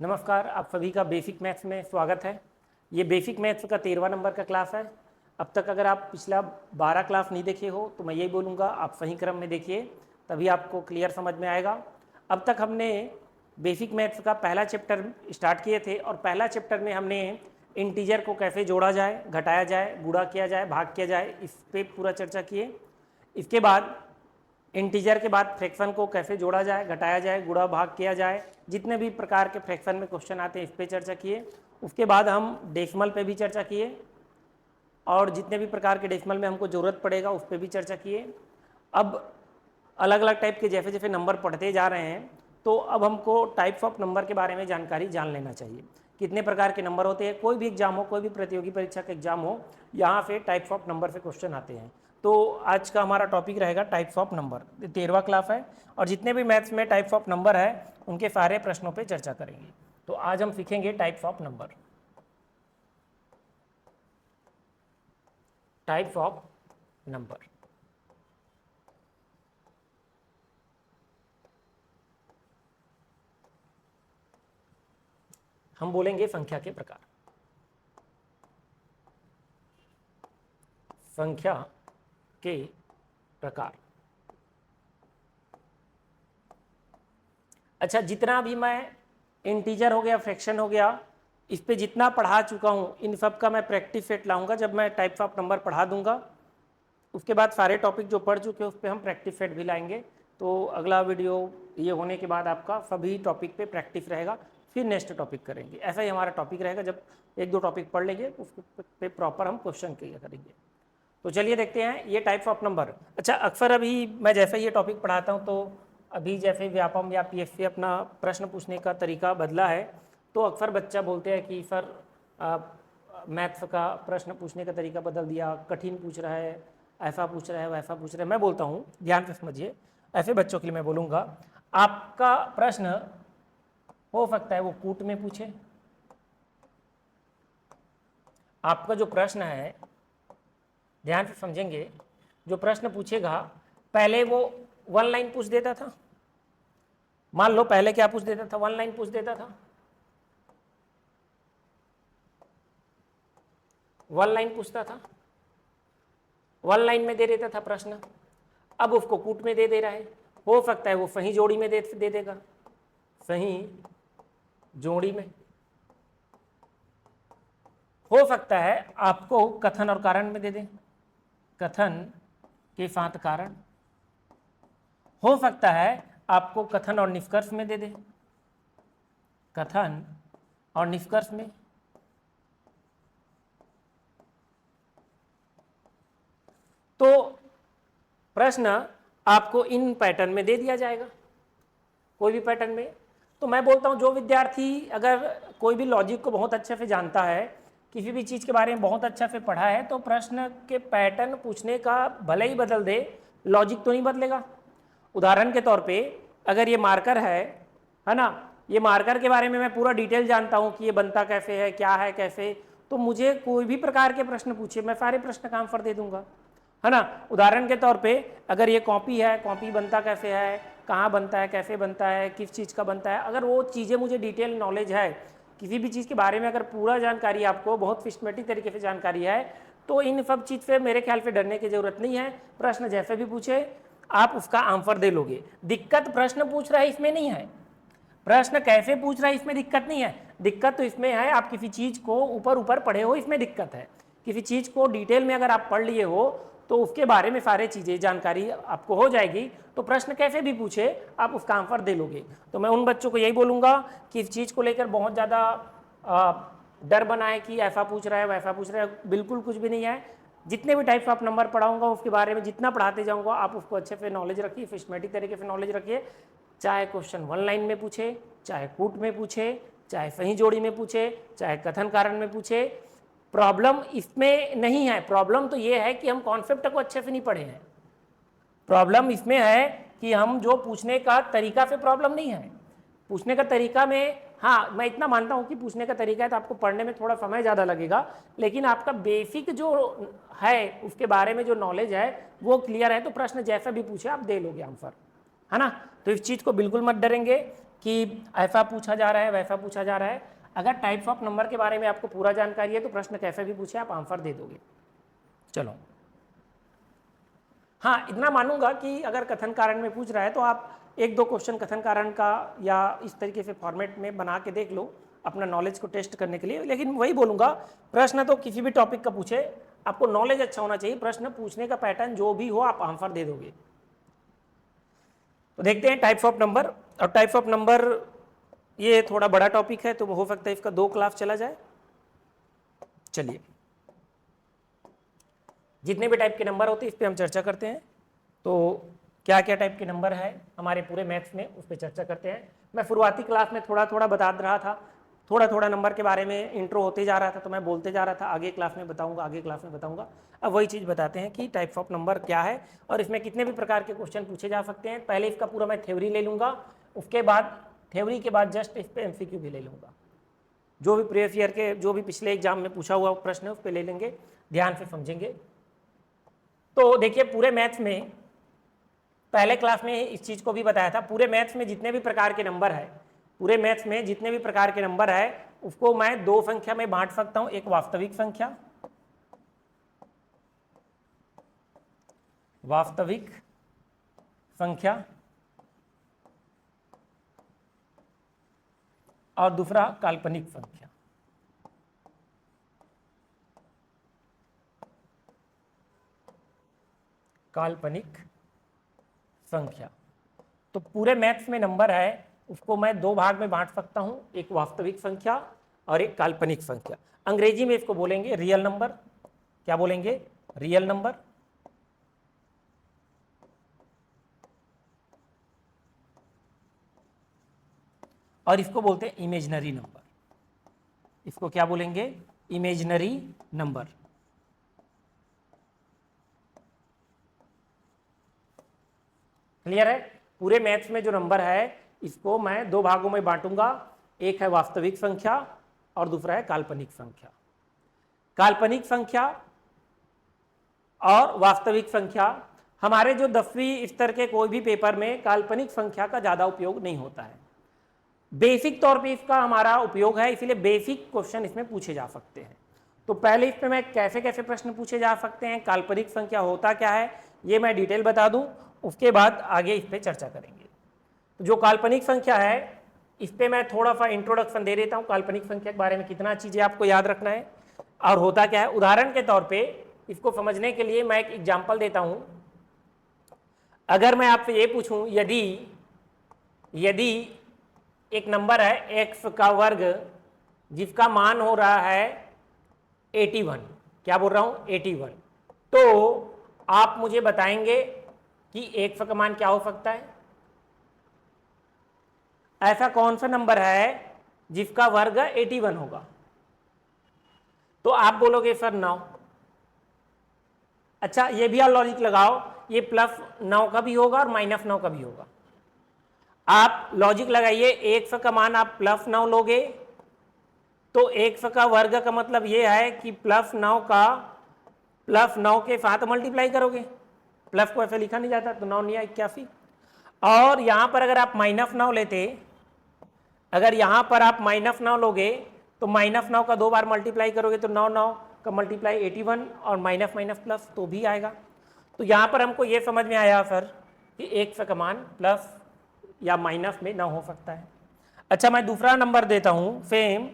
नमस्कार, आप सभी का बेसिक मैथ्स में स्वागत है। ये बेसिक मैथ्स का 13वां नंबर का क्लास है। अब तक अगर आप पिछला 12 क्लास नहीं देखे हो तो मैं यही बोलूँगा आप सही क्रम में देखिए, तभी आपको क्लियर समझ में आएगा। अब तक हमने बेसिक मैथ्स का पहला चैप्टर स्टार्ट किए थे और पहला चैप्टर में हमने इंटीजर को कैसे जोड़ा जाए, घटाया जाए, गुणा किया जाए, भाग किया जाए, इस पर पूरा चर्चा किए। इसके बाद इंटीजर के बाद फ्रैक्शन को कैसे जोड़ा जाए, घटाया जाए, गुणा भाग किया जाए, जितने भी प्रकार के फ्रैक्शन में क्वेश्चन आते हैं इस पे चर्चा किए। उसके बाद हम डेसिमल पे भी चर्चा किए और जितने भी प्रकार के डेसिमल में हमको ज़रूरत पड़ेगा उस पर भी चर्चा किए। अब अलग अलग टाइप के जैसे जैसे नंबर पढ़ते जा रहे हैं तो अब हमको टाइप्स ऑफ नंबर के बारे में जानकारी जान लेना चाहिए। कितने प्रकार के नंबर होते हैं, कोई भी एग्जाम हो, कोई भी प्रतियोगी परीक्षा का एग्जाम हो, यहाँ से टाइप्स ऑफ नंबर से क्वेश्चन आते हैं। तो आज का हमारा टॉपिक रहेगा टाइप्स ऑफ नंबर। 13वां क्लास है और जितने भी मैथ्स में टाइप्स ऑफ नंबर है उनके सारे प्रश्नों पे चर्चा करेंगे। तो आज हम सीखेंगे types of number. Types of number, हम बोलेंगे संख्या के प्रकार। संख्या के प्रकार। अच्छा, जितना भी मैं इंटीजर हो गया, फ्रैक्शन हो गया, इस पे जितना पढ़ा चुका हूँ इन सब का मैं प्रैक्टिस सेट लाऊंगा। जब मैं टाइप्स ऑफ नंबर पढ़ा दूंगा उसके बाद सारे टॉपिक जो पढ़ चुके हैं उस पर हम प्रैक्टिस सेट भी लाएंगे। तो अगला वीडियो ये होने के बाद आपका सभी टॉपिक पे प्रैक्टिस रहेगा, फिर नेक्स्ट टॉपिक करेंगे। ऐसा ही हमारा टॉपिक रहेगा। जब एक दो टॉपिक पढ़ लेंगे उस पे प्रॉपर हम क्वेश्चन क्लियर करेंगे। तो चलिए देखते हैं ये टाइप्स ऑफ नंबर। अच्छा, अक्सर अभी मैं जैसे ये टॉपिक पढ़ाता हूँ तो अभी जैसे व्यापम या पीएससी अपना प्रश्न पूछने का तरीका बदला है, तो अक्सर बच्चा बोलते हैं कि सर मैथ्स का प्रश्न पूछने का तरीका बदल दिया, कठिन पूछ रहा है, ऐसा पूछ रहा है, वैसा पूछ रहा है। मैं बोलता हूँ ध्यान से समझिए, ऐसे बच्चों के लिए मैं बोलूँगा आपका प्रश्न हो सकता है वो कूट में पूछे। आपका जो प्रश्न है ध्यान से समझेंगे, जो प्रश्न पूछेगा पहले वो वन लाइन पूछ देता था। मान लो पहले क्या पूछ देता था, वन लाइन पूछ देता था। वन लाइन पूछता था, वन लाइन में दे देता था प्रश्न। अब उसको कूट में दे रहा है। हो सकता है वो सही जोड़ी में दे देगा, सही जोड़ी में। हो सकता है आपको कथन और कारण में दे दे, कथन के साथ कारण। हो सकता है आपको कथन और निष्कर्ष में दे दे, कथन और निष्कर्ष में। तो प्रश्न आपको इन पैटर्न में दे दिया जाएगा, कोई भी पैटर्न में। तो मैं बोलता हूं जो विद्यार्थी अगर कोई भी लॉजिक को बहुत अच्छे से जानता है, किसी भी चीज़ के बारे में बहुत अच्छा से पढ़ा है, तो प्रश्न के पैटर्न पूछने का भले ही बदल दे, लॉजिक तो नहीं बदलेगा। उदाहरण के तौर पे अगर ये मार्कर है ना, ये मार्कर के बारे में मैं पूरा डिटेल जानता हूँ कि ये बनता कैसे है, क्या है, कैसे, तो मुझे कोई भी प्रकार के प्रश्न पूछे मैं सारे प्रश्न का आंसर दे दूंगा, है ना। उदाहरण के तौर पे अगर ये कॉपी है, कॉपी बनता कैसे है, कहाँ बनता है, कैसे बनता है, किस चीज़ का बनता है, अगर वो चीज़ें मुझे डिटेल नॉलेज है, किसी भी चीज़ के बारे में अगर पूरा जानकारी आपको बहुत सिस्टमेटिक तरीके से जानकारी है, तो इन सब चीज़ से मेरे ख्याल से डरने की जरूरत नहीं है। प्रश्न जैसे भी पूछे आप उसका आंसर दे लोगे। दिक्कत प्रश्न पूछ रहा है इसमें नहीं है, प्रश्न कैसे पूछ रहा है इसमें दिक्कत नहीं है। दिक्कत तो इसमें है आप किसी चीज़ को ऊपर ऊपर पढ़े हो, इसमें दिक्कत है। किसी चीज़ को डिटेल में अगर आप पढ़ लिए हो तो उसके बारे में सारे चीज़ें जानकारी आपको हो जाएगी, तो प्रश्न कैसे भी पूछे आप उसका आंसर दे लोगे। तो मैं उन बच्चों को यही बोलूँगा कि इस चीज़ को लेकर बहुत ज़्यादा डर बनाए कि ऐसा पूछ रहा है, वैसा पूछ रहा है, बिल्कुल कुछ भी नहीं है। जितने भी टाइप्स ऑफ नंबर पढ़ाऊंगा उसके बारे में जितना पढ़ाते जाऊँगा आप उसको अच्छे से नॉलेज रखिए, सिस्टमेटिक तरीके से नॉलेज रखिए। चाहे क्वेश्चन वन लाइन में पूछे, चाहे कूट में पूछे, चाहे सही जोड़ी में पूछे, चाहे कथन कारण में पूछे, प्रॉब्लम इसमें नहीं है। प्रॉब्लम तो ये है कि हम कॉन्सेप्ट को अच्छे से नहीं पढ़े हैं। प्रॉब्लम इसमें है कि हम जो पूछने का तरीका से प्रॉब्लम नहीं है। पूछने का तरीका में हाँ मैं इतना मानता हूँ कि पूछने का तरीका है तो आपको पढ़ने में थोड़ा समय ज़्यादा लगेगा, लेकिन आपका बेसिक जो है उसके बारे में जो नॉलेज है वो क्लियर है, तो प्रश्न जैसा भी पूछे आप दे लोगे आंसर, है ना। तो इस चीज़ को बिल्कुल मत डरेंगे कि ऐसा पूछा जा रहा है वैसा पूछा जा रहा है। अगर टाइप्स ऑफ नंबर के बारे में आपको पूरा जानकारी है तो प्रश्न कैसे भी पूछे आप आंसर दे दोगे। चलो, हाँ इतना मानूंगा कि अगर कथन कारण में पूछ रहा है तो आप एक दो क्वेश्चन कथन कारण का या इस तरीके से फॉर्मेट में बना के देख लो अपना नॉलेज को टेस्ट करने के लिए। लेकिन वही बोलूँगा, प्रश्न तो किसी भी टॉपिक का पूछे, आपको नॉलेज अच्छा होना चाहिए। प्रश्न पूछने का पैटर्न जो भी हो आप आंसर दे दोगे। तो देखते हैं टाइप्स ऑफ नंबर। और टाइप्स ऑफ नंबर ये थोड़ा बड़ा टॉपिक है तो हो सकता है इसका 2 क्लास चला जाए। चलिए, जितने भी टाइप के नंबर होते हैं इस पर हम चर्चा करते हैं। तो क्या क्या टाइप के नंबर है हमारे पूरे मैथ्स में उस पर चर्चा करते हैं। मैं शुरुआती क्लास में थोड़ा थोड़ा बता रहा था, थोड़ा थोड़ा नंबर के बारे में इंट्रो होते जा रहा था तो मैं बोलते जा रहा था आगे क्लास में बताऊंगा, आगे क्लास में बताऊंगा। अब वही चीज़ बताते हैं कि टाइप्स ऑफ नंबर क्या है और इसमें कितने भी प्रकार के क्वेश्चन पूछे जा सकते हैं। पहले इसका पूरा मैं थ्योरी ले लूँगा, उसके बाद थ्योरी के बाद जस्ट इस पर एमसीक्यू भी ले लूँगा। जो भी प्रीवियस ईयर के जो भी पिछले एग्जाम में पूछा हुआ प्रश्न है उस पर ले लेंगे, ध्यान से समझेंगे। तो देखिए, पूरे मैथ्स में पहले क्लास में इस चीज़ को भी बताया था, पूरे मैथ्स में जितने भी प्रकार के नंबर है, पूरे मैथ्स में जितने भी प्रकार के नंबर है उसको मैं 2 संख्या में बांट सकता हूं, एक वास्तविक संख्या, वास्तविक संख्या, और दूसरा काल्पनिक संख्या। काल्पनिक संख्या। तो पूरे मैथ्स में नंबर है उसको मैं 2 भाग में बांट सकता हूं, एक वास्तविक संख्या और एक काल्पनिक संख्या। अंग्रेजी में इसको बोलेंगे रियल नंबर। क्या बोलेंगे? Real number. और इसको बोलते हैं इमेजिनरी नंबर। इसको क्या बोलेंगे? Imaginary number. क्लियर है? पूरे मैथ्स में जो नंबर है इसको मैं 2 भागों में बांटूंगा, एक है वास्तविक संख्या और दूसरा है काल्पनिक संख्या। काल्पनिक संख्या और वास्तविक संख्या, हमारे जो 10वीं स्तर के कोई भी पेपर में काल्पनिक संख्या का ज़्यादा उपयोग नहीं होता है। बेसिक तौर पे इसका हमारा उपयोग है, इसीलिए बेसिक क्वेश्चन इसमें पूछे जा सकते हैं। तो पहले इस पे मैं कैसे कैसे प्रश्न पूछे जा सकते हैं, काल्पनिक संख्या होता क्या है, ये मैं डिटेल बता दूं, उसके बाद आगे इस पे चर्चा करेंगे। तो जो काल्पनिक संख्या है इस पे मैं थोड़ा सा इंट्रोडक्शन दे देता हूँ, काल्पनिक संख्या के बारे में कितना चीज़ें आपको याद रखना है और होता क्या है। उदाहरण के तौर पे इसको समझने के लिए मैं एक एग्जाम्पल देता हूँ। अगर मैं आपसे ये पूछूं, यदि एक नंबर है x का वर्ग जिसका मान हो रहा है 81, क्या बोल रहा हूँ 81, तो आप मुझे बताएंगे कि x का मान क्या हो सकता है। ऐसा कौन सा नंबर है जिसका वर्ग 81 होगा? तो आप बोलोगे सर 9। अच्छा, ये भी आप लॉजिक लगाओ, ये +9 का भी होगा और -9 का भी होगा। आप लॉजिक लगाइए, 100 का मान आप +9 लोगे तो 100 का वर्ग का मतलब ये है कि +9 का +9 के साथ मल्टीप्लाई करोगे। प्लस को ऐसे लिखा नहीं जाता, तो 9 9 81। और यहाँ पर अगर आप -9 लेते, अगर यहाँ पर आप -9 लोगे तो -9 का 2 बार मल्टीप्लाई करोगे तो 9 9 का मल्टीप्लाई 81 और माइनस माइनस प्लस तो भी आएगा। तो यहाँ पर हमको ये समझ में आया सर कि 100 का मान प्लस या माइनस में ना हो सकता है। अच्छा, मैं दूसरा नंबर देता हूँ सेम।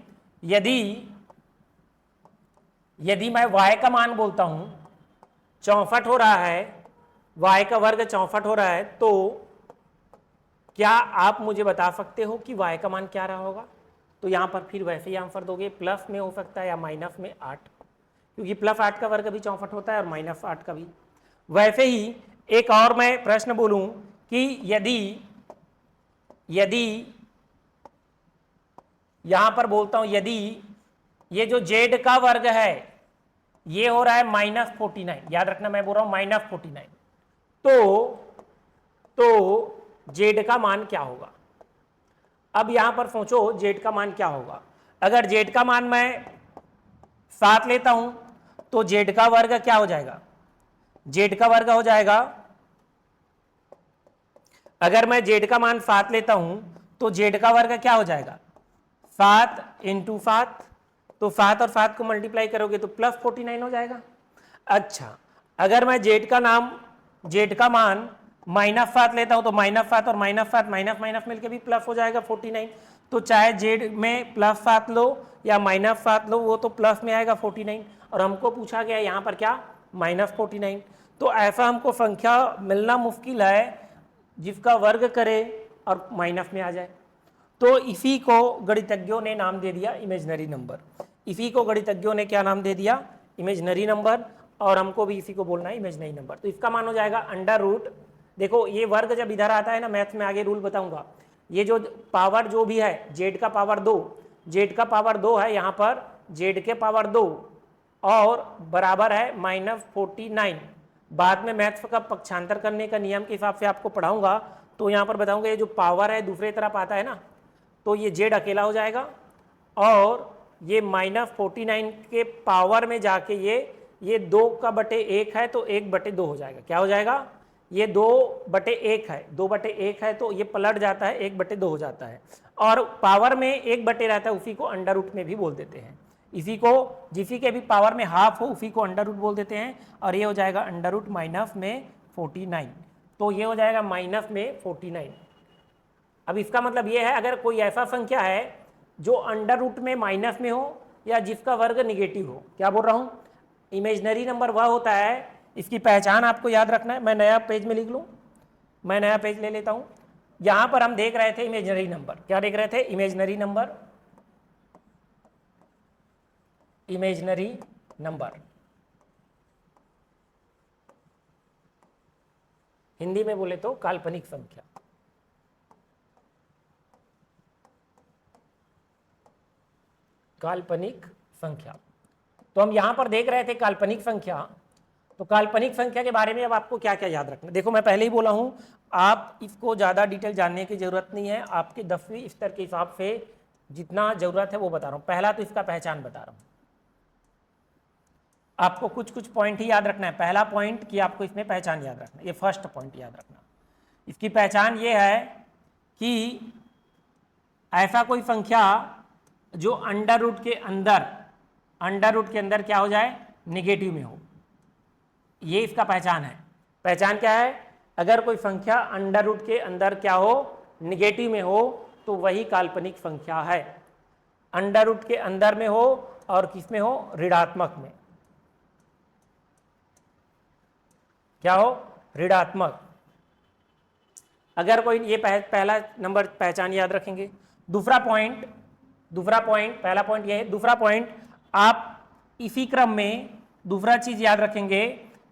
यदि मैं y का मान बोलता हूँ 64 हो रहा है, y का वर्ग 64 हो रहा है, तो क्या आप मुझे बता सकते हो कि y का मान क्या रहा होगा? तो यहाँ पर फिर वैसे ही आंसर दोगे, प्लस में हो सकता है या माइनस में 8, क्योंकि +8 का वर्ग भी 64 होता है और -8 का भी। वैसे ही एक और मैं प्रश्न बोलूं कि यदि यहां पर बोलता हूं, यदि ये जो z का वर्ग है ये हो रहा है -49, याद रखना मैं बोल रहा हूं -49, तो z का मान क्या होगा? अब यहां पर सोचो z का मान क्या होगा। अगर z का मान मैं 7 लेता हूं तो z का वर्ग क्या हो जाएगा? z का वर्ग हो जाएगा, अगर मैं z का मान 7 लेता हूं तो जेड का वर्ग क्या हो जाएगा 7 इंटू 7, तो 7 और 7 को मल्टीप्लाई करोगे तो प्लस 49 हो जाएगा। अच्छा, अगर मैं जेड का मान -7 लेता हूं तो -7 और -7 माइनस माइनस मिलकर भी प्लस हो जाएगा 49। तो चाहे जेड में +7 लो या -7 लो, वो तो प्लस में आएगा 49, और हमको पूछा गया यहाँ पर क्या -49। तो ऐसा हमको संख्या मिलना मुश्किल है जिसका वर्ग करे और माइनस में आ जाए। तो इसी को गणितज्ञों ने नाम दे दिया इमेजिनरी नंबर। इसी को गणितज्ञों ने क्या नाम दे दिया इमेजिनरी नंबर, और हमको भी इसी को बोलना है इमेजिनरी नंबर। तो इसका मान हो जाएगा √, देखो ये वर्ग जब इधर आता है ना, मैथ्स में आगे रूल बताऊंगा, ये जो पावर जो भी है जेड का पावर 2, जेड का पावर 2 है यहाँ पर, जेड के पावर 2 और बराबर है -49। बाद में मैथ्स का पक्षांतर करने का नियम के हिसाब से आपको पढ़ाऊंगा, तो यहाँ पर बताऊंगा ये जो पावर है दूसरे तरफ आता है ना, तो ये जेड अकेला हो जाएगा, और ये -49 के पावर में जाके ये 2/1 है तो 1/2 हो जाएगा। क्या हो जाएगा, ये 2/1 है, 2/1 है तो ये पलट जाता है 1/2 हो जाता है, और पावर में 1/2 रहता है, उसी को √, में भी बोल देते हैं। इसी को जिसी के भी पावर में हाफ हो उसी को √, बोल देते हैं, और ये हो जाएगा √- में 49। तो ये हो जाएगा -49। अब इसका मतलब ये है, अगर कोई ऐसा संख्या है जो √, में माइनस में हो या जिसका वर्ग निगेटिव हो, क्या बोल रहा हूँ, इमेजिनरी नंबर वह होता है, इसकी पहचान आपको याद रखना है। मैं नया पेज में लिख लूँ, मैं नया पेज ले लेता हूँ। यहाँ पर हम देख रहे थे इमेजिनरी नंबर, क्या देख रहे थे, imaginary number, imaginary number, Hindi में बोले तो काल्पनिक संख्या। काल्पनिक संख्या, तो हम यहां पर देख रहे थे काल्पनिक संख्या। तो काल्पनिक संख्या के बारे में अब आपको क्या क्या याद रखना, देखो मैं पहले ही बोला हूं, आप इसको ज़्यादा डिटेल जानने की जरूरत नहीं है, आपके 10वीं स्तर के हिसाब से जितना जरूरत है वो बता रहा हूं। पहला तो इसका पहचान बता रहा हूं, आपको कुछ कुछ पॉइंट ही याद रखना है। पहला पॉइंट कि आपको इसमें पहचान याद रखना, ये फर्स्ट पॉइंट याद रखना। इसकी पहचान ये है कि ऐसा कोई संख्या जो √, के अंदर क्या हो जाए, निगेटिव में हो, ये इसका पहचान है। पहचान क्या है, अगर कोई संख्या √, के अंदर क्या हो, निगेटिव में हो, तो वही काल्पनिक संख्या है। √, के अंदर में हो और किस में हो, ऋणात्मक में, क्या हो, ऋणात्मक। अगर कोई, ये पहला नंबर पहचान याद रखेंगे। दूसरा पॉइंट, पहला पॉइंट ये है, दूसरा पॉइंट आप इसी क्रम में दूसरा चीज याद रखेंगे।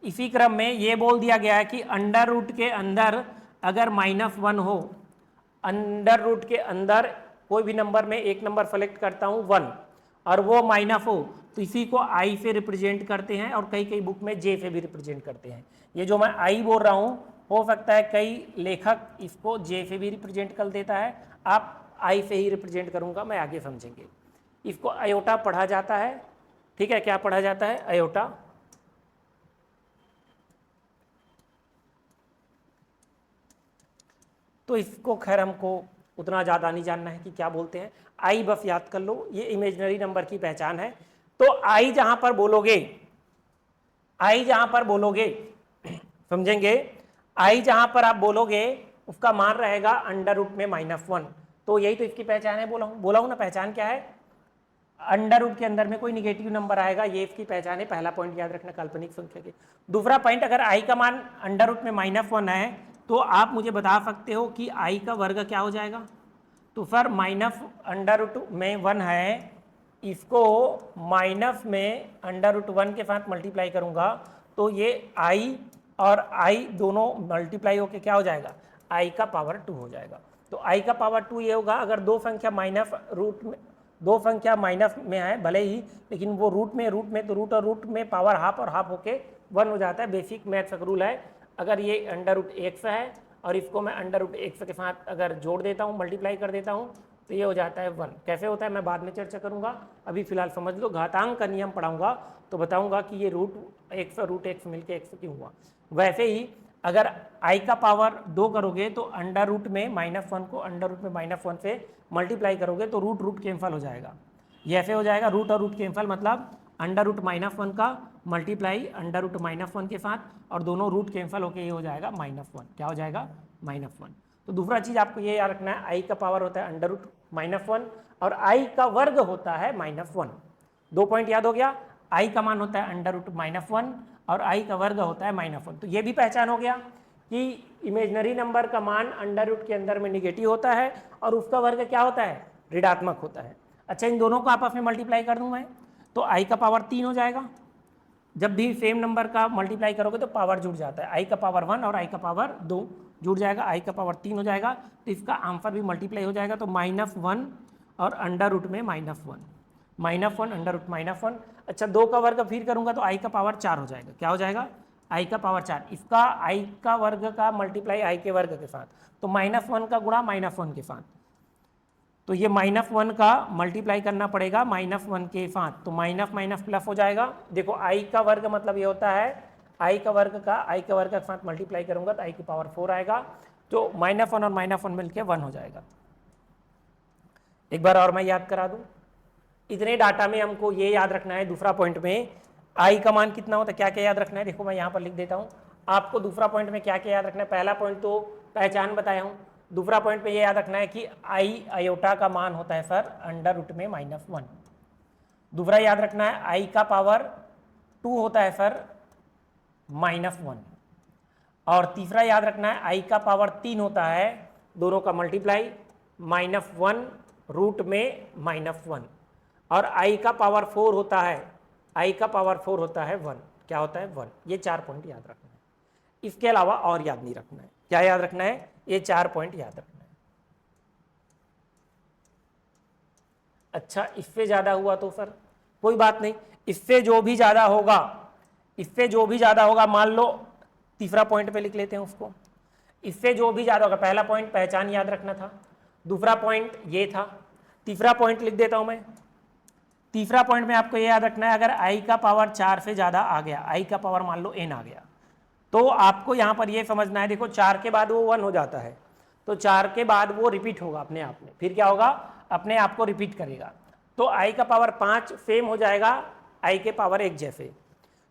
इसी क्रम में ये बोल दिया गया है कि √, के अंदर अगर -1 हो, √, के अंदर कोई भी नंबर में एक नंबर सेलेक्ट करता हूँ 1, और वो माइनस हो, तो इसी को I से रिप्रेजेंट करते हैं, और कई कई बुक में J से भी रिप्रेजेंट करते हैं। ये जो मैं I बोल रहा हूँ, हो सकता है कई लेखक इसको J से भी रिप्रेजेंट कर देता है, आप I से ही रिप्रेजेंट करूँगा, मैं आगे समझेंगे। इसको अयोटा पढ़ा जाता है, ठीक है, क्या पढ़ा जाता है, अयोटा। तो इसको खैर हमको उतना ज़्यादा नहीं जानना है कि क्या बोलते हैं, आई बस याद कर लो, ये इमेजिनरी नंबर की पहचान है। तो आई जहां पर बोलोगे, समझेंगे, आई जहां पर आप बोलोगे उसका मान रहेगा √, में -1। तो यही तो इसकी पहचान है, बोला हूं ना, पहचान क्या है, √, के अंदर में कोई निगेटिव नंबर आएगा, ये इसकी पहचान है। पहला पॉइंट याद रखना काल्पनिक संख्या के। दूसरा पॉइंट, अगर आई का मान √, में -1 है, तो आप मुझे बता सकते हो कि आई का वर्ग क्या हो जाएगा। तो सर -√, में 1 है, इसको माइनस में √1 के साथ मल्टीप्लाई करूंगा, तो ये आई और आई दोनों मल्टीप्लाई होके क्या हो जाएगा, आई का पावर 2 हो जाएगा। तो आई का पावर 2 ये होगा, अगर दो संख्या माइनस में है भले ही, लेकिन वो रूट में तो रूट और रूट में पावर हाफ और हाफ होके 1 हो जाता है। बेसिक मैथ्स का रूल है। अगर ये √x है और इसको मैं √x के साथ अगर जोड़ देता हूँ, मल्टीप्लाई कर देता हूँ, तो ये हो जाता है 1। कैसे होता है मैं बाद में चर्चा करूँगा, अभी फिलहाल समझ लो। घातांक का नियम पढ़ाऊँगा तो बताऊँगा कि ये √x और √x मिलके x क्यों हुआ। वैसे ही अगर आई का पावर 2 करोगे तो अंडर रूट में -1 को अंडर रूट में -1 से मल्टीप्लाई करोगे तो रूट रूट कैंसल हो जाएगा। ये ऐसे हो जाएगा, रूट और रूट कैंसल मतलब अंडर रूट -1 का मल्टीप्लाई अंडर रूट -1 के साथ, और दोनों रूट कैंसल होके ये हो जाएगा -1। क्या हो जाएगा? -1। तो दूसरा चीज़ आपको ये याद रखना है, आई का पावर होता है अंडर रूट -1 और आई का वर्ग होता है -1। 2 पॉइंट याद हो गया। आई का मान होता है अंडर रूट -1 और आई का वर्ग होता है -1। तो ये भी पहचान हो गया कि इमेजनरी नंबर का मान अंडर रूट के अंदर में निगेटिव होता है और उसका वर्ग क्या होता है? ऋणात्मक होता है। अच्छा, इन दोनों को आपस में मल्टीप्लाई कर दूं मैं तो आई का पावर 3 हो जाएगा। जब भी सेम नंबर का मल्टीप्लाई करोगे तो पावर जुड़ जाता है, आई का पावर 1 और आई का पावर 2 जुड़ जाएगा, आई का पावर 3 हो जाएगा। तो इसका आंसर भी मल्टीप्लाई हो जाएगा, तो -1 और अंडर रूट में -1, -1 अंडर रूट -1। अच्छा, 2 का वर्ग फिर करूंगा तो आई का पावर 4 हो जाएगा। क्या हो जाएगा? आई का पावर 4। इसका आई का वर्ग का मल्टीप्लाई आई के वर्ग के साथ, तो -1 का गुणा -1 के साथ, तो ये -1 का मल्टीप्लाई करना पड़ेगा -1 के साथ, तो माइनस माइनस प्लस हो जाएगा। देखो आई का वर्ग मतलब ये होता है आई का वर्ग के साथ मल्टीप्लाई करूंगा तो आई की पावर 4 आएगा, तो -1 और -1 मिलके 1 हो जाएगा। एक बार और मैं याद करा दूं, इतने डाटा में हमको ये याद रखना है, दूसरा पॉइंट में आई का मान कितना होता है, क्या क्या याद रखना है। देखो मैं यहाँ पर लिख देता हूँ, आपको दूसरा पॉइंट में क्या क्या याद रखना है। पहला पॉइंट तो पहचान बताया हूँ, दूसरा पॉइंट पे ये याद रखना है कि आई आयोटा का मान होता है सर अंडर रूट में -1। दूसरा याद रखना है आई का पावर 2 होता है सर -1। और तीसरा याद रखना है आई का पावर 3 होता है, दोनों का मल्टीप्लाई -1 रूट में -1। और आई का पावर 4 होता है, आई का पावर 4 होता है 1। क्या होता है? 1। ये 4 पॉइंट याद रखना है, इसके अलावा और याद नहीं रखना है। क्या याद रखना है? ये 4 पॉइंट याद रखना है। अच्छा, इससे ज़्यादा हुआ तो सर कोई बात नहीं, इससे जो भी ज़्यादा होगा, इससे जो भी ज़्यादा होगा, मान लो तीसरा पॉइंट पे लिख लेते हैं उसको, इससे जो भी ज़्यादा होगा, पहला पॉइंट पहचान याद रखना था, दूसरा पॉइंट ये था, तीसरा पॉइंट लिख देता हूँ मैं। तीसरा पॉइंट में आपको ये याद रखना है, अगर आई का पावर 4 से ज़्यादा आ गया, आई का पावर मान लो n आ गया, तो आपको यहाँ पर ये समझना है, देखो 4 के बाद वो 1 हो जाता है, तो 4 के बाद वो रिपीट होगा अपने आप में, फिर क्या होगा? अपने आप को रिपीट करेगा, तो आई का पावर 5 सेम हो जाएगा आई के पावर 1 जैसे।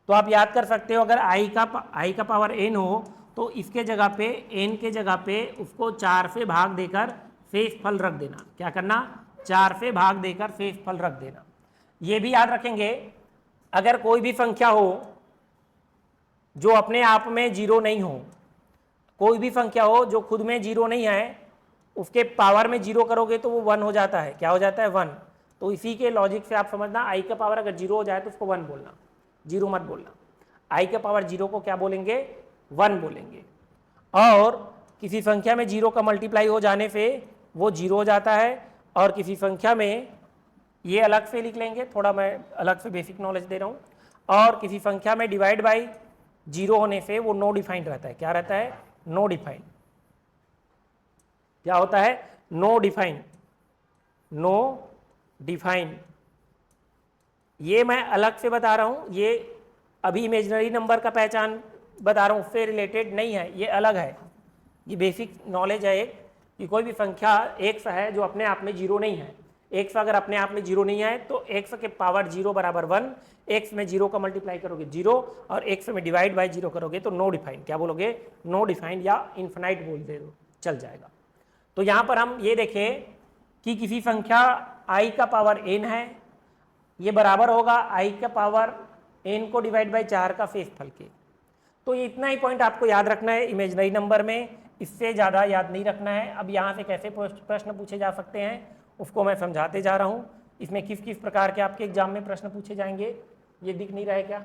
तो आप याद कर सकते हो, अगर आई का पावर n हो तो इसके जगह पे n के जगह पे उसको 4 से भाग देकर शेष फल रख देना। क्या करना? 4 से भाग देकर शेष फल रख देना। ये भी याद रखेंगे, अगर कोई भी संख्या हो जो अपने आप में जीरो नहीं हो, कोई भी संख्या हो जो खुद में जीरो नहीं है, उसके पावर में जीरो करोगे तो वो 1 हो जाता है। क्या हो जाता है? 1। तो इसी के लॉजिक से आप समझना, आई का पावर अगर जीरो हो जाए तो उसको 1 बोलना, जीरो मत बोलना। आई का पावर जीरो को क्या बोलेंगे? 1 बोलेंगे। और किसी संख्या में जीरो का मल्टीप्लाई हो जाने से वो जीरो हो जाता है, और किसी संख्या में, ये अलग से लिख लेंगे, थोड़ा मैं अलग से बेसिक नॉलेज दे रहा हूँ, और किसी संख्या में डिवाइड बाई जीरो होने से वो नो डिफाइंड रहता है। क्या रहता है? No defined. क्या होता है? No defined, no defined. ये मैं अलग से बता रहा हूँ, ये अभी इमेजिनरी नंबर का पहचान बता रहा हूँ, उससे रिलेटेड नहीं है, ये अलग है, ये बेसिक नॉलेज है एक, कि कोई भी संख्या एक्स है जो अपने आप में जीरो नहीं है, एक्स अगर अपने आप में जीरो नहीं है तो एक्स के पावर जीरो बराबर 1, एक्स में जीरो का मल्टीप्लाई करोगे जीरो, और एक्स में डिवाइड बाय जीरो करोगे तो नो डिफाइंड। क्या बोलोगे? नो डिफाइंड या इन्फिनाइट बोल दे दो, चल जाएगा। तो यहाँ पर हम ये देखें कि किसी संख्या आई का पावर n है, ये बराबर होगा आई का पावर n को डिवाइड बाई 4 का शेषफल के। तो ये इतना ही पॉइंट आपको याद रखना है इमेजिनरी नंबर में, इससे ज़्यादा याद नहीं रखना है। अब यहाँ से कैसे प्रश्न पूछे जा सकते हैं उसको मैं समझाते जा रहा हूँ। इसमें किस किस प्रकार के आपके एग्जाम में प्रश्न पूछे जाएंगे, ये दिख नहीं रहा है क्या?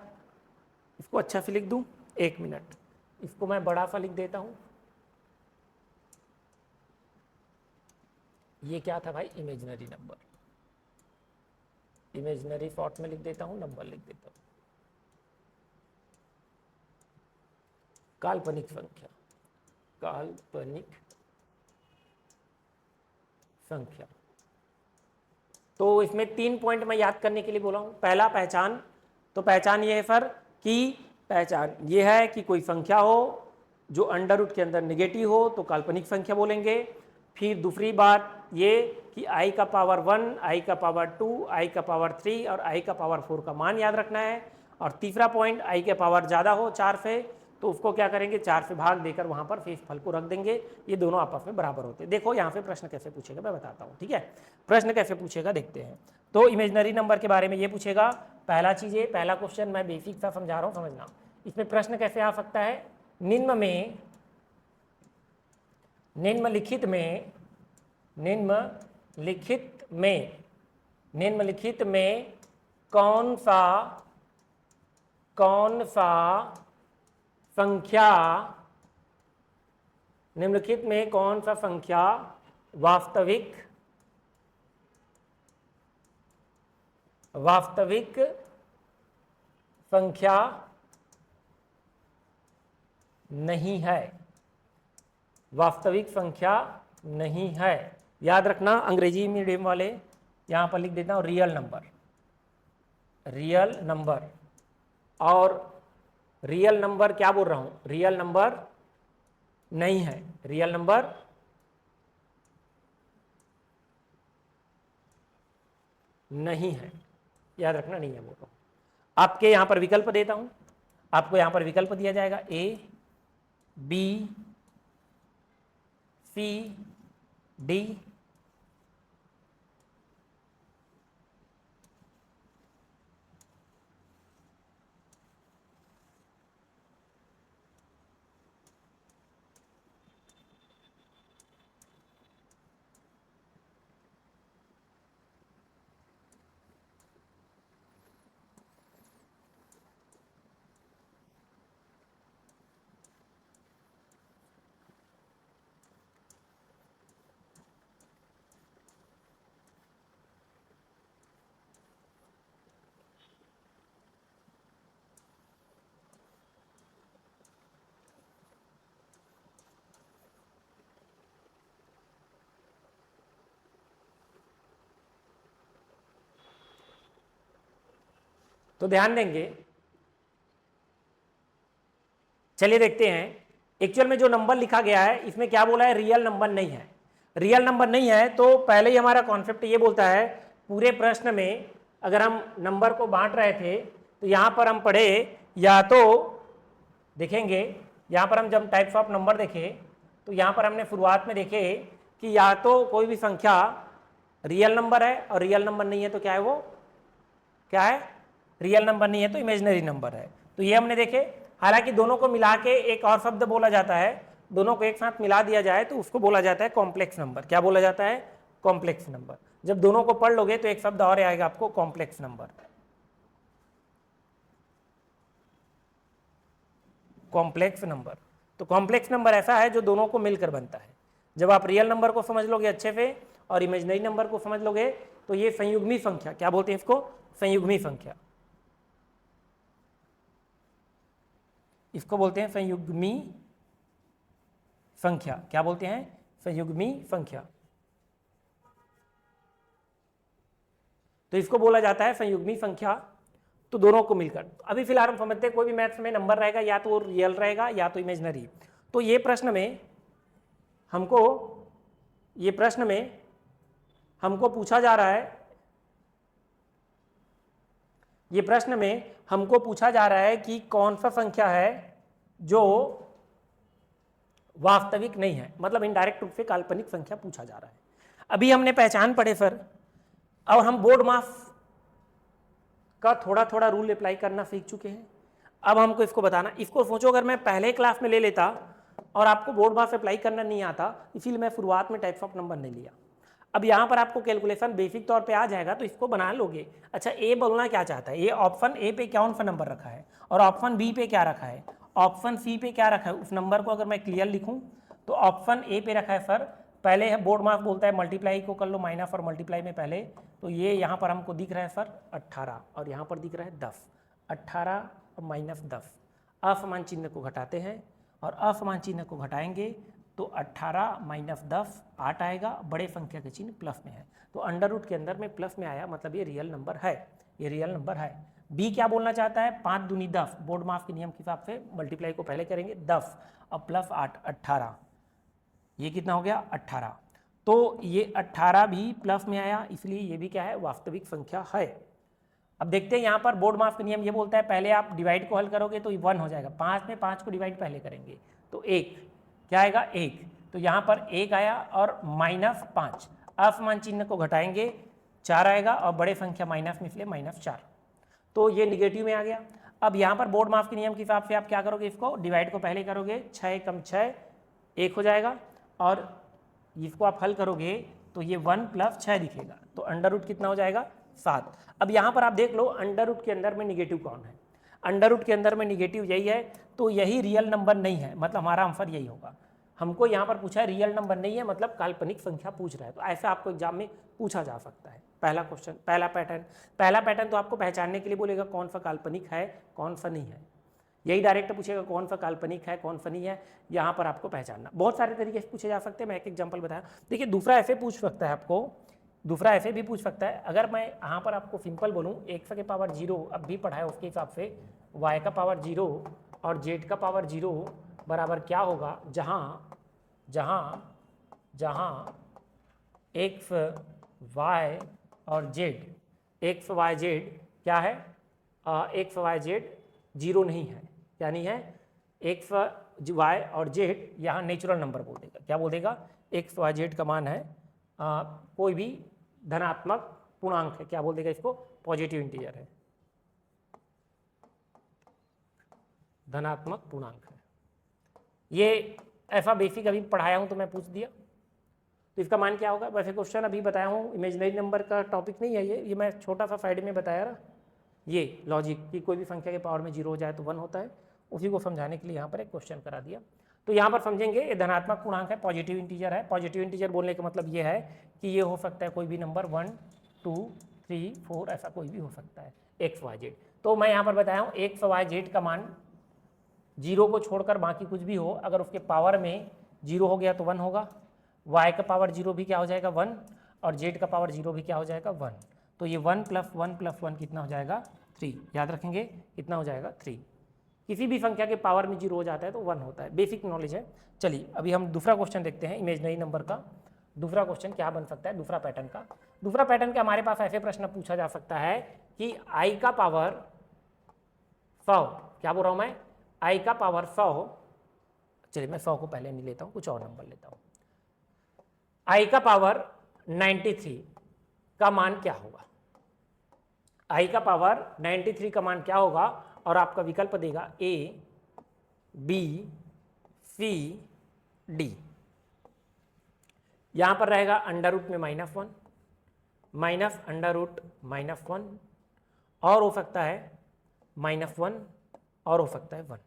इसको अच्छा से लिख दूँ, 1 मिनट, इसको मैं बड़ा सा लिख देता हूँ। ये क्या था भाई? इमेजिनरी नंबर, इमेजिनरी शॉर्ट में लिख देता हूँ, नंबर लिख देता हूँ। काल्पनिक संख्या, काल्पनिक संख्या। तो इसमें 3 पॉइंट मैं याद करने के लिए बोला हूँ। पहला पहचान, तो पहचान ये है सर कि पहचान ये है कि कोई संख्या हो जो अंडर रूट के अंदर निगेटिव हो तो काल्पनिक संख्या बोलेंगे। फिर दूसरी बात ये कि i का पावर 1, i का पावर 2, i का पावर 3 और i का पावर 4 का मान याद रखना है। और तीसरा पॉइंट i के पावर ज़्यादा हो 4 से तो उसको क्या करेंगे, 4 से भाग देकर वहाँ पर शेष फल को रख देंगे। ये दोनों आपस में बराबर होते हैं। देखो यहाँ पे प्रश्न कैसे पूछेगा मैं बताता हूँ, ठीक है। प्रश्न कैसे पूछेगा देखते हैं। तो इमेजनरी नंबर के बारे में ये पूछेगा। पहला चीज़ ये, पहला क्वेश्चन मैं बेसिक सा समझा रहा हूँ, समझना। इसमें प्रश्न कैसे आ सकता है, निम्नलिखित में कौन सा संख्या वास्तविक संख्या नहीं है, वास्तविक संख्या नहीं है। याद रखना, अंग्रेजी मीडियम वाले यहाँ पर लिख देता हूँ रियल नंबर। और रियल नंबर क्या बोल रहा हूँ, रियल नंबर नहीं है, रियल नंबर नहीं है, याद रखना, नहीं है बोल रहा हूँ। आपके यहाँ पर विकल्प देता हूँ, आपको यहाँ पर विकल्प दिया जाएगा A, B, C, D, तो ध्यान देंगे। चलिए देखते हैं एक्चुअल में जो नंबर लिखा गया है इसमें क्या बोला है, रियल नंबर नहीं है। रियल नंबर नहीं है तो पहले ही हमारा कॉन्सेप्ट ये बोलता है, पूरे प्रश्न में अगर हम नंबर को बांट रहे थे तो यहाँ पर हम पढ़े, या तो देखेंगे यहाँ पर हम जब टाइप्स ऑफ नंबर देखे तो यहाँ पर हमने शुरुआत में देखे कि या तो कोई भी संख्या रियल नंबर है और रियल नंबर नहीं है तो क्या है, वो क्या है, रियल नंबर नहीं है तो इमेजिनरी नंबर है। तो ये हमने देखे। हालांकि दोनों को मिला के एक और शब्द बोला जाता है, दोनों को एक साथ मिला दिया जाए तो उसको बोला जाता है कॉम्प्लेक्स नंबर। क्या बोला जाता है, कॉम्प्लेक्स नंबर। जब दोनों को पढ़ लोगे तो एक शब्द और आएगा आपको, कॉम्प्लेक्स नंबर। कॉम्प्लेक्स नंबर, तो कॉम्प्लेक्स नंबर ऐसा है जो दोनों को मिलकर बनता है। जब आप रियल नंबर को समझ लोगे अच्छे से और इमेजिनरी नंबर को समझ लोगे तो ये संयुग्मी संख्या, क्या बोलते हैं इसको, संयुग्मी संख्या, इसको बोलते हैं संयुग्मी संख्या। क्या बोलते हैं, संयुग्मी संख्या। तो इसको बोला जाता है संयुग्मी संख्या। तो दोनों को मिलकर, अभी फिलहाल हम समझते हैं कोई भी मैथ्स में नंबर रहेगा या तो रियल रहेगा या तो इमेजिनरी। तो ये प्रश्न में हमको पूछा जा रहा है, ये प्रश्न में हमको पूछा जा रहा है कि कौन सा संख्या है जो वास्तविक नहीं है, मतलब इनडायरेक्ट रूप से काल्पनिक संख्या पूछा जा रहा है। अभी हमने पहचान पढ़े सर, और हम बोर्ड मास का थोड़ा थोड़ा रूल अप्लाई करना सीख चुके हैं। अब हमको इसको बताना, इसको सोचो अगर मैं पहले क्लास में ले लेता और आपको बोर्ड मास अप्लाई करना नहीं आता, इसीलिए मैं शुरुआत में टाइप्स ऑफ नंबर नहीं लिया। अब यहाँ पर आपको कैलकुलेशन बेसिक तौर पे आ जाएगा तो इसको बना लोगे। अच्छा, ए बोलना क्या चाहता है, ये ऑप्शन ए पे कौन सा नंबर रखा है और ऑप्शन बी पे क्या रखा है, ऑप्शन सी पे क्या रखा है, उस नंबर को अगर मैं क्लियर लिखूं तो ऑप्शन ए पे रखा है सर, पहले है बोर्ड मास बोलता है मल्टीप्लाई को कर लो, माइनस और मल्टीप्लाई में पहले, तो ये यहाँ पर हमको दिख रहा है सर 18 और यहाँ पर दिख रहा है 10, 18 और माइनस 10, असमान चिन्ह को घटाते हैं और असमान चिन्ह को घटाएंगे तो 18 माइनस 10 8 आएगा, बड़े संख्या के चिन्ह प्लस में है, तो अंडर रूट के अंदर में प्लस में आया, मतलब ये रियल नंबर है, ये रियल नंबर है। बी क्या बोलना चाहता है, 5 दूनी 10, बोर्ड माफ के नियम के हिसाब से मल्टीप्लाई को पहले करेंगे 10 और प्लस 8 18, ये कितना हो गया 18। तो ये 18 भी प्लस में आया, इसलिए ये भी क्या है, वास्तविक संख्या है। अब देखते हैं यहाँ पर बोर्ड माफ का नियम ये बोलता है पहले आप डिवाइड को हल करोगे तो 1 हो जाएगा, 5 में 5 को डिवाइड पहले करेंगे तो 1 क्या आएगा 1, तो यहाँ पर 1 आया और -5, असमान चिन्ह को घटाएंगे 4 आएगा और बड़े संख्या माइनस में इसलिए -4, तो ये निगेटिव में आ गया। अब यहाँ पर बोर्ड माफ के नियम के हिसाब से आप क्या करोगे, इसको डिवाइड को पहले करोगे, 6 कम 6 1 हो जाएगा और इसको आप हल करोगे तो ये 1 + 6 दिखेगा, तो अंडर रूट कितना हो जाएगा 7। अब यहाँ पर आप देख लो अंडर रूट के अंदर में निगेटिव कौन है, अंडर रूट के अंदर में निगेटिव यही है, तो यही रियल नंबर नहीं है, मतलब हमारा आंसर यही होगा। हमको यहाँ पर पूछा है रियल नंबर नहीं है, मतलब काल्पनिक संख्या पूछ रहा है, तो ऐसा आपको एग्जाम में पूछा जा सकता है। पहला क्वेश्चन, पहला पैटर्न तो आपको पहचानने के लिए बोलेगा कौन सा काल्पनिक है कौन सा नहीं है, यही डायरेक्ट पूछेगा कौन सा काल्पनिक है कौन सा नहीं है, यहाँ पर आपको पहचानना। बहुत सारे तरीके से पूछे जा सकते हैं, मैं एक एग्जाम्पल बताया। देखिए दूसरा ऐसे पूछ सकता है आपको, दूसरा ऐसे भी पूछ सकता है, अगर मैं यहाँ पर आपको सिंपल बोलूँ x के पावर 0 अब भी पढ़ा है उसके हिसाब से y का पावर 0 और z का पावर 0 बराबर क्या होगा, जहाँ x y और z, x y z क्या है, x y z 0 नहीं है, क्या नहीं है, x y और z यहाँ नेचुरल नंबर बोल देगा, क्या बोल देगा, x y z का मान है कोई भी धनात्मक पूर्णांक है, क्या बोल देगा इसको, पॉजिटिव इंटीजर है, धनात्मक पूर्णांक है। ये ऐसा बेसिक अभी पढ़ाया हूँ तो मैं पूछ दिया, तो इसका मान क्या होगा। वैसे क्वेश्चन अभी बताया हूँ, इमेजिनरी नंबर का टॉपिक नहीं है ये मैं छोटा सा साइड में बताया ना, ये लॉजिक कि कोई भी संख्या के पावर में 0 हो जाए तो 1 होता है, उसी को समझाने के लिए यहाँ पर एक क्वेश्चन करा दिया। तो यहाँ पर समझेंगे ये धनात्मक पूर्णांक है, पॉजिटिव इंटीजर है। पॉजिटिव इंटीजर बोलने का मतलब ये है कि ये हो सकता है कोई भी नंबर 1 2 3 4 ऐसा कोई भी हो सकता है, एक्स वाई जेड। तो मैं यहाँ पर बताया हूँ एक्स वाई जेड का मान 0 को छोड़कर बाकी कुछ भी हो, अगर उसके पावर में 0 हो गया तो 1 होगा, y का पावर 0 भी क्या हो जाएगा 1 और z का पावर 0 भी क्या हो जाएगा 1, तो ये 1 + 1 + 1 कितना हो जाएगा 3, याद रखेंगे कितना हो जाएगा 3। किसी भी संख्या के पावर में 0 हो जाता है तो 1 होता है, बेसिक नॉलेज है। चलिए अभी हम दूसरा क्वेश्चन देखते हैं इमेजिनरी नंबर का। दूसरा क्वेश्चन क्या बन सकता है दूसरा पैटर्न का। दूसरा पैटर्न का हमारे पास ऐसे प्रश्न पूछा जा सकता है कि i का पावर 100, क्या बोल रहा हूँ मैं, i का पावर 100, चलिए मैं 100 को पहले नहीं लेता हूँ, कुछ और नंबर लेता हूँ। i का पावर 93 का मान क्या होगा, i का पावर 93 का मान क्या होगा, और आपका विकल्प देगा A B C D। यहां पर रहेगा अंडर रूट में -1 माइनस अंडर रूट -1 और हो सकता है -1 और हो सकता है 1।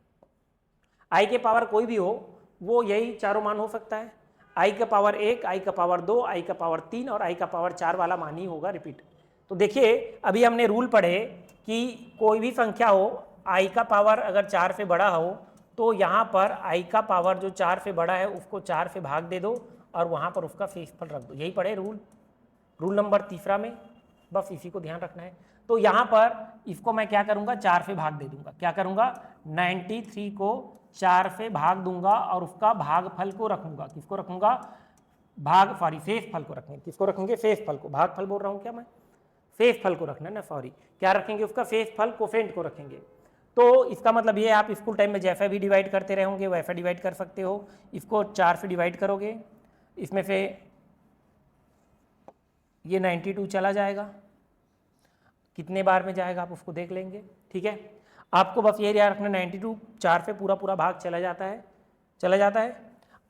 i के पावर कोई भी हो वो यही चारों मान हो सकता है, i का पावर 1, i का पावर 2, i का पावर 3 और i का पावर 4 वाला मान ही होगा रिपीट। तो देखिए अभी हमने रूल पढ़े कि कोई भी संख्या हो i का पावर अगर 4 से बड़ा हो तो यहाँ पर i का पावर जो 4 से बड़ा है उसको 4 से भाग दे दो और वहाँ पर उसका शेषफल रख दो, यही पढ़े रूल नंबर तीसरा में, बस इसी को ध्यान रखना है। तो यहाँ पर इसको मैं क्या करूँगा 4 से भाग दे दूंगा, क्या करूँगा 93 को 4 से भाग दूंगा और उसका भागफल को रखूँगा, किसको रखूँगा शेषफल को रखेंगे, किसको रखेंगे शेषफल को, भागफल बोल रहा हूँ क्या मैं, शेषफल को रखना ना, सॉरी क्या रखेंगे उसका शेषफल कोफेंट को रखेंगे। तो इसका मतलब ये आप स्कूल टाइम में जैसा भी डिवाइड करते रहे होंगे वैसा डिवाइड कर सकते हो। इसको 4 से डिवाइड करोगे, इसमें से ये 92 चला जाएगा, कितने बार में जाएगा आप उसको देख लेंगे, ठीक है। आपको बस ये याद रखना 92 4 से पूरा भाग चला जाता है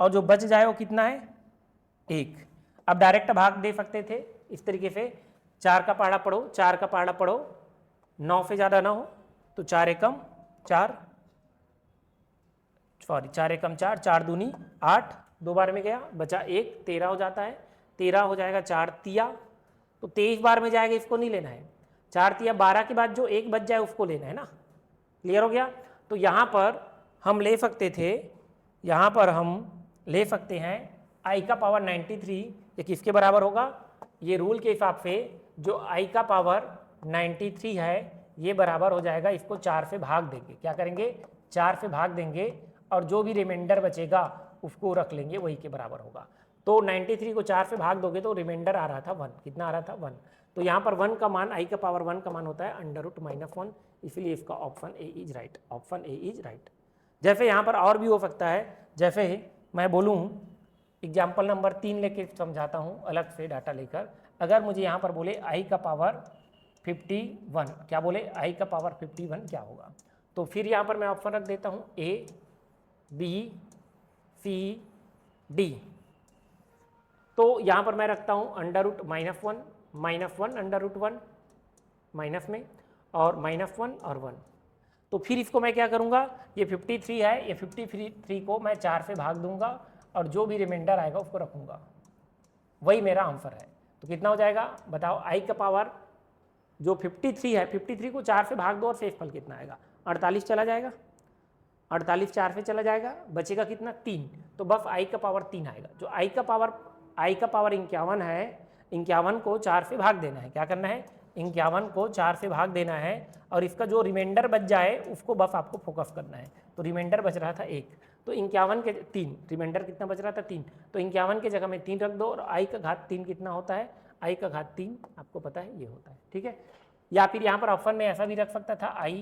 और जो बच जाए वो कितना है 1। अब डायरेक्ट भाग दे सकते थे इस तरीके से, 4 का पहाड़ा पढ़ो 9 से ज़्यादा ना हो तो 4 एकम 4, 4 दूनी 8, 2 बार में गया बचा 1, 13 हो जाता है, 13 हो जाएगा 4 तिया, तो 23 बार में जाएगा, इसको नहीं लेना है। 4 तिया 12 के बाद जो 1 बच जाए उसको लेना है ना, क्लियर हो गया। तो यहाँ पर हम ले सकते हैं i का पावर 93 ये किसके बराबर होगा, ये रूल के हिसाब से जो i का पावर 93 है ये बराबर हो जाएगा, इसको 4 से भाग देंगे, क्या करेंगे 4 से भाग देंगे और जो भी रिमाइंडर बचेगा उसको रख लेंगे, वही के बराबर होगा। तो 93 को 4 से भाग दोगे तो रिमाइंडर आ रहा था 1, कितना आ रहा था 1। तो यहाँ पर 1 का मान i का पावर 1 का मान होता है √-1, इसलिए इसका option A is right, option A is right. जैसे यहाँ पर और भी हो सकता है, जैसे मैं बोलूँ एग्जाम्पल नंबर 3 लेके समझाता हूँ अलग से डाटा लेकर। अगर मुझे यहाँ पर बोले i का पावर 51, क्या बोले i का पावर 51 क्या होगा, तो फिर यहाँ पर मैं ऑप्शन रख देता हूँ A B C D। तो यहाँ पर मैं रखता हूँ √-1, -1 √1 माइनस में और -1 और 1। तो फिर इसको मैं क्या करूँगा, ये 53 है, ये 53 को मैं 4 से भाग दूंगा और जो भी रिमाइंडर आएगा उसको रखूँगा, वही मेरा आंसर है। तो कितना हो जाएगा बताओ, i का पावर जो 53 है, 53 को 4 से भाग दो और शेषफल कितना आएगा 48 चला जाएगा, 48 4 से चला जाएगा, बचेगा कितना 3। तो बस i का पावर 3 आएगा। जो i का पावर 51 है, 51 को 4 से भाग देना है, क्या करना है 51 को 4 से भाग देना है और इसका जो रिमाइंडर बच जाए उसको बस आपको फोकस करना है। तो रिमाइंडर बच रहा था 1, तो 51 के 3, रिमाइंडर कितना बच रहा था 3, तो 51 के जगह में 3 रख दो और i का घात 3 कितना होता है, i का घात 3 आपको पता है ये होता है, ठीक है। या फिर यहाँ पर ऑप्शन में ऐसा भी रख सकता था i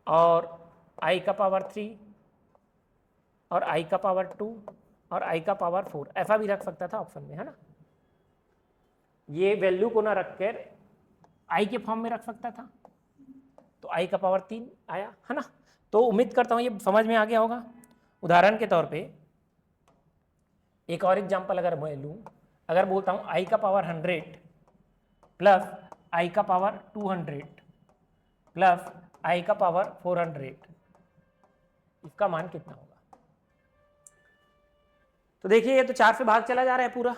और i का पावर 3 और i का पावर 2 और i का पावर 4, ऐसा भी रख सकता था ऑप्शन में, है ना। ये वैल्यू को ना रखकर i के फॉर्म में रख सकता था, तो i का पावर 3 आया, है ना। तो उम्मीद करता हूँ ये समझ में आ गया होगा। उदाहरण के तौर पे एक और एग्जांपल अगर मैं लूँ, अगर बोलता हूँ i का पावर 100 प्लस i का पावर 200 प्लस i का पावर 400, इसका मान कितना होगा। तो देखिए ये तो 4 से भाग चला जा रहा है पूरा,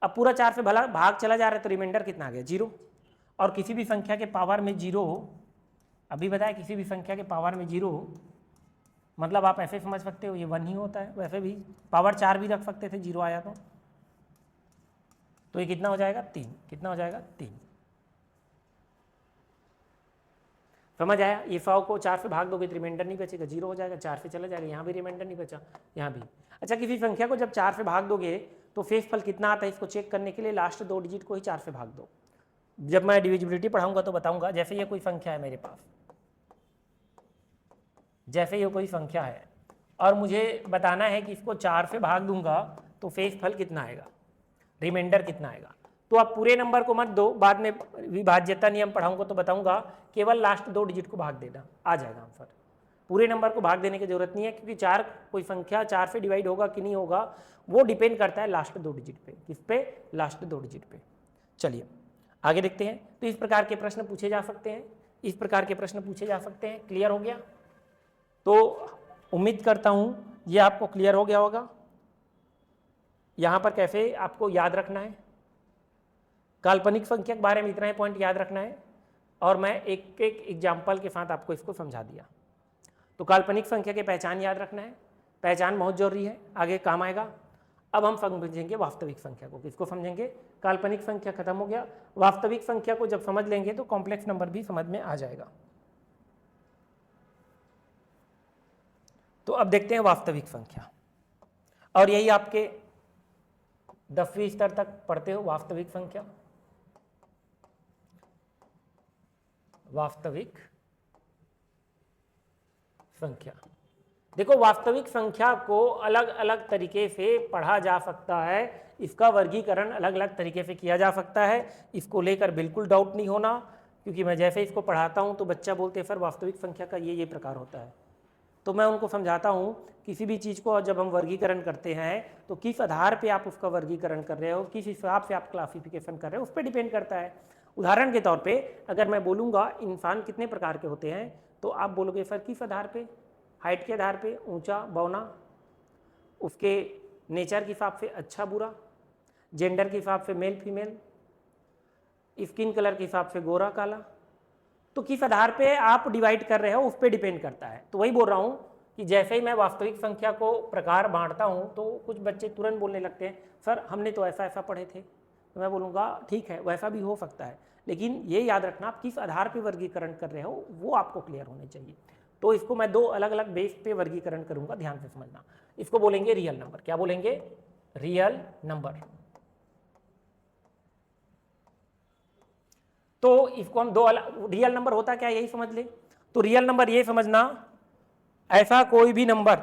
अब पूरा 4 से भला भाग चला जा रहा है तो रिमाइंडर कितना आ गया 0। और किसी भी संख्या के पावर में 0, अभी बताया किसी भी संख्या के पावर में 0 मतलब आप ऐसे समझ सकते हो ये 1 ही होता है, वैसे भी पावर 4 भी रख सकते थे 0 आया तो ये कितना हो जाएगा 3, कितना हो जाएगा 3। समझ आया, ये 100 को 4 से भाग दोगे तो रिमाइंडर नहीं बचेगा, 0 हो जाएगा, 4 से चला जाएगा, यहाँ भी रिमाइंडर नहीं बचा, यहाँ भी। अच्छा, किसी संख्या को जब 4 से भाग दोगे तो शेषफल कितना आता है, इसको चेक करने के लिए लास्ट 2 डिजिट को ही 4 से भाग दो। जब मैं डिविजिबिलिटी पढ़ाऊंगा तो बताऊंगा। जैसे ये कोई संख्या है मेरे पास, जैसे ये कोई संख्या है और मुझे बताना है कि इसको 4 से भाग दूंगा तो शेषफल कितना आएगा, रिमाइंडर कितना आएगा। तो आप पूरे नंबर को मत दो, बाद में विभाज्यता नियम पढ़ाऊंगा तो बताऊंगा, केवल लास्ट 2 डिजिट को भाग देना, आ जाएगा आंसर। पूरे नंबर को भाग देने की जरूरत नहीं है, क्योंकि 4 कोई संख्या 4 से डिवाइड होगा कि नहीं होगा वो डिपेंड करता है लास्ट 2 डिजिट पे। किस पे, लास्ट 2 डिजिट पे। चलिए आगे देखते हैं। तो इस प्रकार के प्रश्न पूछे जा सकते हैं, इस प्रकार के प्रश्न पूछे जा सकते हैं। क्लियर हो गया? तो उम्मीद करता हूं ये आपको क्लियर हो गया होगा। यहां पर कैसे आपको याद रखना है, काल्पनिक संख्या के बारे में इतना ही पॉइंट याद रखना है, और मैं एक एक एग्जाम्पल के साथ आपको इसको समझा दिया। तो काल्पनिक संख्या की पहचान याद रखना है, पहचान बहुत जरूरी है, आगे काम आएगा। अब हम समझेंगे वास्तविक संख्या को। किसको समझेंगे? काल्पनिक संख्या खत्म हो गया, वास्तविक संख्या को जब समझ लेंगे तो कॉम्प्लेक्स नंबर भी समझ में आ जाएगा। तो अब देखते हैं वास्तविक संख्या, और यही आपके 10वीं स्तर तक पढ़ते हो। वास्तविक संख्या, वास्तविक संख्या। देखो, वास्तविक संख्या को अलग अलग तरीके से पढ़ा जा सकता है, इसका वर्गीकरण अलग अलग तरीके से किया जा सकता है। इसको लेकर बिल्कुल डाउट नहीं होना, क्योंकि मैं जैसे इसको पढ़ाता हूं तो बच्चा बोलते हैं सर वास्तविक संख्या का ये प्रकार होता है, तो मैं उनको समझाता हूं किसी भी चीज़ को जब हम वर्गीकरण करते हैं तो किस आधार पे आप उसका वर्गीकरण कर रहे हो, किस हिसाब से आप क्लासिफिकेशन कर रहे हो, उस पर डिपेंड करता है। उदाहरण के तौर पे अगर मैं बोलूँगा इंसान कितने प्रकार के होते हैं, तो आप बोलोगे सर किस आधार पे? हाइट के आधार पे, ऊंचा बौना, उसके नेचर के हिसाब से अच्छा बुरा, जेंडर के हिसाब से मेल फीमेल, स्किन कलर के हिसाब से गोरा काला। तो किस आधार पे आप डिवाइड कर रहे हो उस पर डिपेंड करता है। तो वही बोल रहा हूँ कि जैसे ही मैं वास्तविक संख्या को प्रकार बांटता हूँ तो कुछ बच्चे तुरंत बोलने लगते हैं सर हमने तो ऐसा ऐसा पढ़े थे। तो मैं बोलूँगा ठीक है, वैसा भी हो सकता है, लेकिन ये याद रखना आप किस आधार पे वर्गीकरण कर रहे हो वो आपको क्लियर होने चाहिए। तो इसको मैं दो अलग अलग बेस पे वर्गीकरण करूंगा, ध्यान से समझना। इसको बोलेंगे रियल नंबर। क्या बोलेंगे? Real number. तो इसको हम दो अलग, रियल नंबर होता क्या यही समझ ले। तो रियल नंबर ये समझना, ऐसा कोई भी नंबर,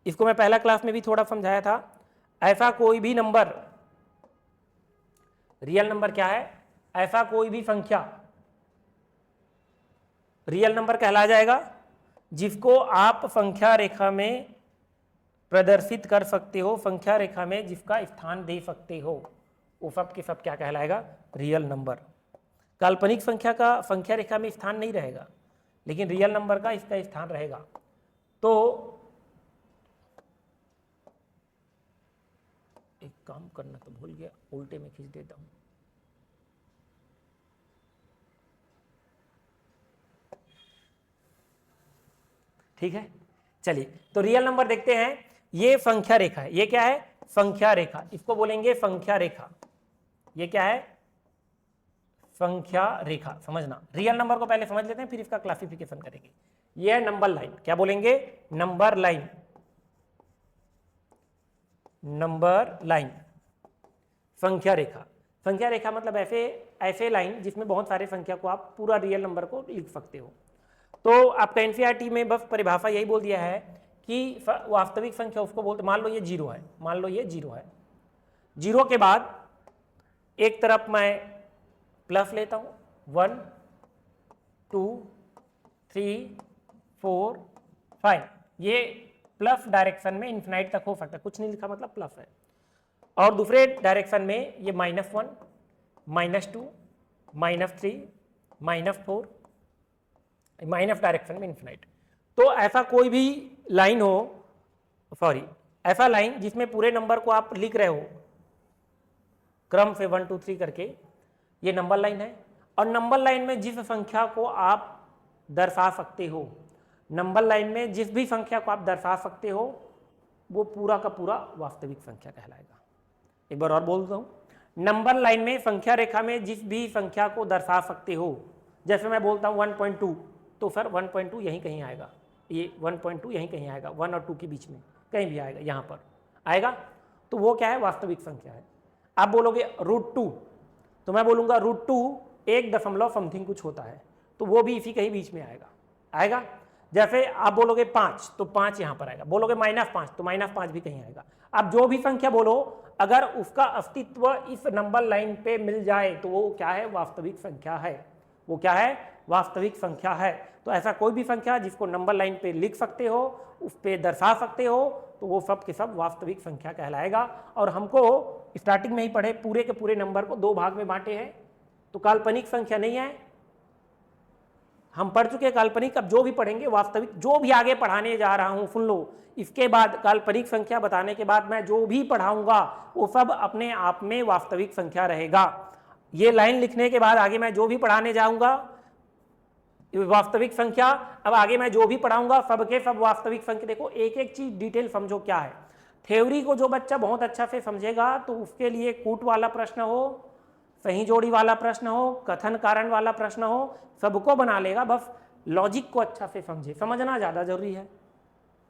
इसको मैं पहला क्लास में भी थोड़ा समझाया था, ऐसा कोई भी नंबर, रियल नंबर क्या है? ऐसा कोई भी संख्या रियल नंबर कहला जाएगा जिसको आप संख्या रेखा में प्रदर्शित कर सकते हो, संख्या रेखा में जिसका स्थान दे सकते हो, वो सब के सब क्या कहलाएगा? Real number. काल्पनिक संख्या का संख्या रेखा में स्थान नहीं रहेगा, लेकिन रियल नंबर का इसका स्थान रहेगा। तो एक काम करना तो भूल गया, उल्टे में खींच देता हूं। ठीक है, चलिए तो रियल नंबर देखते हैं। ये संख्या रेखा है, ये क्या है? संख्या रेखा, इसको बोलेंगे संख्या रेखा। ये क्या है? संख्या रेखा। समझना, रियल नंबर को पहले समझ लेते हैं, फिर इसका क्लासिफिकेशन करेंगे। ये है नंबर लाइन। क्या बोलेंगे? Number line. नंबर लाइन, संख्या रेखा। संख्या रेखा मतलब ऐसे लाइन जिसमें बहुत सारे संख्या को आप पूरा रियल नंबर को लिख सकते हो। तो आपका एनसीईआरटी में बस परिभाषा यही बोल दिया है कि वास्तविक संख्या उसको बोलते, मान लो ये जीरो है, मान लो ये जीरो है, जीरो के बाद एक तरफ मैं प्लस लेता हूं, 1 2 3 4 5, ये प्लस डायरेक्शन में इन्फिनाइट तक हो सकता है, कुछ नहीं लिखा मतलब प्लस है। और दूसरे डायरेक्शन में ये -1 -2 -3 -4, माइनस डायरेक्शन में इन्फिनाइट। तो ऐसा कोई भी लाइन हो, सॉरी ऐसा लाइन जिसमें पूरे नंबर को आप लिख रहे हो क्रम से 1 2 3 करके, ये नंबर लाइन है। और नंबर लाइन में जिस संख्या को आप दर्शा सकते हो, नंबर लाइन में जिस भी संख्या को आप दर्शा सकते हो वो पूरा का पूरा वास्तविक संख्या कहलाएगा। एक बार और बोलता हूँ, नंबर लाइन में संख्या रेखा में जिस भी संख्या को दर्शा सकते हो, जैसे मैं बोलता हूँ 1.2, तो सर 1.2 यहीं कहीं आएगा, ये 1.2 यहीं कहीं आएगा, 1 और 2 के बीच में कहीं भी आएगा, यहाँ पर आएगा, तो वो क्या है? वास्तविक संख्या है। आप बोलोगे √2, तो मैं बोलूँगा √2 1 दशमलव समथिंग कुछ होता है, तो वो भी इसी कहीं बीच में आएगा, आएगा। जैसे आप बोलोगे 5, तो 5 यहाँ पर आएगा, बोलोगे -5, तो -5 भी कहीं आएगा। आप जो भी संख्या बोलो, अगर उसका अस्तित्व इस नंबर लाइन पे मिल जाए तो वो क्या है? वास्तविक संख्या है। वो क्या है? वास्तविक संख्या है। तो ऐसा कोई भी संख्या जिसको नंबर लाइन पे लिख सकते हो, उस पे दर्शा सकते हो, तो वो सब के सब वास्तविक संख्या कहलाएगा। और हमको स्टार्टिंग में ही पढ़े, पूरे के पूरे नंबर को 2 भाग में बांटे हैं, तो काल्पनिक संख्या नहीं है, हम पढ़ चुके काल्पनिक। अब जो भी पढ़ेंगे वास्तविक, जो भी आगे पढ़ाने जा रहा हूं सुन लो, इसके बाद काल्पनिक संख्या बताने के बाद मैं जो भी पढ़ाऊंगा वो सब अपने आप में वास्तविक संख्या रहेगा। ये लाइन लिखने के बाद आगे मैं जो भी पढ़ाने जाऊंगा वास्तविक संख्या, अब आगे मैं जो भी पढ़ाऊंगा सबके सब वास्तविक संख्या। देखो एक एक चीज डिटेल समझो क्या है। थ्योरी को जो बच्चा बहुत अच्छा से समझेगा तो उसके लिए कूट वाला प्रश्न हो, सही जोड़ी वाला प्रश्न हो, कथन कारण वाला प्रश्न हो, सबको बना लेगा। बस लॉजिक को अच्छा से समझे, समझना ज़्यादा जरूरी है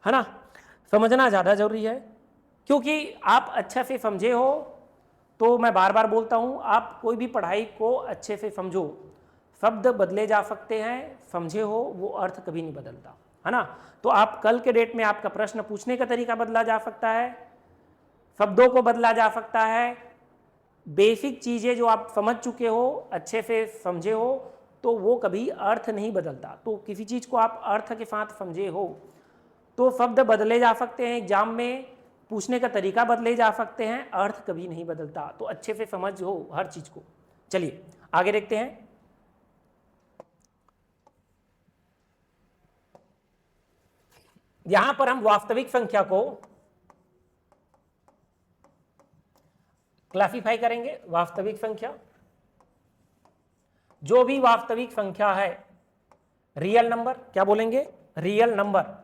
ना? समझना ज़्यादा जरूरी है, क्योंकि आप अच्छे से समझे हो तो मैं बार बार बोलता हूँ, आप कोई भी पढ़ाई को अच्छे से समझो। शब्द बदले जा सकते हैं, समझे हो, वो अर्थ कभी नहीं बदलता, है ना? तो आप कल के डेट में आपका प्रश्न पूछने का तरीका बदला जा सकता है, शब्दों को बदला जा सकता है, बेसिक चीज़ें जो आप समझ चुके हो, अच्छे से समझे हो, तो वो कभी अर्थ नहीं बदलता। तो किसी चीज़ को आप अर्थ के साथ समझे हो तो शब्द बदले जा सकते हैं, एग्जाम में पूछने का तरीका बदले जा सकते हैं, अर्थ कभी नहीं बदलता। तो अच्छे से समझ हो हर चीज़ को। चलिए आगे देखते हैं। यहां पर हम वास्तविक संख्या को क्लासिफाई करेंगे। वास्तविक संख्या, जो भी वास्तविक संख्या है, रियल नंबर, क्या बोलेंगे? Real number,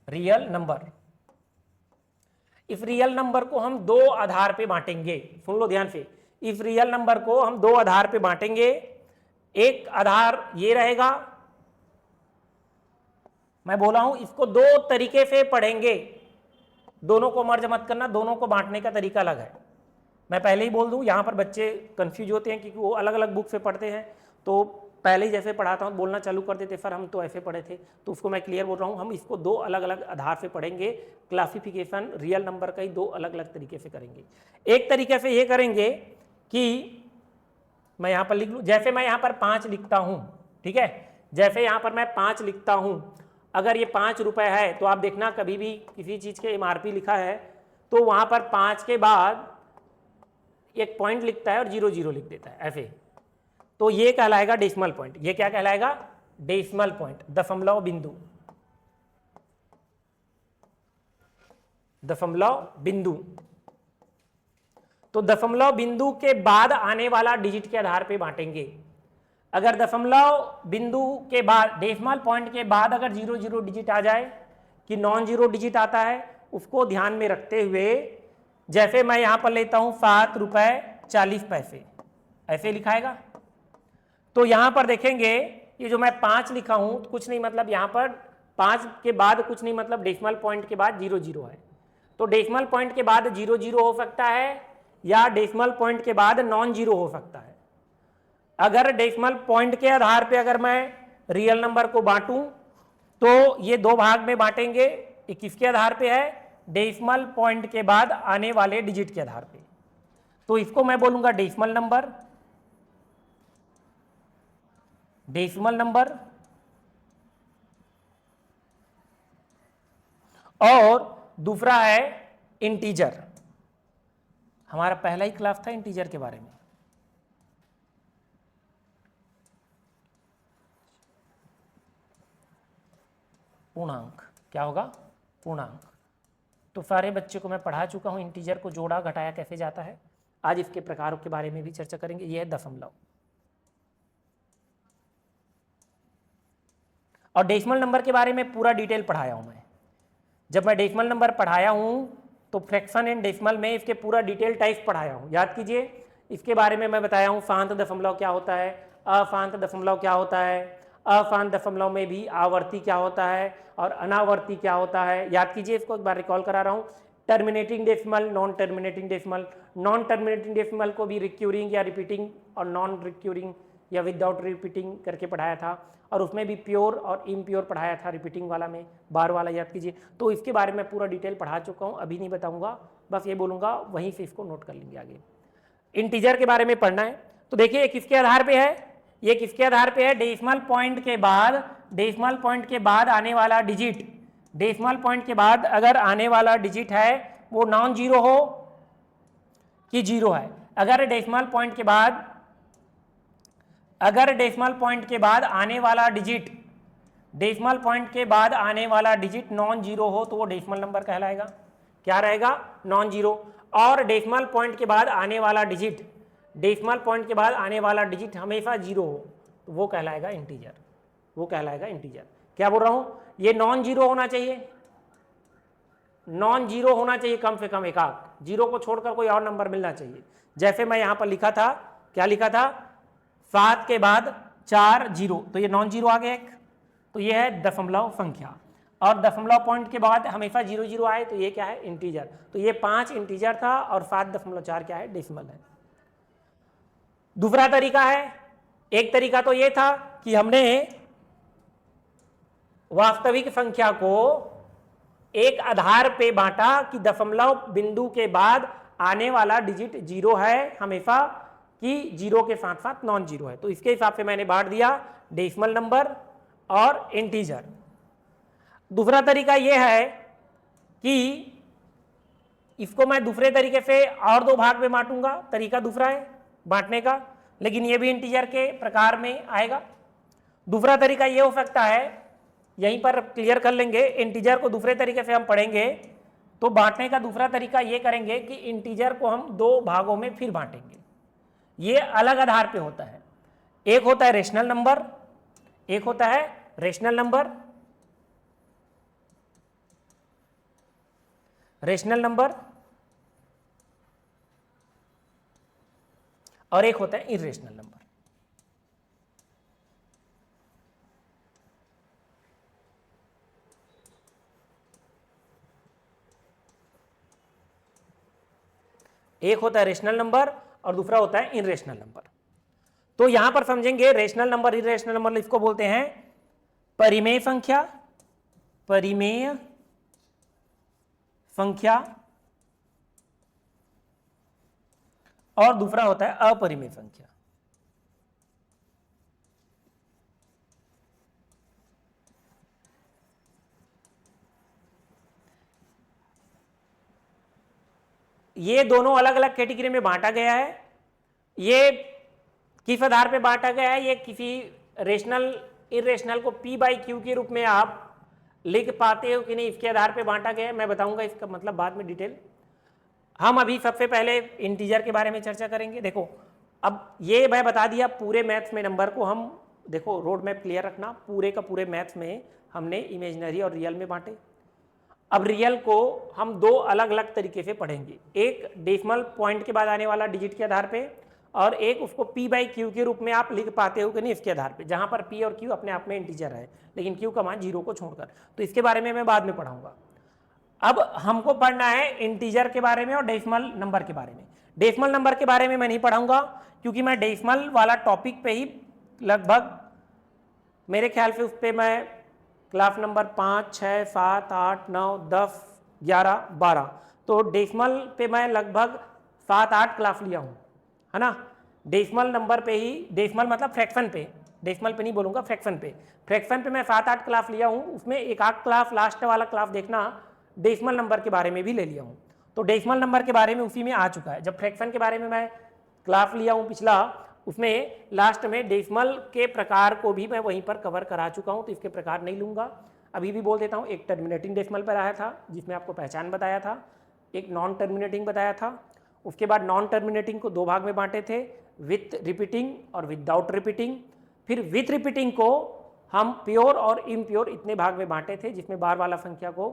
real number. If real number को हम दो आधार पे बांटेंगे, सुन लो ध्यान से, इफ रियल नंबर को हम दो आधार पे बांटेंगे, एक आधार ये रहेगा, मैं बोला हूं इसको दो तरीके से पढ़ेंगे, दोनों को मर्ज मत करना, दोनों को बांटने का तरीका अलग है। मैं पहले ही बोल दूं, यहां पर बच्चे कंफ्यूज होते हैं क्योंकि वो अलग अलग बुक से पढ़ते हैं, तो पहले ही जैसे पढ़ाता हूं बोलना चालू कर देते, सर हम तो ऐसे पढ़े थे, तो उसको मैं क्लियर बोल रहा हूं, हम इसको दो अलग अलग आधार से पढ़ेंगे, क्लासिफिकेशन रियल नंबर का ही दो अलग अलग तरीके से करेंगे। एक तरीके से ये करेंगे कि मैं यहां पर लिख लूं, जैसे मैं यहां पर 5 लिखता हूं, ठीक है, जैसे यहां पर मैं 5 लिखता हूं, अगर ये 5 रुपए है तो आप देखना कभी भी किसी चीज के MRP लिखा है तो वहां पर 5 के बाद एक पॉइंट लिखता है और 00 लिख देता है ऐसे, तो ये कहलाएगा डेसिमल पॉइंट। ये क्या कहलाएगा? डेसिमल पॉइंट, दशमलव बिंदु, दशमलव बिंदु। तो दशमलव बिंदु के बाद आने वाला डिजिट के आधार पे बांटेंगे। अगर दशमलव बिंदु के बाद, डेसिमल पॉइंट के बाद अगर 00 डिजिट आ जाए कि नॉन जीरो डिजिट आता है, उसको ध्यान में रखते हुए जैसे मैं यहां पर लेता हूं 7 रुपए 40 पैसे, ऐसे लिखाएगा। तो यहां पर देखेंगे ये जो मैं 5 लिखा हूं, कुछ नहीं मतलब यहां पर 5 के बाद कुछ नहीं मतलब डेसिमल पॉइंट के बाद 00 है, तो डेसिमल पॉइंट के बाद 00 हो सकता है या डेसिमल पॉइंट के बाद नॉन जीरो हो सकता है। अगर डेसिमल पॉइंट के आधार पे अगर मैं रियल नंबर को बांटूं तो ये दो भाग में बांटेंगे, एक किसके आधार पे है? डेसिमल पॉइंट के बाद आने वाले डिजिट के आधार पे। तो इसको मैं बोलूंगा डेसिमल नंबर, डेसिमल नंबर, और दूसरा है इंटीजर। हमारा पहला ही क्लास था इंटीजर के बारे में। पूर्णांक क्या होगा? पूर्णांक। तो सारे बच्चे को मैं पढ़ा चुका हूं इंटीजर को जोड़ा घटाया कैसे जाता है। आज इसके प्रकारों के बारे में भी चर्चा करेंगे। यह है दशमलव। और डेसिमल नंबर के बारे में पूरा डिटेल पढ़ाया हूं मैं। जब मैं डेसिमल नंबर पढ़ाया हूं तो फ्रैक्शन एंड डेसिमल में इसके पूरा डिटेल टाइप पढ़ाया हूं, याद कीजिए। इसके बारे में मैं बताया हूं शांत दशमलव क्या होता है, अशांत दशमलव क्या होता है, अशांत दशमलव में भी आवर्ती क्या होता है और अनावर्ती क्या होता है, याद कीजिए। इसको एक बार रिकॉल करा रहा हूं। Terminating decimal, non terminating decimal, non terminating decimal को भी रिक्यूरिंग या रिपीटिंग और नॉन रिक्यूरिंग या विदाउट रिपीटिंग करके पढ़ाया था, और उसमें भी प्योर और इम्प्योर पढ़ाया था, रिपीटिंग वाला में बार वाला, याद कीजिए। तो इसके बारे में पूरा डिटेल पढ़ा चुका हूँ, अभी नहीं बताऊंगा, बस ये बोलूँगा वहीं से इसको नोट कर लेंगे आगे। इंटीजर के बारे में पढ़ना है। तो देखिए किसके आधार पे है, ये किसके आधार पे है? डेसिमल पॉइंट के बाद, डेसिमल पॉइंट के बाद आने वाला डिजिट, डेसिमल पॉइंट के बाद अगर आने वाला डिजिट है वो नॉन जीरो हो कि जीरो है। अगर डेसिमल पॉइंट के बाद, अगर डेसिमल पॉइंट के बाद आने वाला डिजिट, डेसिमल पॉइंट के बाद आने वाला डिजिट नॉन जीरो हो तो वो डेसिमल नंबर कहलाएगा। क्या रहेगा? Non zero. और डेसिमल पॉइंट के बाद आने वाला डिजिट, डेसिमल पॉइंट के बाद आने वाला डिजिट हमेशा जीरो हो तो वो कहलाएगा इंटीजर, वो कहलाएगा इंटीजर। क्या बोल रहा हूं? ये नॉन जीरो होना चाहिए, नॉन जीरो होना चाहिए, कम से कम एक आध जीरो को छोड़कर कोई और नंबर मिलना चाहिए। जैसे मैं यहां पर लिखा था, क्या लिखा था? 7 के बाद 4 जीरो, तो ये नॉन जीरो आ गया एक, तो ये है दशमलव संख्या। और दशमलव पॉइंट के बाद हमेशा 00 आए तो ये क्या है? इंटीजर। तो ये 5 इंटीजर था और 7.4 क्या है? डेसिमल है। दूसरा तरीका है, एक तरीका तो ये था कि हमने वास्तविक संख्या को एक आधार पे बांटा कि दशमलव बिंदु के बाद आने वाला डिजिट जीरो है हमेशा, कि जीरो के साथ साथ नॉन जीरो है, तो इसके हिसाब से मैंने बांट दिया डेसिमल नंबर और इंटीजर। दूसरा तरीका यह है कि इसको मैं दूसरे तरीके से और दो भाग में बांटूंगा, तरीका दूसरा है बांटने का, लेकिन यह भी इंटीजर के प्रकार में आएगा। दूसरा तरीका यह हो सकता है, यहीं पर क्लियर कर लेंगे, इंटीजर को दूसरे तरीके से हम पढ़ेंगे तो बांटने का दूसरा तरीका यह करेंगे कि इंटीजर को हम दो भागों में फिर बांटेंगे। ये अलग आधार पे होता है, एक होता है रेशनल नंबर, एक होता है रेशनल नंबर। रेशनल नंबर और एक होता है इरेशनल नंबर। एक होता है रेशनल नंबर और दूसरा होता है इरेशनल नंबर। तो यहां पर समझेंगे रेशनल नंबर इरेशनल नंबर इसको बोलते हैं परिमेय संख्या, परिमेय संख्या, और दूसरा होता है अपरिमेय संख्या। ये दोनों अलग अलग कैटेगरी में बांटा गया है। ये किस आधार पे बांटा गया है? ये किसी रेशनल इरेशनल को पी बाई क्यू के रूप में आप लिख पाते हो कि नहीं, इसके आधार पे बांटा गया है। मैं बताऊंगा इसका मतलब बाद में डिटेल। हम अभी सबसे पहले इंटीजर के बारे में चर्चा करेंगे। देखो अब ये मैं बता दिया पूरे मैथ्स में नंबर को हम, देखो रोड मैप क्लियर रखना, पूरे का पूरे मैथ्स में हमने इमेजिनरी और रियल में बांटे। अब रियल को हम दो अलग अलग तरीके से पढ़ेंगे, एक डेसिमल पॉइंट के बाद आने वाला डिजिट के आधार पे, और एक उसको पी बाई क्यू के रूप में आप लिख पाते हो कि नहीं इसके आधार पे, जहां पर पी और क्यू अपने आप में इंटीजर है लेकिन क्यू का मान 0 को छोड़कर। तो इसके बारे में मैं बाद में पढ़ाऊंगा। अब हमको पढ़ना है इंटीजर के बारे में और डेसिमल नंबर के बारे में। डेसिमल नंबर के बारे में मैं नहीं पढ़ाऊंगा क्योंकि मैं डेसिमल वाला टॉपिक पे ही लगभग मेरे ख्याल से उस पर मैं क्लास नंबर 5, 6, 7, 8, 9, 10, 11, 12, तो डेसिमल पे मैं लगभग 7-8 क्लास लिया हूँ, है ना। डेसिमल नंबर पे ही, डेसिमल मतलब फ्रैक्शन पे, डेसिमल पे नहीं बोलूँगा, फ्रैक्शन पे, फ्रैक्शन पे मैं 7-8 क्लास लिया हूँ। उसमें एक आध क्लास लास्ट वाला क्लास देखना डेसिमल नंबर के बारे में भी ले लिया हूँ। तो डेसिमल नंबर के बारे में उसी में आ चुका है। जब फ्रैक्शन के बारे में मैं क्लास लिया हूँ पिछला, उसमें लास्ट में डेसिमल के प्रकार को भी मैं वहीं पर कवर करा चुका हूँ, तो इसके प्रकार नहीं लूँगा। अभी भी बोल देता हूँ, एक टर्मिनेटिंग डेसिमल पर आया था जिसमें आपको पहचान बताया था, एक नॉन टर्मिनेटिंग बताया था। उसके बाद नॉन टर्मिनेटिंग को दो भाग में बांटे थे, विथ रिपीटिंग और विदाउट रिपीटिंग। फिर विथ रिपीटिंग को हम प्योर और इम्प्योर इतने भाग में बांटे थे, जिसमें बार वाला संख्या को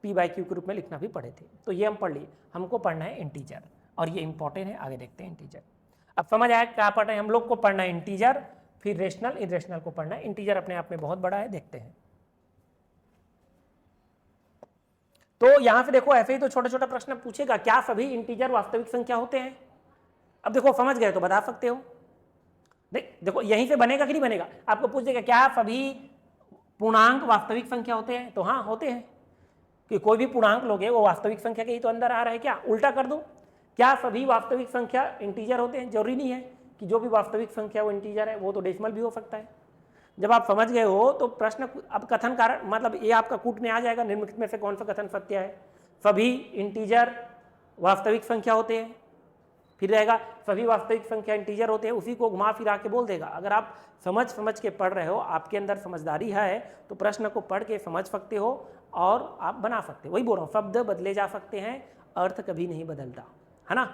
पी बाई क्यू के रूप में लिखना भी पड़े थे। तो ये हम पढ़ लिए। हमको पढ़ना है इंटीजर, और ये इंपॉर्टेंट है, आगे देखते हैं इंटीजर। अब समझ आया क्या पढ़ रहे हैं हम लोग को? पढ़ना है इंटीजर, फिर रेशनल इरेशनल को पढ़ना है। इंटीजर अपने आप में बहुत बड़ा है, देखते हैं। तो यहां से देखो ऐसे ही तो छोटा छोटा प्रश्न पूछेगा, क्या सभी इंटीजर वास्तविक संख्या होते हैं? अब देखो समझ गए तो बता सकते हो। देखो यहीं से बनेगा कि नहीं बनेगा, आपको पूछ देगा क्या सभी पूर्णांक वास्तविक संख्या होते हैं? तो हाँ होते हैं, कि कोई भी पूर्णांक लोगे वो वास्तविक संख्या के ही तो अंदर आ रहा है। क्या उल्टा कर दो, क्या सभी वास्तविक संख्या इंटीजर होते हैं? जरूरी नहीं है कि जो भी वास्तविक संख्या वो इंटीजर है, वो तो डेसिमल भी हो सकता है। जब आप समझ गए हो तो प्रश्न अब कथन कारण मतलब ये आपका कूट में आ जाएगा, निम्नलिखित में से कौन सा कथन सत्य है? सभी इंटीजर वास्तविक संख्या होते हैं, फिर रहेगा सभी वास्तविक संख्या इंटीजर होते हैं, उसी को घुमा फिरा के बोल देगा। अगर आप समझ के पढ़ रहे हो, आपके अंदर समझदारी है, तो प्रश्न को पढ़ के समझ सकते हो और आप बना सकते हो। वही बोल रहा हूँ, शब्द बदले जा सकते हैं, अर्थ कभी नहीं बदलता, है ना।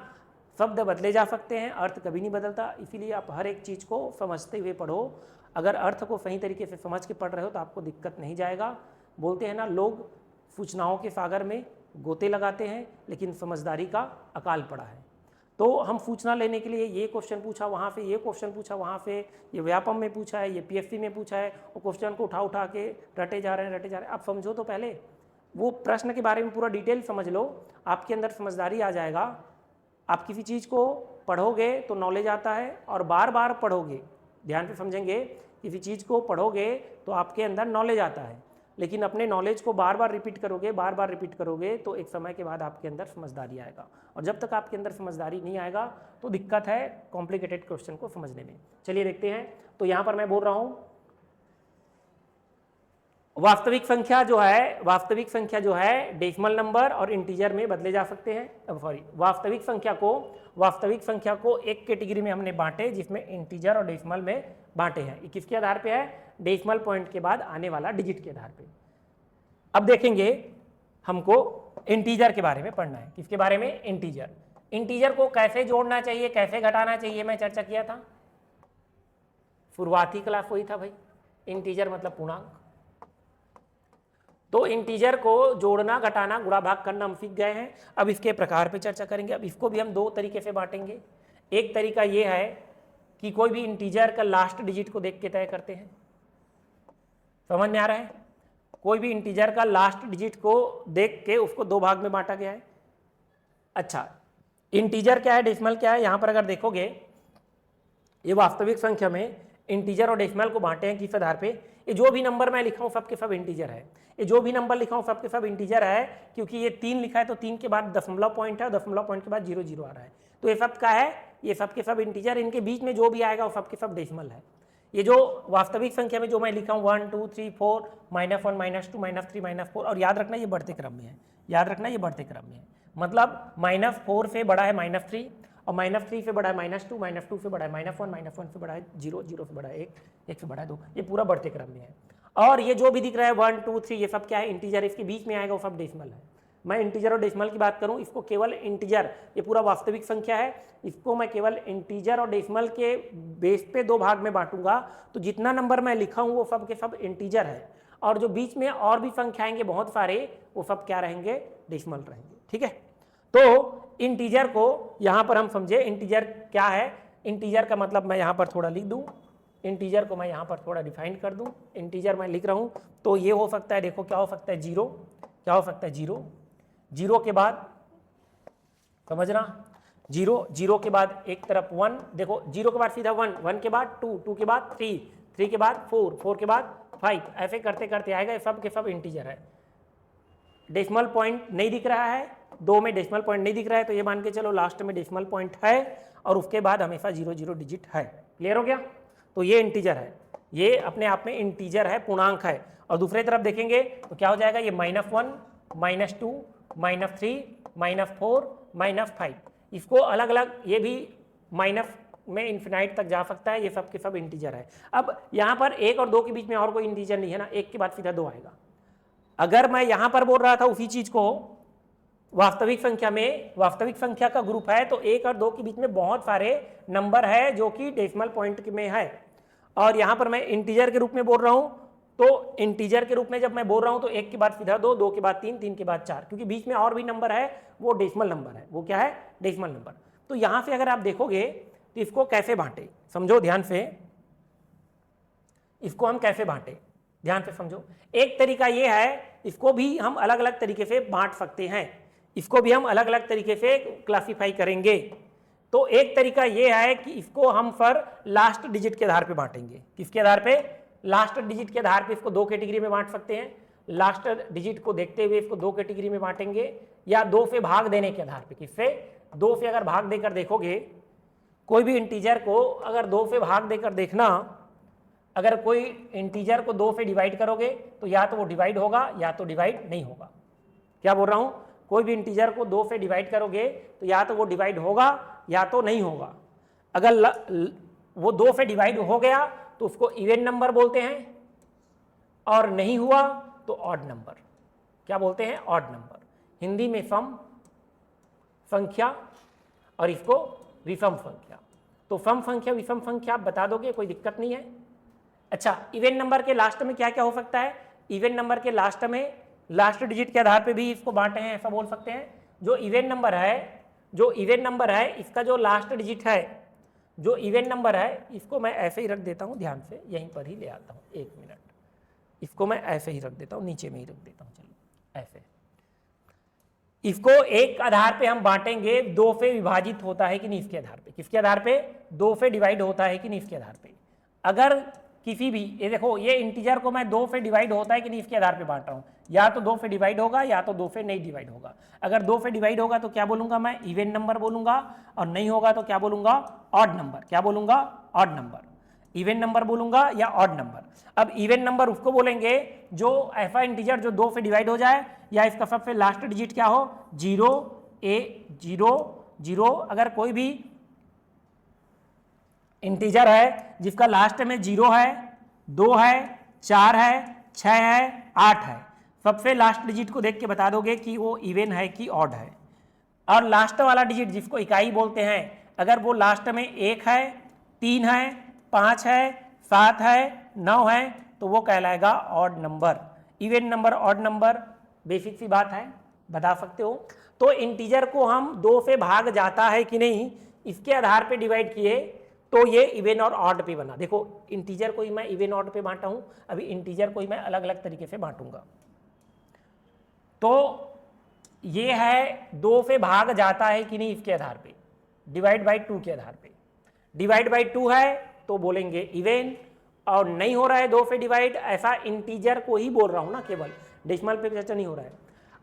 शब्द बदले जा सकते हैं, अर्थ कभी नहीं बदलता। इसीलिए आप हर एक चीज़ को समझते हुए पढ़ो। अगर अर्थ को सही तरीके से समझ के पढ़ रहे हो तो आपको दिक्कत नहीं जाएगा। बोलते हैं ना लोग, सूचनाओं के सागर में गोते लगाते हैं, लेकिन समझदारी का अकाल पड़ा है। तो हम सूचना लेने के लिए ये क्वेश्चन पूछा, वहाँ से ये क्वेश्चन पूछा, वहाँ से ये व्यापम में पूछा है, ये पीएससी में पूछा है, वो क्वेश्चन को उठा के रटे जा रहे हैं। आप समझो तो पहले, वो प्रश्न के बारे में पूरा डिटेल समझ लो, आपके अंदर समझदारी आ जाएगा। आप किसी चीज़ को पढ़ोगे तो नॉलेज आता है, और बार बार पढ़ोगे, ध्यान से समझेंगे, किसी चीज़ को पढ़ोगे तो आपके अंदर नॉलेज आता है, लेकिन अपने नॉलेज को बार बार रिपीट करोगे तो एक समय के बाद आपके अंदर समझदारी आएगा। और जब तक आपके अंदर समझदारी नहीं आएगा तो दिक्कत है कॉम्प्लिकेटेड क्वेश्चन को समझने में। चलिए देखते हैं। तो यहाँ पर मैं बोल रहा हूँ वास्तविक संख्या जो है डेसिमल नंबर और इंटीजर में बदले जा सकते हैं। सॉरी, वास्तविक संख्या को एक कैटेगरी में हमने बांटे, जिसमें इंटीजर और डेसिमल में बांटे हैं। किसके आधार पे है? डेसिमल पॉइंट के बाद आने वाला डिजिट के आधार पे। अब देखेंगे, हमको इंटीजर के बारे में पढ़ना है। किसके बारे में? इंटीजर को कैसे जोड़ना चाहिए, कैसे घटाना चाहिए, मैं चर्चा किया था। शुरुआती क्लास वही था भाई, इंटीजर मतलब पूर्णांक। तो इंटीजर को जोड़ना, घटाना, गुणा, भाग करना हम सीख गए हैं। अब इसके प्रकार पे चर्चा करेंगे। अब इसको भी हम दो तरीके से बांटेंगे। एक तरीका ये है कि कोई भी इंटीजर का लास्ट डिजिट को देख के तय करते हैं। समझ में आ रहा है? कोई भी इंटीजर का लास्ट डिजिट को देख के उसको दो भाग में बांटा गया है। अच्छा, इंटीजर क्या है, डेसिमल क्या है? यहां पर अगर देखोगे, ये वास्तविक संख्या में इंटीजर और डेसिमल को बांटे हैं किस आधार पे? ये जो भी नंबर मैं लिखा हूं सब के सब इंटीजर है। ये जो भी नंबर लिखा हूं सब के सब इंटीजर है, क्योंकि ये 3 लिखा है तो 3 के बाद दशमलव पॉइंट है, दशमलव पॉइंट के बाद 0 0 आ रहा है, तो ये सब का है, ये सब के सब इंटीजर। इनके बीच में जो भी आएगा वो सब के सब डेसिमल है। ये जो वास्तविक संख्या में जो मैं लिखा हूँ 1 2 3 4 -1 -2 -3 -4, और याद रखना ये बढ़ते क्रम में है, याद रखना ये बढ़ते क्रम में है। मतलब -4 से बड़ा है -3, और -3 से बड़ा है -2, -2 से बड़ा है -1 से बड़ा है 0, 0 से बड़ा है 1, 1 से बड़ा है 2, ये पूरा बढ़ते क्रम में है। और ये जो भी दिख रहा है 1 2 3 ये सब क्या है? इंटीजर। इसके बीच में आएगा वो सब डेसिमल है। मैं इंटीजर और डेसिमल की बात करूं, इसको केवल इंटीजर, ये पूरा वास्तविक संख्या है, इसको मैं केवल इंटीजर और डेसिमल के बेस पे दो भाग में बांटूंगा, तो जितना नंबर मैं लिखा हूं वो सब के सब इंटीजर है, और जो बीच में और भी संख्या आएंगे बहुत सारे, वो सब क्या रहेंगे? डेसिमल रहेंगे। ठीक है, तो इंटीजर को यहां पर हम समझे, इंटीजर क्या है? इंटीजर का मतलब मैं यहां पर थोड़ा लिख दूं, इंटीजर को मैं यहां पर थोड़ा डिफाइन कर दूं। इंटीजर मैं लिख रहा हूं तो ये हो सकता है, देखो क्या हो सकता है? 0, क्या हो सकता है? 0, 0 के बाद समझना, 0, 0 के बाद एक तरफ 1, देखो 0 के बाद सीधा 1, 1 के बाद 2, 2 के बाद 3, 3 के बाद 4, 4 के बाद 5, ऐसे करते करते आएगा। सब के सब इंटीजर है। डेसिमल पॉइंट नहीं दिख रहा है, 2 में डेसिमल पॉइंट नहीं दिख रहा है, तो ये मान के चलो लास्ट में डेसिमल पॉइंट है, और उसके बाद हमेशा 0 0 डिजिट है। क्लियर हो गया? तो ये इंटीजर है, ये अपने आप में इंटीजर है, पूर्णांक है। और दूसरी तरफ देखेंगे तो क्या हो जाएगा? ये -1 -2 -3 -4 -5, इसको अलग अलग, ये भी माइनस में इन्फिनाइट तक जा सकता है, ये सब के सब इंटीजर है। अब यहाँ पर 1 और 2 के बीच में और कोई इंटीजर नहीं है ना, 1 के बाद सीधा 2 आएगा। अगर मैं यहाँ पर बोल रहा था उसी चीज को वास्तविक संख्या में, वास्तविक संख्या का ग्रुप है, तो 1 और 2 के बीच में बहुत सारे नंबर है जो कि डेसिमल पॉइंट में है, और यहाँ पर मैं इंटीजर के रूप में बोल रहा हूँ, तो इंटीजर के रूप में जब मैं बोल रहा हूँ तो 1 के बाद सीधा 2, 2 के बाद 3, 3 के बाद 4, क्योंकि बीच में और भी नंबर है, वो डेसिमल नंबर है। वो क्या है? Decimal number. तो यहाँ से अगर आप देखोगे तो इसको कैसे बांटे, समझो ध्यान से, इसको हम कैसे बांटे, ध्यान से समझो। एक तरीका ये है, इसको भी हम अलग अलग तरीके से बांट सकते हैं, इसको भी हम अलग अलग तरीके से क्लासिफाई करेंगे। तो एक तरीका ये है कि इसको हम पर लास्ट डिजिट के आधार पे बांटेंगे। किसके आधार पे? लास्ट डिजिट के आधार पे इसको 2 कैटेगरी में बांट सकते हैं। लास्ट डिजिट को देखते हुए इसको 2 कैटेगरी में बांटेंगे, या 2 से भाग देने के आधार पे। किससे? 2 से अगर भाग देकर देखोगे, कोई भी इंटीजर को अगर 2 से भाग देकर देखना, अगर कोई इंटीजर को 2 से डिवाइड करोगे तो या तो वो डिवाइड होगा या तो डिवाइड नहीं होगा। क्या बोल रहा हूं? कोई भी इंटीजर को 2 से डिवाइड करोगे तो या तो वो डिवाइड होगा या तो नहीं होगा। अगर वो 2 से डिवाइड हो गया तो उसको इवन नंबर बोलते हैं, और नहीं हुआ तो ऑड नंबर। क्या बोलते हैं? Odd number. हिंदी में सम संख्या और इसको विषम संख्या। तो सम संख्या विषम संख्या आप बता दोगे, कोई दिक्कत नहीं है। अच्छा, इवन नंबर के लास्ट में क्या क्या हो सकता है? इवन नंबर के लास्ट में लास्ट डिजिट के आधार पे भी इसको बांटे हैं, ऐसा बोल सकते हैं। जो इवन नंबर है, जो इवन नंबर है, इसका जो लास्ट डिजिट है, जो इवन नंबर है, इसको मैं ऐसे ही रख देता हूं, ध्यान से यहीं पर ही ले आता हूं, 1 मिनट। इसको मैं ऐसे ही रख देता हूं, नीचे में ही रख देता हूं, चलो ऐसे। इसको एक आधार पे हम बांटेंगे, 2 से विभाजित होता है कि नहीं इसके आधार पे। किसके आधार पे? 2 से डिवाइड होता है कि नहीं इसके आधार पे। अगर किसी भी, ये देखो, ये इंटीजर को मैं 2 से डिवाइड होता है कि नहीं इसके आधार पे बांट रहा हूं, या तो 2 से डिवाइड होगा या तो 2 से नहीं डिवाइड होगा। अगर 2 से डिवाइड होगा तो क्या बोलूंगा मैं? इवन नंबर बोलूंगा, और नहीं होगा तो क्या बोलूंगा? Odd number. क्या बोलूंगा? Odd number. इवन नंबर बोलूंगा या ऑड नंबर। अब इवन नंबर उसको बोलेंगे जो ऐसा इंटीजर जो 2 से डिवाइड हो जाए, या इसका सबसे लास्ट डिजिट क्या हो? 0 0 0। अगर कोई भी इंटीजर है जिसका लास्ट में 0 है, 2 है, 4 है, 6 है, 8 है, सबसे लास्ट डिजिट को देख के बता दोगे कि वो इवन है कि ऑड है। और लास्ट वाला डिजिट जिसको इकाई बोलते हैं, अगर वो लास्ट में 1 है, 3 है, 5 है, 7 है, 9 है, तो वो कहलाएगा odd number. Even number, odd number, basic सी बात है, बता सकते हो। तो इंटीजर को हम 2 से भाग जाता है कि नहीं, इसके आधार पे डिवाइड किए तो ये इवन और ऑड पे बना। देखो इंटीजर को ही मैं इवन ऑड पे बांटा हूं, अभी इंटीजर को ही मैं अलग अलग तरीके से बांटूंगा। तो ये है 2 से भाग जाता है कि नहीं इसके आधार पे, डिवाइड बाई 2 के आधार पे। डिवाइड बाई 2 है तो बोलेंगे इवन, और नहीं हो रहा है 2 से डिवाइड, ऐसा इंटीजर को ही बोल रहा हूं ना, केवल डेसिमल पे चर्चा नहीं हो रहा है।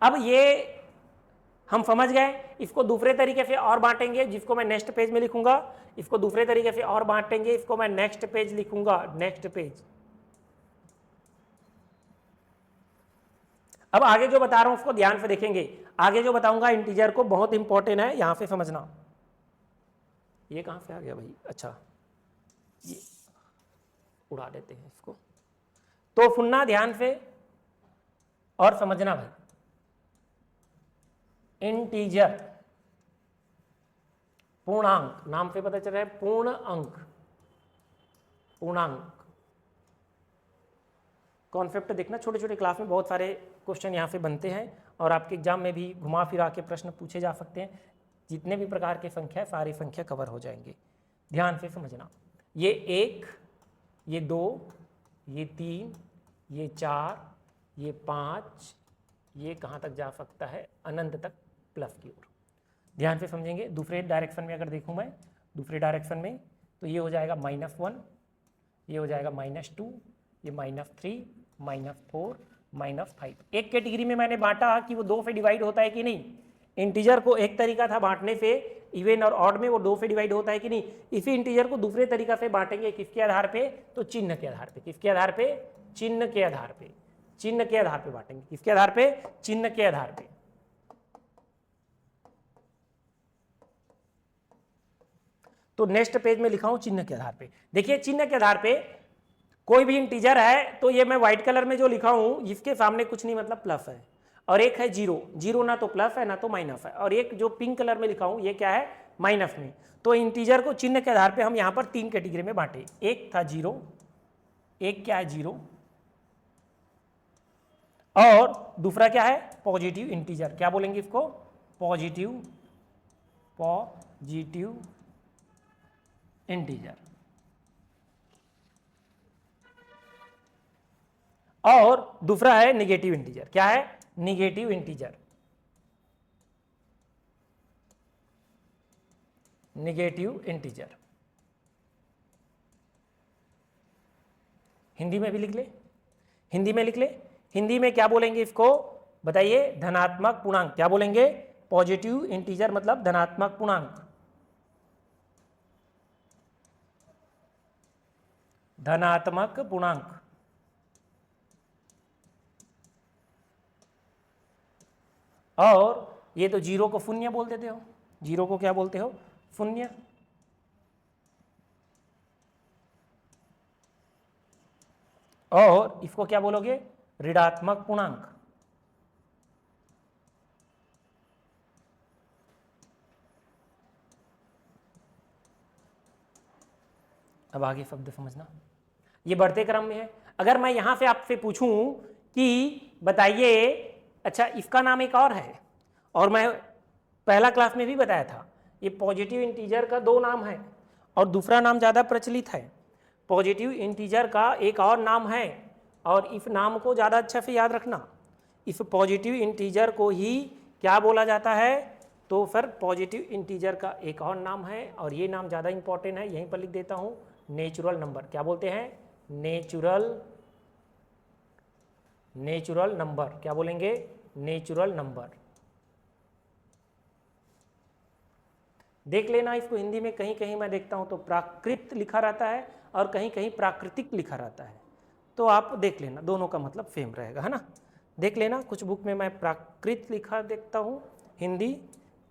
अब ये हम समझ गए, इसको दूसरे तरीके से और बांटेंगे, जिसको मैं नेक्स्ट पेज में लिखूंगा। इसको दूसरे तरीके से और बांटेंगे, इसको मैं नेक्स्ट पेज लिखूंगा, नेक्स्ट पेज। अब आगे जो बता रहा हूं उसको ध्यान से देखेंगे। आगे जो बताऊंगा इंटीजर को बहुत इंपॉर्टेंट है, यहां से समझना। ये कहां से आ गया भाई, अच्छा ये उड़ा देते हैं इसको। तो सुनना ध्यान से और समझना भाई। इंटीजर पूर्णांक, नाम से पता चल रहा है, पूर्ण अंक, पूर्णांक कॉन्सेप्ट देखना। छोटे छोटे क्लास में बहुत सारे क्वेश्चन यहाँ से बनते हैं और आपके एग्जाम में भी घुमा फिरा के प्रश्न पूछे जा सकते हैं। जितने भी प्रकार की संख्या है सारी संख्या कवर हो जाएंगे, ध्यान से समझना। ये 1, ये 2, ये 3, ये 4, ये 5, ये कहाँ तक जा सकता है, अनंत तक प्लस की ओर। ध्यान से समझेंगे। दूसरे डायरेक्शन में अगर देखूँ मैं, दूसरे डायरेक्शन में तो ये हो जाएगा -1, ये हो जाएगा -2, ये -3, -4, -5। एक कैटेगरी में मैंने बांटा कि वो 2 से डिवाइड होता है कि नहीं। इंटीजर को एक तरीका था बांटने से, इवन और ऑड में, वो 2 से डिवाइड होता है कि नहीं। इसी इंटीजर को दूसरे तरीका से बांटेंगे, किसके आधार पे, तो चिन्ह के आधार पे। किसके आधार पे, चिन्ह के आधार पे, चिन्ह के आधार पे बांटेंगे। किसके आधार पे, चिन्ह के आधार पे। तो नेक्स्ट पेज में लिखा हूं चिन्ह के आधार पे। देखिए चिन्ह के आधार पे कोई भी इंटीजर है तो ये मैं व्हाइट कलर में जो लिखा हूं इसके सामने कुछ नहीं, मतलब प्लस है, और एक है जीरो। जीरो ना तो प्लस है ना तो माइनस है, और एक जो पिंक कलर में लिखा हूं ये क्या है, माइनस में। तो इंटीजर को चिन्ह के आधार पे हम यहां पर 3 कैटेगरी में बांटे। एक था जीरो, एक क्या है जीरो, और दूसरा क्या है, पॉजिटिव इंटीजर। क्या बोलेंगे इसको, पॉजिटिव, पॉजिटिव इंटीजर। और दूसरा है निगेटिव इंटीजर। क्या है, negative integer, negative integer. Hindi में भी लिख ले, हिंदी में लिख ले। हिंदी में क्या बोलेंगे इसको बताइए, धनात्मक पूर्णांक। क्या बोलेंगे, पॉजिटिव इंटीजर मतलब धनात्मक पूर्णांक, धनात्मक पूर्णांक। और ये तो जीरो को शून्य बोल देते हो, जीरो को क्या बोलते हो, शून्य। और इसको क्या बोलोगे, ऋणात्मक पूर्णांक। अब आगे शब्द समझना, ये बढ़ते क्रम में है। अगर मैं यहां से आपसे पूछूं कि बताइए, अच्छा इसका नाम एक और है, और मैं पहला क्लास में भी बताया था, ये पॉजिटिव इंटीजर का 2 नाम है और दूसरा नाम ज़्यादा प्रचलित है। पॉजिटिव इंटीजर का एक और नाम है, और इस नाम को ज़्यादा अच्छा से याद रखना। इस पॉजिटिव इंटीजर को ही क्या बोला जाता है, तो फिर पॉजिटिव इंटीजर का एक और नाम है, और ये नाम ज़्यादा इंपॉर्टेंट है, यहीं पर लिख देता हूँ, नेचुरल नंबर। क्या बोलते हैं, नेचुरल, नेचुरल नंबर। क्या बोलेंगे, नेचुरल नंबर। देख लेना इसको, हिंदी में कहीं कहीं मैं देखता हूं तो प्राकृत लिखा रहता है और कहीं कहीं प्राकृतिक लिखा रहता है, तो आप देख लेना, दोनों का मतलब सेम रहेगा, है ना। देख लेना, कुछ बुक में मैं प्राकृत लिखा देखता हूं हिंदी,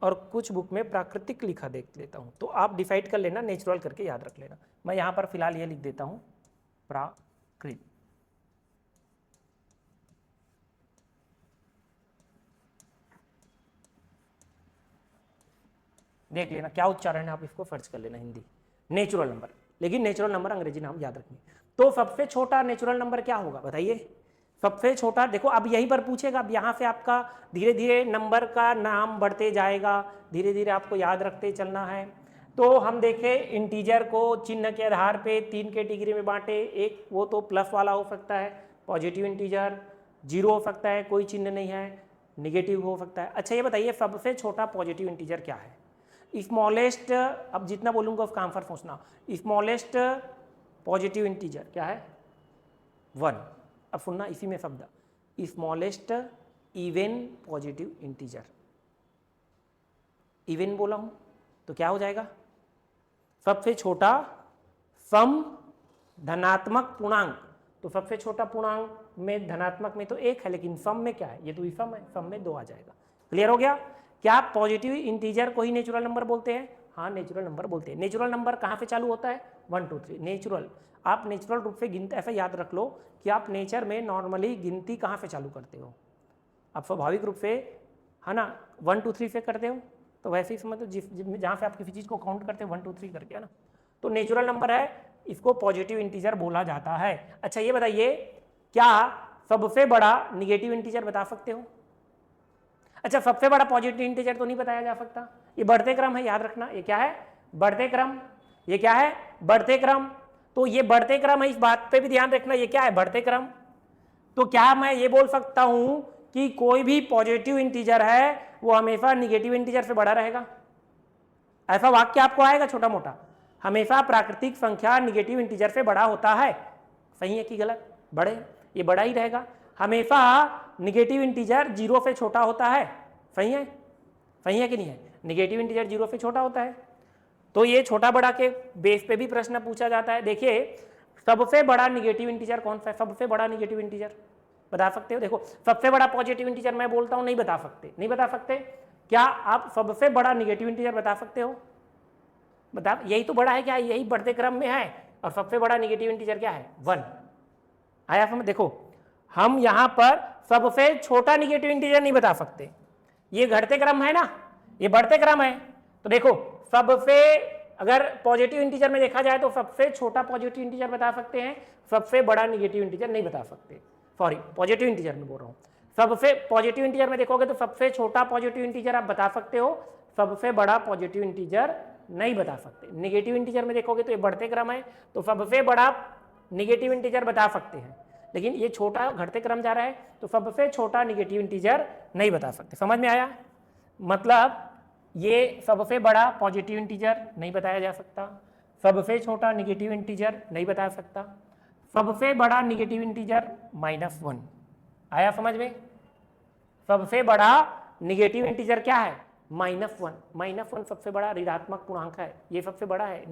और कुछ बुक में प्राकृतिक लिखा देख लेता हूं, तो आप डिसाइड कर लेना, नेचुरल करके याद रख लेना। मैं यहां पर फिलहाल ये लिख देता हूं, प्राकृत। देख लेना क्या उच्चारण है, आप इसको फर्ज कर लेना हिंदी, नेचुरल नंबर। लेकिन नेचुरल नंबर अंग्रेजी नाम याद रखनी। तो सबसे छोटा नेचुरल नंबर क्या होगा बताइए, सबसे छोटा देखो, अब यहीं पर पूछेगा, अब यहाँ से आपका धीरे धीरे नंबर का नाम बढ़ते जाएगा, धीरे धीरे आपको याद रखते चलना है। तो हम देखें इंटीजर को चिन्ह के आधार पे 3 कैटेगरी में बांटे। एक वो तो प्लस वाला हो सकता है पॉजिटिव इंटीजर, जीरो हो सकता है कोई चिन्ह नहीं है, निगेटिव हो सकता है। अच्छा ये बताइए सबसे छोटा पॉजिटिव इंटीजर क्या है? स्मॉलेस्ट, अब जितना बोलूँगा उसका आंसर सोचना, स्मॉलेस्ट पॉजिटिव इंटीजर क्या है? 1। अब सुनना इसी में शब्द, smallest even positive integer. Even बोला हूं तो क्या हो जाएगा? सबसे छोटा सम धनात्मक पूर्णांक। तो सबसे छोटा पूर्णांक में धनात्मक में तो 1 है, लेकिन सम में क्या है? ये तो सम है, सम में 2 आ जाएगा। क्लियर हो गया? क्या पॉजिटिव इंटीजर को ही नेचुरल नंबर बोलते हैं? हाँ नेचुरल नंबर बोलते हैं। नेचुरल नंबर कहाँ से चालू होता है? 1 2 3 नेचुरल। आप नेचुरल रूप से गिनते, ऐसा याद रख लो कि आप नेचर में नॉर्मली गिनती कहाँ से चालू करते हो? आप स्वाभाविक रूप से, है ना, 1 2 3 से करते हो। तो वैसे ही समझ लो जहाँ से आप किसी चीज़ को काउंट करते हो 1 2 3 करके, है ना, तो नेचुरल नंबर है, इसको पॉजिटिव इंटीजर बोला जाता है। अच्छा ये बताइए क्या सबसे बड़ा निगेटिव इंटीजर बता सकते हो? अच्छा सबसे बड़ा पॉजिटिव इंटीजर तो नहीं बताया जा सकता, ये बढ़ते क्रम है, याद रखना। ये क्या है? बढ़ते क्रम। ये क्या है? बढ़ते क्रम। तो ये बढ़ते क्रम है, इस बात पे भी ध्यान रखना, ये क्या है? बढ़ते क्रम। तो क्या मैं ये बोल सकता हूं कि कोई भी पॉजिटिव इंटीजर है वो हमेशा निगेटिव इंटीजर से बड़ा रहेगा? ऐसा वाक्य आपको आएगा छोटा मोटा, हमेशा प्राकृतिक संख्या निगेटिव इंटीजर से बड़ा होता है। सही है कि गलत? बड़े, ये बड़ा ही रहेगा। हमेशा निगेटिव इंटीजर 0 से छोटा होता है। सही है? सही है कि नहीं है? निगेटिव इंटीजर 0 से छोटा होता है। तो ये छोटा बड़ा के बेस पे भी प्रश्न पूछा जाता है। देखिए सबसे बड़ा निगेटिव इंटीजर कौन सा है? सबसे बड़ा निगेटिव इंटीजर बता सकते हो? देखो सबसे बड़ा पॉजिटिव इंटीजर मैं बोलता हूं, नहीं बता सकते, नहीं बता सकते। क्या आप सबसे बड़ा निगेटिव इंटीजर बता सकते हो? बता, यही तो बड़ा है क्या? यही बढ़ते क्रम में है। और सबसे बड़ा निगेटिव इंटीजर क्या है? 1। आया समझ? देखो हम यहां पर सबसे छोटा निगेटिव इंटीजर नहीं बता सकते, ये घटते क्रम है ना, ये बढ़ते क्रम है। तो देखो सबसे, अगर पॉजिटिव इंटीजर में देखा जाए तो सबसे छोटा पॉजिटिव इंटीजर बता सकते हैं, सबसे बड़ा निगेटिव इंटीजर नहीं बता सकते। सॉरी पॉजिटिव इंटीजर में बोल रहा हूं। सबसे पॉजिटिव इंटीजर में देखोगे तो सबसे छोटा पॉजिटिव इंटीजर आप बता सकते हो, सबसे बड़ा पॉजिटिव इंटीजर नहीं बता सकते। निगेटिव इंटीजर में देखोगे तो ये बढ़ते क्रम है, तो सबसे बड़ा निगेटिव इंटीजर बता सकते हैं, लेकिन ये छोटा घटते क्रम जा रहा है, तो सबसे छोटा निगेटिव इंटीजर नहीं बता सकते। समझ में आया? मतलब ये सबसे बड़ा पॉजिटिव इंटीजर नहीं बताया जा सकता, सबसे छोटा निगेटिव इंटीजर नहीं बता सकता, सबसे बड़ा निगेटिव इंटीजर -1। आया समझ में? सबसे बड़ा निगेटिव इंटीजर क्या है? -1। -1 सबसे बड़ा ऋणात्मक पूर्णांक है, ये सबसे बड़ा है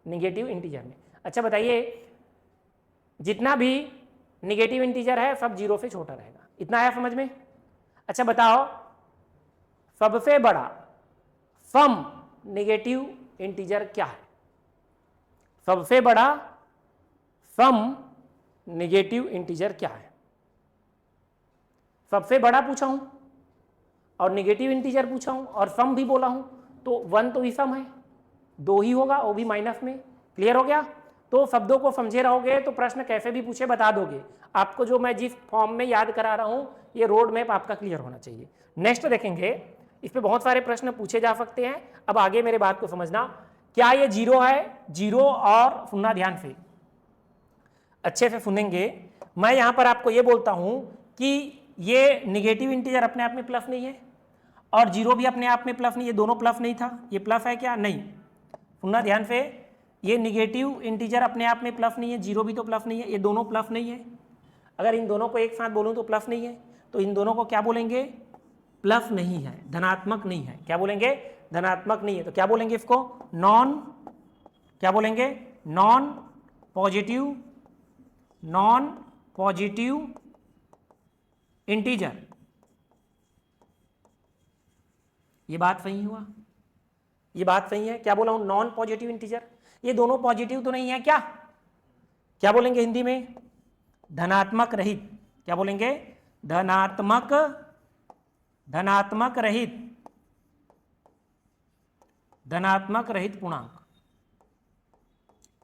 निगेटिव इंटीजर में। अच्छा बताइए जितना भी निगेटिव इंटीजर है सब 0 से छोटा रहेगा, इतना आया समझ में? अच्छा बताओ सबसे बड़ा सम निगेटिव इंटीजर क्या है? सबसे बड़ा सम निगेटिव इंटीजर क्या है? सबसे बड़ा पूछा हूं और निगेटिव इंटीजर पूछा हूं और सम भी बोला हूं, तो 1 तो ही सम है, 2 ही होगा, वो भी माइनस में। क्लियर हो गया? तो शब्दों को समझे रहोगे तो प्रश्न कैसे भी पूछे बता दोगे। आपको जो मैं जिस फॉर्म में याद करा रहा हूं, ये रोड मैप आपका क्लियर होना चाहिए। नेक्स्ट देखेंगे, इस पे बहुत सारे प्रश्न पूछे जा सकते हैं। अब आगे मेरे बात को समझना, क्या ये 0 है? 0 और सुनना ध्यान से, अच्छे से सुनेंगे। मैं यहां पर आपको ये बोलता हूं कि ये निगेटिव इंटीजर अपने आप में प्लस नहीं है और 0 भी अपने आप में प्लस नहीं, ये दोनों प्लस नहीं था, ये प्लस है क्या? नहीं। सुनना ध्यान से, ये निगेटिव इंटीजर अपने आप में प्लस नहीं है, 0 भी तो प्लस नहीं है, ये दोनों प्लस नहीं है। अगर इन दोनों को एक साथ बोलूं तो प्लस नहीं है, तो इन दोनों को क्या बोलेंगे? प्लस नहीं है, धनात्मक नहीं है। क्या बोलेंगे? धनात्मक नहीं है। तो क्या बोलेंगे इसको? नॉन, क्या बोलेंगे? Non positive, non positive integer. ये बात सही हुआ? ये बात सही है? क्या बोला हूं? Non positive integer. ये दोनों पॉजिटिव तो नहीं है क्या? क्या बोलेंगे हिंदी में? धनात्मक रहित। क्या बोलेंगे? धनात्मक, धनात्मक रहित, धनात्मक रहित पूर्णांक।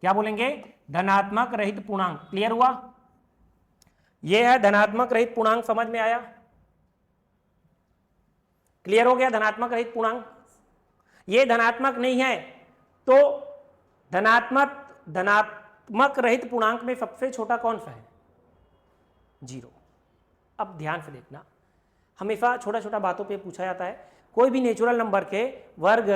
क्या बोलेंगे? धनात्मक रहित पूर्णांक। क्लियर हुआ? ये है धनात्मक रहित पूर्णांक, समझ में आया? क्लियर हो गया? धनात्मक रहित पूर्णांक, ये धनात्मक नहीं है तो धनात्मक रहित पूर्णांक में सबसे छोटा कौन सा है? 0। अब ध्यान से देखना, हमेशा छोटा छोटा बातों पे पूछा जाता है। कोई भी नेचुरल नंबर के वर्ग,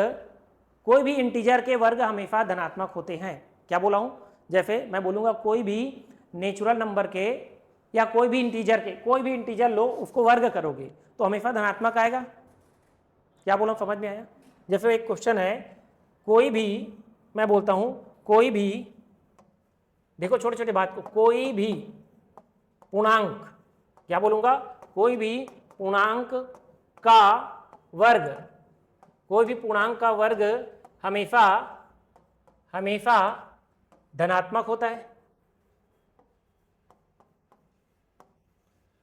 कोई भी इंटीजर के वर्ग हमेशा धनात्मक होते हैं। क्या बोला हूं? जैसे मैं बोलूंगा कोई भी नेचुरल नंबर के या कोई भी इंटीजर के, कोई भी इंटीजर लो उसको वर्ग करोगे तो हमेशा धनात्मक आएगा। क्या बोला, समझ में आया? जैसे एक क्वेश्चन है, कोई भी, मैं बोलता हूं कोई भी, देखो छोटे छोटे बात को, कोई भी पूर्णांक, क्या बोलूंगा? कोई भी पूर्णांक का वर्ग, कोई भी पूर्णांक का वर्ग हमेशा हमेशा धनात्मक होता है,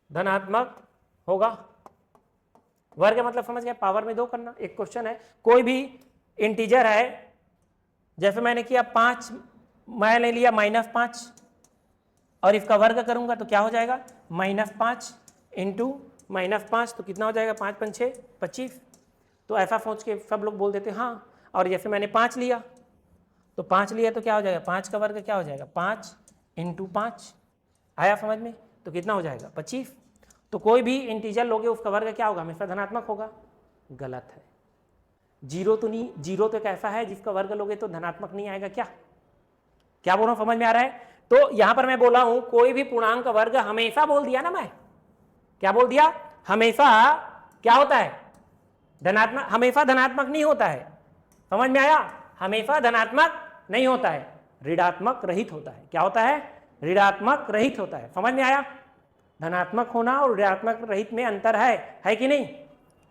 धनात्मक होगा। वर्ग मतलब समझ गए, पावर में 2 करना। एक क्वेश्चन है, कोई भी इंटीजर है, जैसे मैंने किया 5, मैंने लिया -5 और इसका वर्ग करूंगा तो क्या हो जाएगा? -5 इंटू -5, तो कितना हो जाएगा? 5 5 6 25। तो ऐसा सोच के सब लोग बोल देते हाँ। और जैसे मैंने 5 लिया तो 5 लिया तो क्या हो जाएगा? 5 का वर्ग क्या हो जाएगा? 5 इंटू 5, आया समझ में? तो कितना हो जाएगा? 25। तो कोई भी इंटीजर लोगे उसका वर्ग क्या होगा? हमेशा धनात्मक होगा। गलत है। 0 तो नहीं, 0 तो एक ऐसा है जिसका वर्ग लोगे तो धनात्मक नहीं आएगा। क्या क्या बोल रहा हूं, समझ में आ रहा है? तो यहां पर मैं बोला हूं कोई भी पूर्णांक का वर्ग, हमेशा बोल दिया ना मैं, क्या बोल दिया? हमेशा क्या होता है? धनात्मक। हमेशा धनात्मक नहीं होता है, समझ में आया? हमेशा धनात्मक नहीं होता है, ऋणात्मक रहित होता है। क्या होता है? ऋणात्मक रहित होता है। समझ में आया? धनात्मक होना और ऋणात्मक रहित में अंतर है कि नहीं?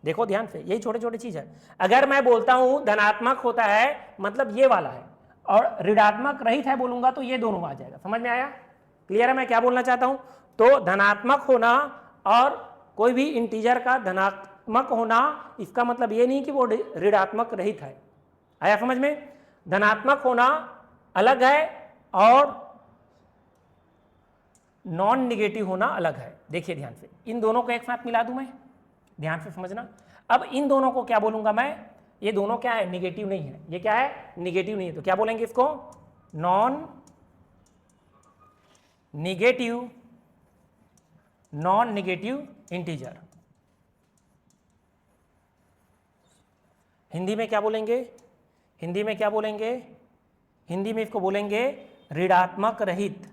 देखो ध्यान से, यही छोटे छोटे चीज है। अगर मैं बोलता हूं धनात्मक होता है मतलब ये वाला है, और ऋणात्मक रहित है बोलूंगा तो ये दोनों आ जाएगा। समझ में आया? क्लियर है मैं क्या बोलना चाहता हूं? तो धनात्मक होना और कोई भी इंटीजर का धनात्मक होना, इसका मतलब ये नहीं कि वो ऋणात्मक रहित है। आया समझ में? धनात्मक होना अलग है और नॉन निगेटिव होना अलग है। देखिए ध्यान से, इन दोनों को एक साथ मिला दूं मैं, ध्यान से समझना। अब इन दोनों को क्या बोलूंगा मैं? ये दोनों क्या है? निगेटिव नहीं है। ये क्या है? निगेटिव नहीं है। तो क्या बोलेंगे इसको? Non negative, non negative integer. Hindi में क्या बोलेंगे? हिंदी में क्या बोलेंगे? हिंदी में इसको बोलेंगे ऋणात्मक रहित।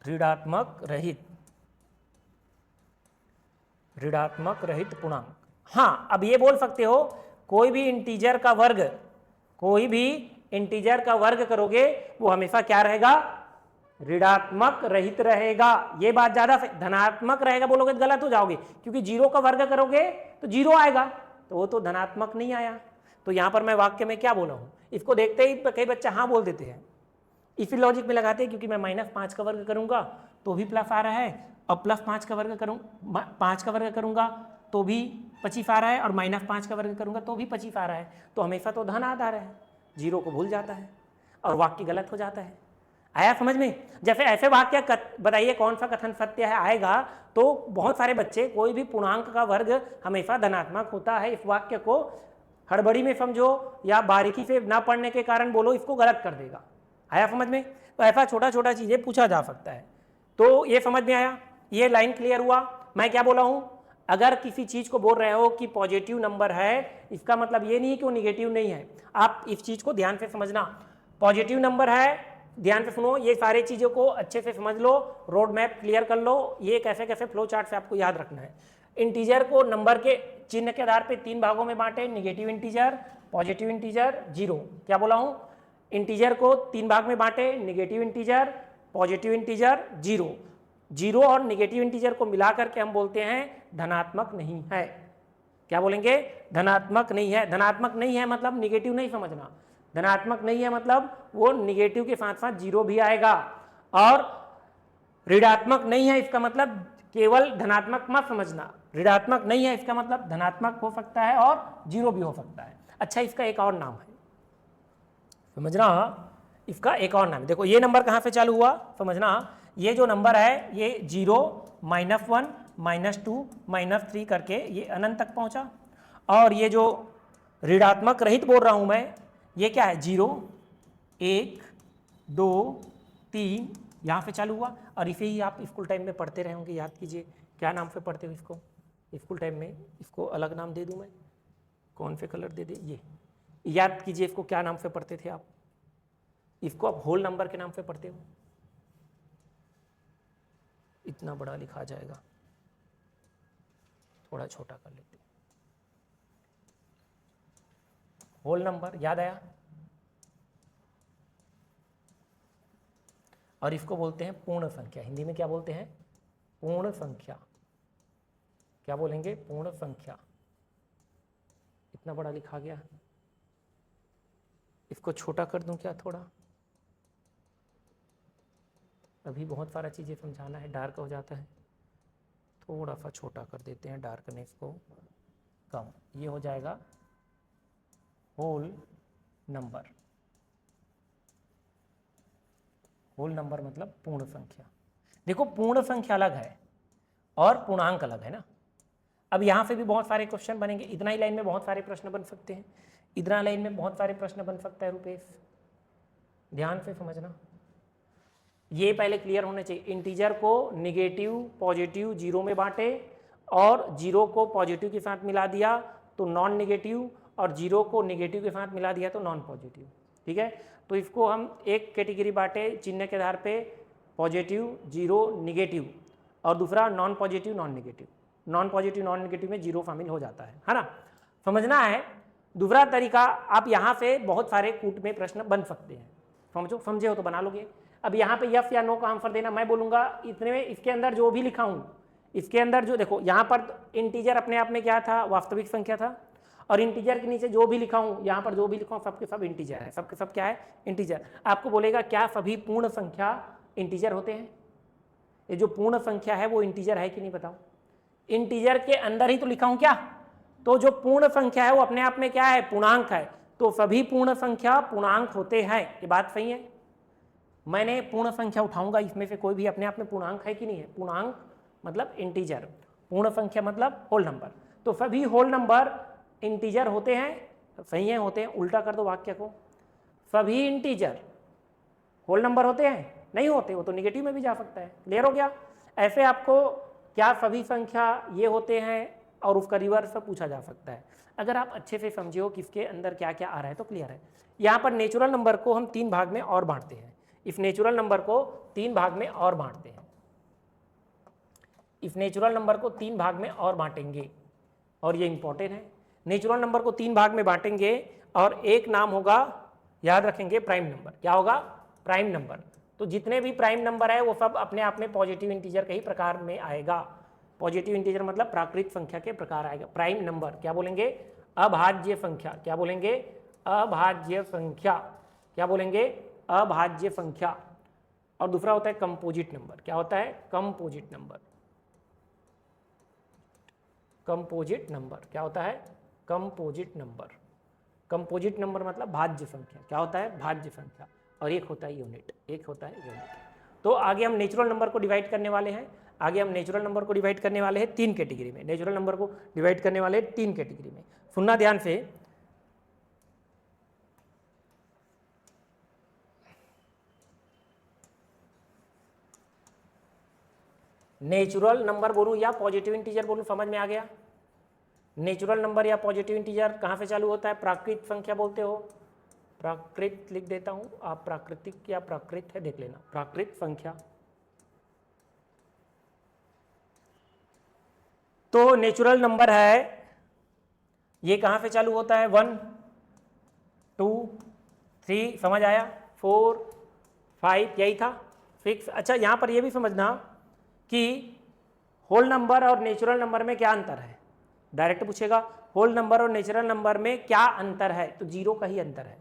ऋणात्मक रहित, ऋणात्मक रहित पूर्णांक। हाँ, अब ये बोल सकते हो कोई भी इंटीजर का वर्ग, कोई भी इंटीजर का वर्ग करोगे वो हमेशा क्या रहेगा? ऋणात्मक रहित रहेगा। ये बात ज्यादा, धनात्मक रहेगा बोलोगे तो गलत हो जाओगे, क्योंकि 0 का वर्ग करोगे तो 0 आएगा, तो वो तो धनात्मक नहीं आया। तो यहां पर मैं वाक्य में क्या बोला हूं, इसको देखते ही कई बच्चे हाँ बोल देते हैं, इसी लॉजिक में लगाते हैं, क्योंकि मैं -5 का वर्ग करूंगा तो भी प्लस आ रहा है, और +5 का वर्ग करूँ, 5 का वर्ग करूंगा तो भी 25 आ रहा है, और -5 का वर्ग करूंगा तो भी 25 आ रहा है। तो हमेशा तो धन आ रहा है, 0 को भूल जाता है और वाक्य गलत हो जाता है। आया समझ में? जैसे ऐसे वाक्य बताइए कौन सा कथन सत्य है आएगा, तो बहुत सारे बच्चे कोई भी पूर्णांक का वर्ग हमेशा धनात्मक होता है, इस वाक्य को हड़बड़ी में समझो या बारीकी से ना पढ़ने के कारण बोलो, इसको गलत कर देगा। आया समझ में? तो ऐसा छोटा छोटा चीजें पूछा जा सकता है। तो ये समझ में आया? ये लाइन क्लियर हुआ? मैं क्या बोला हूं? अगर किसी चीज को बोल रहे हो कि पॉजिटिव नंबर है, इसका मतलब ये नहीं कि वो निगेटिव नहीं है। आप इस चीज को ध्यान से समझना। पॉजिटिव नंबर है, ध्यान से सुनो, ये सारी चीजों को अच्छे से समझ लो, रोड मैप क्लियर कर लो, ये कैसे कैसे फ्लो चार्ट से आपको याद रखना है। इंटीजर को नंबर के चिन्ह के आधार पर 3 भागों में बांटे, निगेटिव इंटीजर, पॉजिटिव इंटीजर, 0। क्या बोला हूं? इंटीजर को 3 भाग में बांटे, निगेटिव इंटीजर, पॉजिटिव इंटीजर, 0। 0 और निगेटिव इंटीजर को मिला करके हम बोलते हैं धनात्मक नहीं है। क्या बोलेंगे? धनात्मक नहीं है। धनात्मक नहीं है मतलब निगेटिव नहीं समझना, धनात्मक नहीं है मतलब वो निगेटिव के साथ साथ 0 भी आएगा, और ऋणात्मक नहीं है इसका मतलब केवल धनात्मक मत समझना। ऋणात्मक नहीं है इसका मतलब धनात्मक हो सकता है और 0 भी हो सकता है। अच्छा, इसका एक और नाम है, समझना, इसका एक और नाम, देखो ये नंबर कहाँ से चालू हुआ समझना, ये जो नंबर है ये 0 -1 -2 -3 करके ये अनंत तक पहुंचा, और ये जो ऋणात्मक रहित बोल रहा हूं मैं, ये क्या है 0 1 2 3 यहाँ से चालू हुआ, और इसे ही आप स्कूल टाइम में पढ़ते रहे होंगे, याद कीजिए क्या नाम से पढ़ते हो इसको स्कूल टाइम में, इसको अलग नाम दे दूं मैं, कौन से कलर दे दे, ये याद कीजिए इसको क्या नाम से पढ़ते थे आप, इसको आप होल नंबर के नाम से पढ़ते हो, इतना बड़ा लिखा जाएगा, थोड़ा छोटा कर लेते हैं, होल नंबर याद आया, और इसको बोलते हैं पूर्ण संख्या, हिंदी में क्या बोलते हैं पूर्ण संख्या, क्या बोलेंगे पूर्ण संख्या, इतना बड़ा लिखा गया, इसको छोटा कर दूं क्या थोड़ा, अभी बहुत सारा चीज़ें समझाना है, डार्क हो जाता है, थोड़ा सा छोटा कर देते हैं, डार्कनेस को कम, ये हो जाएगा होल नंबर, होल नंबर मतलब पूर्ण संख्या। देखो पूर्ण संख्या अलग है और पूर्णांक अलग है ना, अब यहाँ से भी बहुत सारे क्वेश्चन बनेंगे, इतना ही लाइन में बहुत सारे प्रश्न बन सकते हैं, इतना लाइन में बहुत सारे प्रश्न बन सकता है रुपेश, ध्यान से समझना, ये पहले क्लियर होने चाहिए। इंटीजर को निगेटिव पॉजिटिव जीरो में बांटे, और जीरो को पॉजिटिव के साथ मिला दिया तो नॉन निगेटिव, और जीरो को निगेटिव के साथ मिला दिया तो नॉन पॉजिटिव, ठीक है। तो इसको हम एक कैटेगरी बांटे चिन्ह के आधार पे, पॉजिटिव जीरो निगेटिव, और दूसरा non positive non negative, non positive non negative में जीरो शामिल हो जाता है ना, समझना है। दूसरा तरीका, आप यहाँ से बहुत सारे कूट में प्रश्न बन सकते हैं, समझो, समझे हो तो बना लोगे। अब यहाँ पे यस या नो का आंसर देना, मैं बोलूँगा इतने में, इसके अंदर जो भी लिखा हूँ, इसके अंदर जो देखो यहाँ पर इंटीजर अपने आप में क्या था, वास्तविक संख्या था, और इंटीजर के नीचे जो भी लिखा हूँ, यहाँ पर जो भी लिखा हूँ सबके सब इंटीजर है, सबके सब क्या है इंटीजर। आपको बोलेगा क्या सभी पूर्ण संख्या इंटीजर होते हैं, ये जो पूर्ण संख्या है वो इंटीजर है कि नहीं बताओ, इंटीजर के अंदर ही तो लिखा हूँ क्या, तो जो पूर्ण संख्या है वो अपने आप में क्या है पूर्णांक है, तो सभी पूर्ण संख्या पूर्णांक होते हैं, ये बात सही है। मैंने पूर्ण संख्या उठाऊंगा, इसमें से कोई भी अपने आप में पूर्णांक है कि नहीं है, पूर्णांक मतलब इंटीजर, पूर्ण संख्या मतलब होल नंबर, तो सभी होल नंबर इंटीजर होते हैं, सही है होते हैं, उल्टा कर दो वाक्य को, सभी इंटीजर होल नंबर होते हैं, नहीं होते, वो तो निगेटिव में भी जा सकता है, क्लियर हो गया। ऐसे आपको क्या सभी संख्या ये होते हैं और उसका रिवर्स पूछा जा सकता है, अगर आप अच्छे से समझे हो कि इसके अंदर क्या क्या आ रहा है तो क्लियर है। यहाँ पर नेचुरल नंबर को हम 3 भाग में और बांटते हैं, इस नेचुरल नंबर को 3 भाग में और बांटते हैं, इस नेचुरल नंबर को 3 भाग में और बांटेंगे, और ये इंपॉर्टेंट है, नेचुरल नंबर को 3 भाग में बांटेंगे, और एक नाम होगा, याद रखेंगे प्राइम नंबर, क्या होगा प्राइम नंबर। तो जितने भी प्राइम नंबर है वो सब अपने आप में पॉजिटिव इंटीजर के ही प्रकार में आएगा, पॉजिटिव इंटीजर मतलब प्राकृत संख्या के प्रकार आएगा। प्राइम नंबर क्या बोलेंगे, अभाज्य संख्या, क्या बोलेंगे अभाज्य संख्या, क्या बोलेंगे अभाज्य संख्या। और दूसरा होता है कंपोजिट नंबर, क्या होता है कंपोजिट नंबर, कंपोजिट नंबर क्या होता है कंपोजिट नंबर, कंपोजिट नंबर मतलब भाज्य संख्या, क्या होता है भाज्य संख्या, और एक होता है यूनिट, एक होता है यूनिट। तो आगे हम नेचुरल नंबर को डिवाइड करने वाले हैं, आगे हम नेचुरल नंबर को डिवाइड करने वाले हैं 3 कैटेगरी में, नेचुरल नंबर को डिवाइड करने वाले हैं 3 कैटेगरी में, सुनना ध्यान से। नेचुरल नंबर बोलूं या पॉजिटिव इंटीजर बोलूं, समझ में आ गया। नेचुरल नंबर या पॉजिटिव इंटीजर कहां से चालू होता है, प्राकृत संख्या बोलते हो, प्राकृत लिख देता हूं, आप प्राकृतिक या प्राकृत है देख लेना, प्राकृत संख्या। तो नेचुरल नंबर है, ये कहां से चालू होता है 1 2 3, समझ आया, 4 5, यही था 6। अच्छा यहाँ पर ये भी समझना कि होल नंबर और नेचुरल नंबर में क्या अंतर है, डायरेक्ट पूछेगा होल नंबर और नेचुरल नंबर में क्या अंतर है, तो 0 का ही अंतर है,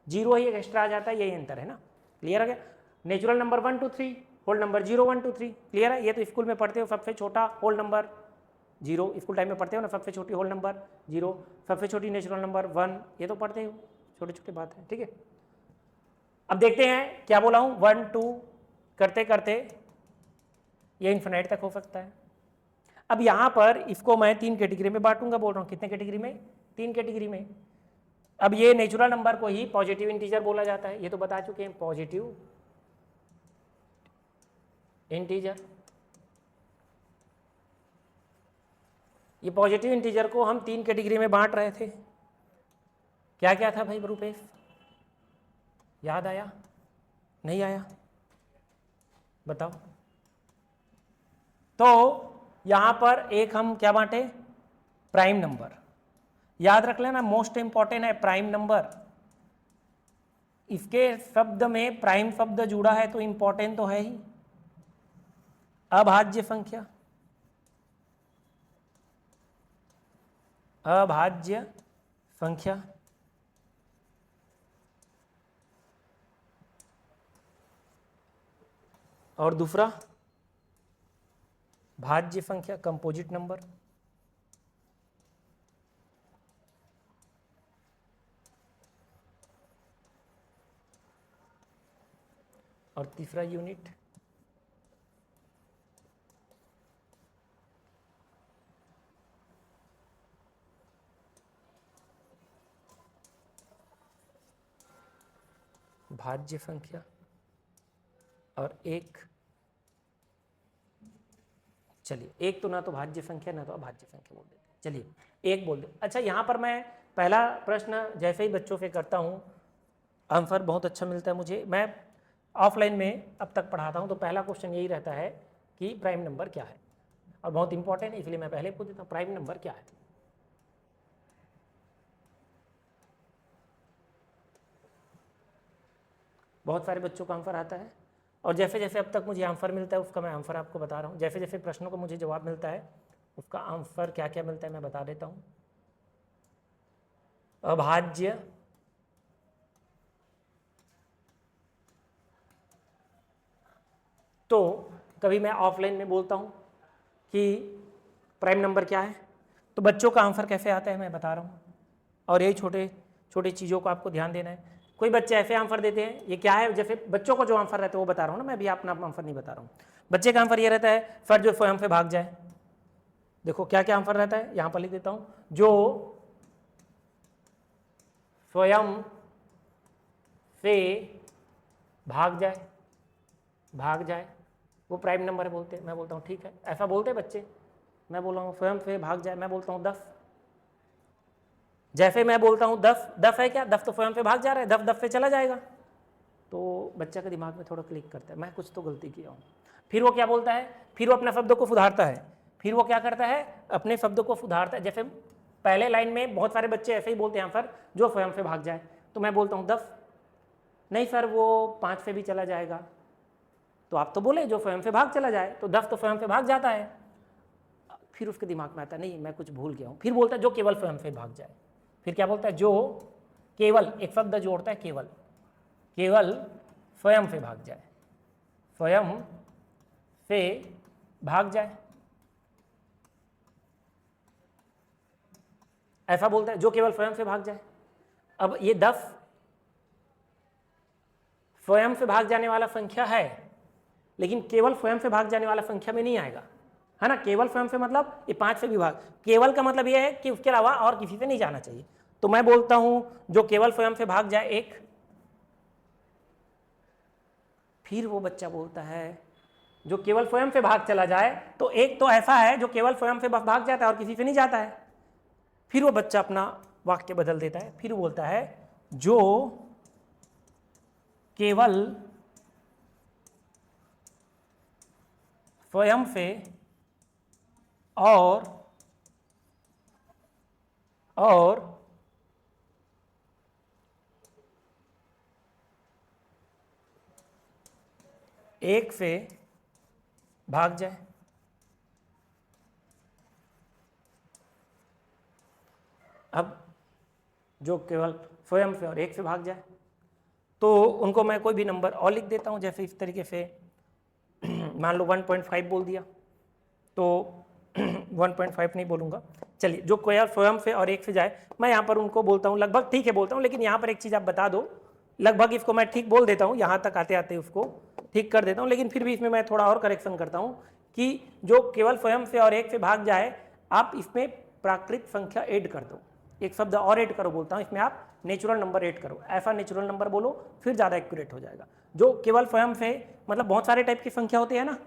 0 ही एक एक्स्ट्रा आ जाता है, यही अंतर है ना, क्लियर है क्या। Natural number 1 2 3, whole number 0 1 2 3, clear है। ये तो स्कूल में पढ़ते हो, सबसे छोटा होल नंबर 0, स्कूल टाइम में पढ़ते हो ना, सबसे छोटी होल नंबर 0, सबसे छोटी नेचुरल नंबर 1, ये तो पढ़ते हो, छोटे छोटे बात है, ठीक है। अब देखते हैं क्या बोला हूं, 1 2 करते करते ये इन्फिनाइट तक हो सकता है। अब यहां पर इसको मैं 3 कैटेगरी में बांटूंगा, बोल रहा हूं कितने कैटेगरी में, 3 कैटेगरी में। अब ये नेचुरल नंबर को ही पॉजिटिव इंटीजर बोला जाता है, ये तो बता चुके हैं, पॉजिटिव इंटीजर। ये पॉजिटिव इंटीजर को हम 3 कैटेगरी में बांट रहे थे, क्या क्या था भाई रूपेश, याद आया नहीं आया, बताओ। तो यहां पर एक हम क्या बांटे, प्राइम नंबर, याद रख लेना, मोस्ट इंपॉर्टेंट है प्राइम नंबर। इसके शब्द में प्राइम शब्द जुड़ा है तो इंपॉर्टेंट तो है ही। अभाज्य संख्या, अभाज्य संख्या, और दूसरा भाज्य संख्या, कंपोजिट नंबर, और तीसरा यूनिट। भाज्य संख्या और एक, चलिए एक तो ना तो भाज्य संख्या ना तो अभाज्य संख्या बोल देते हैं, चलिए एक बोल दे। अच्छा यहाँ पर मैं पहला प्रश्न जैसे ही बच्चों से करता हूँ, आंसर बहुत अच्छा मिलता है मुझे, मैं ऑफलाइन में अब तक पढ़ाता हूँ तो पहला क्वेश्चन यही रहता है कि प्राइम नंबर क्या है, और बहुत इंपॉर्टेंट है इसलिए मैं पहले पूछ देता हूँ प्राइम नंबर क्या है। बहुत सारे बच्चों का आंसर आता है, और जैसे जैसे अब तक मुझे आंसर मिलता है उसका मैं आंसर आपको बता रहा हूँ, जैसे जैसे प्रश्नों को मुझे जवाब मिलता है उसका आंसर क्या क्या मिलता है मैं बता देता हूँ। अभाज्य तो कभी मैं ऑफलाइन में बोलता हूँ कि प्राइम नंबर क्या है, तो बच्चों का आंसर कैसे आता है मैं बता रहा हूँ, और यही छोटे छोटे चीज़ों को आपको ध्यान देना है। कोई बच्चे ऐसे आंसर देते हैं, ये क्या है, जैसे बच्चों को जो आंसर रहता है वो बता रहा हूँ ना, मैं भी अपना आंसर नहीं बता रहा हूँ। बच्चे का आंसर ये रहता है सर जो स्वयं से भाग जाए, देखो क्या क्या आंसर रहता है यहाँ पर लिख देता हूँ, जो स्वयं से भाग जाए, भाग जाए वो प्राइम नंबर बोलते हैं। मैं बोलता हूँ ठीक है, ऐसा बोलते हैं बच्चे, मैं बोल रहा हूँ स्वयं से भाग जाए, मैं बोलता हूँ 10, जैसे मैं बोलता हूँ 10, 10 है क्या, 10 तो स्वयं से भाग जा रहा है, 10 10 से चला जाएगा, तो बच्चा के दिमाग में थोड़ा क्लिक करता है मैं कुछ तो गलती किया हूँ। फिर वो क्या बोलता है, फिर वो अपने शब्दों को सुधारता है, फिर वो क्या करता है अपने शब्दों को सुधारता है। जैसे पहले लाइन में बहुत सारे बच्चे ऐसे ही बोलते हैं सर जो स्वयं से भाग जाए, तो मैं बोलता हूँ 10, नहीं सर वो 5 से भी चला जाएगा, तो आप तो बोले जो स्वयं से भाग चला जाए, तो 10 तो स्वयं से भाग जाता है। फिर उसके दिमाग में आता है नहीं मैं कुछ भूल गया हूँ, फिर बोलता है जो केवल स्वयं से भाग जाए, फिर क्या बोलता है जो केवल, एक शब्द जोड़ता है केवल, केवल स्वयं से भाग जाए, स्वयं से भाग जाए, ऐसा बोलता है जो केवल स्वयं से भाग जाए। अब ये 10 स्वयं से भाग जाने वाला संख्या है, लेकिन केवल स्वयं से भाग जाने वाला संख्या में नहीं आएगा, है ना। केवल स्वयं से मतलब ये 5 से भी भाग, केवल का मतलब ये है कि उसके अलावा और किसी से नहीं जाना चाहिए, तो मैं बोलता हूं जो केवल स्वयं से भाग जाए 1, फिर वो बच्चा बोलता है जो केवल स्वयं से भाग चला जाए, तो एक तो ऐसा है जो केवल स्वयं से भाग जाता है और किसी से नहीं जाता है। फिर वो बच्चा अपना वाक्य बदल देता है, फिर बोलता है जो केवल स्वयं से और एक से भाग जाए। अब जो केवल स्वयं से और एक से भाग जाए, तो उनको मैं कोई भी नंबर और लिख देता हूं, जैसे इस तरीके से मान लो 1.5 बोल दिया, तो 1.5 नहीं बोलूँगा, चलिए जो केवल स्वयं से और एक से जाए, मैं यहाँ पर उनको बोलता हूँ लगभग ठीक है बोलता हूँ, लेकिन यहाँ पर एक चीज़ आप बता दो लगभग इसको मैं ठीक बोल देता हूँ, यहाँ तक आते आते उसको ठीक कर देता हूँ, लेकिन फिर भी इसमें मैं थोड़ा और करेक्शन करता हूँ कि जो केवल स्वयं से और एक से भाग जाए, आप इसमें प्राकृत संख्या ऐड कर दो, एक शब्द और ऐड करो बोलता हूँ, इसमें आप नेचुरल नंबर ऐड करो, ऐसा नेचुरल नंबर बोलो, फिर ज़्यादा एक्यूरेट हो जाएगा। जो केवल स्वयं से मतलब बहुत सारे टाइप की संख्या होती है ना,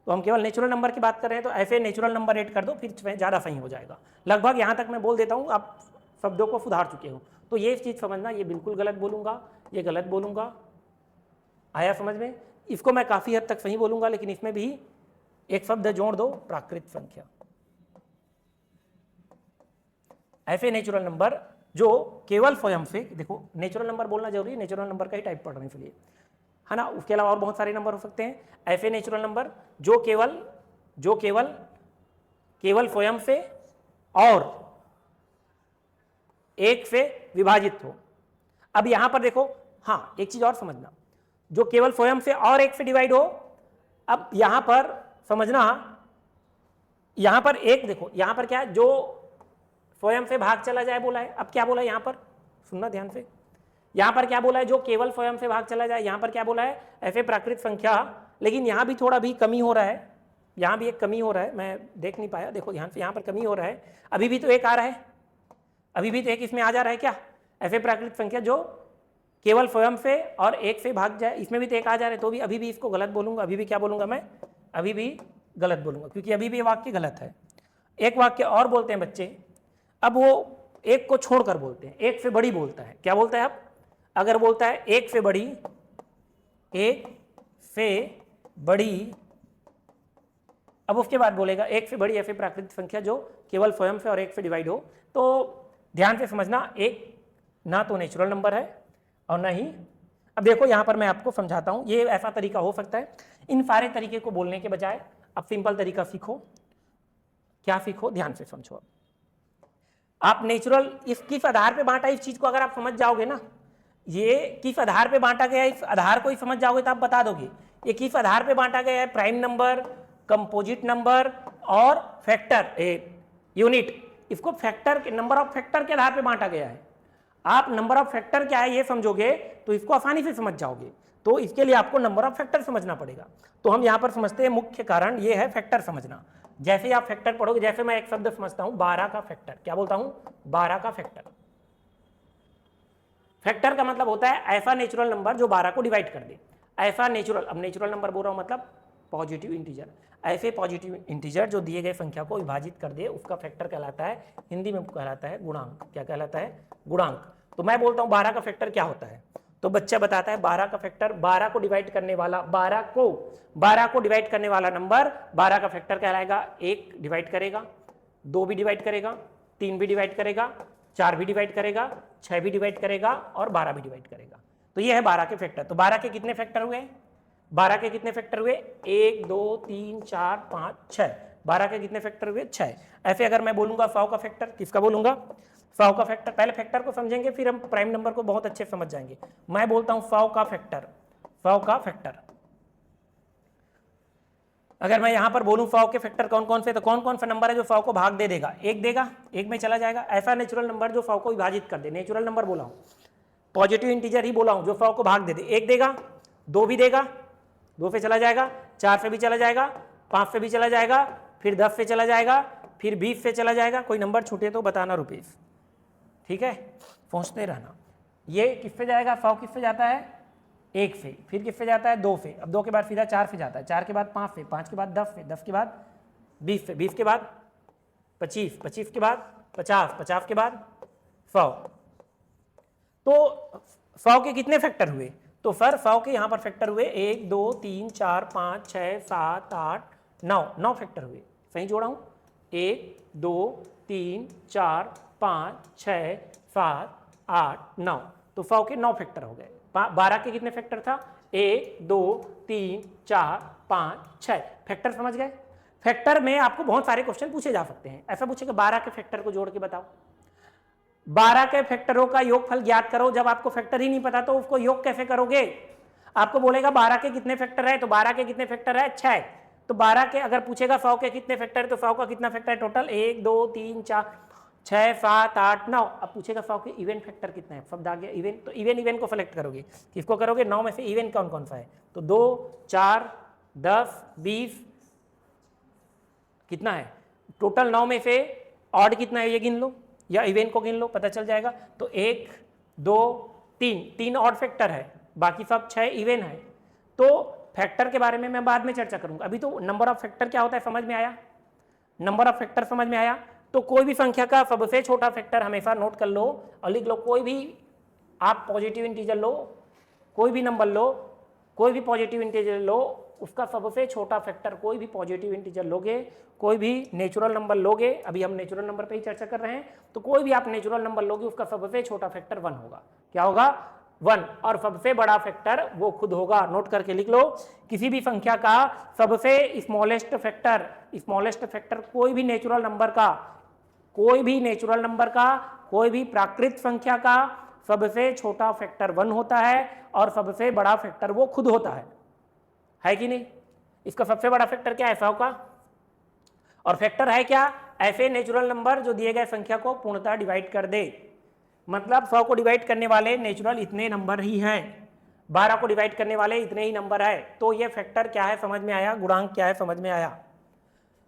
तो हम केवल नेचुरल नंबर की बात कर रहे हैं, तो ऐसे नेचुरल नंबर ऐड कर दो, फिर ज़्यादा सही हो जाएगा। लगभग यहाँ तक मैं बोल देता हूँ, आप शब्दों को सुधार चुके हो, तो ये चीज़ समझना, ये बिल्कुल गलत बोलूँगा, ये गलत बोलूँगा, आया समझ में? इसको मैं काफ़ी हद तक सही बोलूँगा, लेकिन इसमें भी एक शब्द जोड़ दो, प्राकृत संख्या। ऐसे नेचुरल नंबर जो केवल स्वयं से, देखो नेचुरल नंबर बोलना जरूरी है, नेचुरल नंबर का ही टाइप पढ़ने के लिए, है ना, उसके अलावा और बहुत सारे नंबर हो सकते हैं। ऐसे नेचुरल नंबर जो केवल स्वयं से और एक से विभाजित हो। अब यहां पर देखो, हाँ एक चीज और समझना, जो केवल स्वयं से और एक से डिवाइड हो। अब यहां पर समझना, यहां पर एक देखो, यहां पर क्या है, जो स्वयं से भाग चला जाए बोला है। अब क्या बोला है यहां पर, सुनना ध्यान से, यहां पर क्या बोला है, जो केवल स्वयं से भाग चला जाए। यहां पर क्या बोला है, ऐसे प्राकृत संख्या, लेकिन यहां भी थोड़ा भी कमी हो रहा है, यहां भी एक कमी हो रहा है, मैं देख नहीं पाया, देखो ध्यान से, यहां पर कमी हो रहा है, अभी भी तो एक आ रहा है, अभी भी तो एक इसमें आ जा रहा है क्या, ऐसे प्राकृत संख्या जो केवल स्वयं से और एक से भाग जाए, इसमें भी तो एक आ जा रहा है, तो भी अभी भी इसको गलत बोलूंगा, अभी भी क्या बोलूंगा मैं, अभी भी गलत बोलूंगा, क्योंकि अभी भी ये वाक्य गलत है। एक वाक्य और बोलते हैं बच्चे, अब वो एक को छोड़कर बोलते हैं, एक से बड़ी बोलता है, क्या बोलता है अब, अगर बोलता है एक से बड़ी, एक से बड़ी, अब उसके बाद बोलेगा एक से बड़ी ऐसी प्राकृतिक संख्या जो केवल स्वयं से और एक से डिवाइड हो। तो ध्यान से समझना, एक ना तो नेचुरल नंबर है और ना ही, अब देखो यहां पर मैं आपको समझाता हूं, ये ऐसा तरीका हो सकता है, इन सारे तरीके को बोलने के बजाय अब सिंपल तरीका सीखो। क्या सीखो, ध्यान से समझो। आप नेचुरल इस किस आधार पे बांटा, इस चीज को अगर आप समझ जाओगे ना, ये किस आधार पे बांटा गया है, इस आधार को ही समझ जाओगे तो आप बता दोगे ये किस आधार पे बांटा गया है, प्राइम नंबर, कंपोजिट नंबर और फैक्टर यूनिट। इसको फैक्टर के, नंबर ऑफ फैक्टर के आधार पे बांटा गया है। आप नंबर ऑफ फैक्टर क्या है ये समझोगे तो इसको आसानी से समझ जाओगे, तो इसके लिए आपको नंबर ऑफ फैक्टर समझना पड़ेगा। तो हम यहां पर समझते हैं मुख्य कारण ये है फैक्टर समझना। जैसे ही आप फैक्टर पढ़ोगे, जैसे मैं एक शब्द समझता हूं 12 का फैक्टर, क्या बोलता हूं, 12 का फैक्टर। फैक्टर का मतलब होता है ऐसा नेचुरल नंबर जो 12 को डिवाइड कर दे, ऐसा नेचुरल, अब नेचुरल नंबर बोल रहा हूं मतलब पॉजिटिव इंटीजर, ऐसे पॉजिटिव इंटीजर जो दिए गए संख्या को विभाजित कर दे, उसका फैक्टर कहलाता है, हिंदी में कहलाता है गुणांक। क्या कहलाता है, गुणांक। तो मैं बोलता हूं 12 का फैक्टर क्या होता है, तो बच्चा बताता है 12 का फैक्टर, 12 को डिवाइड करने वाला, 12 को डिवाइड करने वाला नंबर 12 का फैक्टर कहलाएगा। 1 डिवाइड करेगा, 2 भी डिवाइड करेगा, 3 भी डिवाइड करेगा, 4 भी डिवाइड करेगा, 6 भी डिवाइड करेगा और 12 भी डिवाइड करेगा। तो ये है 12 के फैक्टर। तो 12 के कितने फैक्टर हुए, 12 के कितने फैक्टर हुए, 1 2 3 4 5 6, 12 के कितने फैक्टर हुए, 6। ऐसे अगर मैं बोलूंगा 100 का फैक्टर, किसका बोलूंगा, 100 का फैक्टर। पहले फैक्टर को समझेंगे फिर हम प्राइम नंबर को बहुत अच्छे से समझ जाएंगे। मैं बोलता हूं 100 का फैक्टर, 100 का फैक्टर। अगर मैं यहां पर बोलूं 100 के फैक्टर कौन कौन से, तो कौन कौन सा नंबर है जो 100 को भाग दे देगा, 1 देगा, 1 में चला जाएगा। ऐसा नेचुरल नंबर जो 100 को विभाजित कर दे, नेचुरल नंबर बोला हूं, पॉजिटिव इंटीजर ही बोला हूं, जो 100 को भाग दे दे, 1 देगा, 2 भी देगा, 2 से चला जाएगा, 4 से भी चला जाएगा, 5 से भी चला जाएगा, फिर 10 से चला जाएगा, फिर 20 से चला जाएगा। कोई नंबर छूटे तो बताना रुपीस, ठीक है, पहुंचते रहना। ये किससे जाएगा, 100 किससे जाता है, 1 से, फिर किससे जाता है, 2 से, अब 2 के बाद सीधा 4 से जाता है, 4 के बाद 5 से, 5 के बाद 10 से, 10 के बाद 20 से, 20 के बाद 25, 25 के बाद 50, 50 के बाद 100। तो 100 के कितने फैक्टर हुए, तो सर 100 के यहाँ पर फैक्टर हुए 1 2 3 4 5 6 7 8 9, 9 फैक्टर हुए। सही जोड़ा हूँ, 1 2 3 4 5 6 7 8 9, तो 100 के 9 फैक्टर हो गए। 12 के कितने फैक्टर था, 1 2 3 4 5 6 फैक्टर। समझ गए। फैक्टर में आपको बहुत सारे क्वेश्चन पूछे जा सकते हैं। ऐसा पूछेगा 12 के फैक्टर को जोड़ के बताओ, 12 के फैक्टरों का योगफल ज्ञात करो। जब आपको फैक्टर ही नहीं पता तो उसको योग कैसे करोगे, आपको बोलेगा 12 के कितने फैक्टर है, तो 12 के कितने फैक्टर है, 6। तो 12 के अगर पूछेगा 100 के कितने फैक्टर है, तो 100 का कितना फैक्टर है टोटल, 1 2 3 4 6 7 8 9। अब पूछेगा फाव के इवन फैक्टर कितना है, शब्द आ गया इवन, तो इवन को सेलेक्ट करोगे, किसको करोगे, 9 में से इवन कौन कौन सा है, तो 2 4 10 20, कितना है टोटल 9 में से ऑड कितना है ये गिन लो या इवन को गिन लो, पता चल जाएगा। तो 1 2 3 ऑड फैक्टर है, बाकी सब 6 इवन है। तो फैक्टर के बारे में मैं बाद में चर्चा करूंगा, अभी तो नंबर ऑफ फैक्टर क्या होता है समझ में आया, नंबर ऑफ फैक्टर समझ में आया। तो कोई भी संख्या का सबसे छोटा फैक्टर हमेशा नोट कर लो और लिख लो, कोई भी आप पॉजिटिव इंटीजर लो, कोई भी नंबर लो, कोई भी पॉजिटिव इंटीजर लो, उसका सबसे छोटा फैक्टर, कोई भी पॉजिटिव इंटीजर लोगे, कोई भी नेचुरल नंबर लोगे, अभी हम नेचुरल नंबर पे ही चर्चा कर रहे हैं, तो कोई भी आप नेचुरल नंबर लोगे उसका सबसे छोटा फैक्टर 1 होगा। क्या होगा 1, और सबसे बड़ा फैक्टर वो खुद होगा। नोट करके लिख लो, किसी भी संख्या का सबसे स्मॉलेस्ट फैक्टर, स्मॉलेस्ट फैक्टर कोई भी नेचुरल नंबर का, कोई भी नेचुरल नंबर का, कोई भी प्राकृत संख्या का सबसे छोटा फैक्टर 1 होता है और सबसे बड़ा फैक्टर वो खुद होता है कि नहीं। इसका सबसे बड़ा फैक्टर क्या है फाव का, और फैक्टर है क्या, ऐसे नेचुरल नंबर जो दिए गए संख्या को पूर्णतः डिवाइड कर दे। मतलब 100 को डिवाइड करने वाले नेचुरल इतने नंबर ही हैं, 12 को डिवाइड करने वाले इतने ही नंबर है। तो ये फैक्टर क्या है समझ में आया, गुणांक क्या है समझ में आया।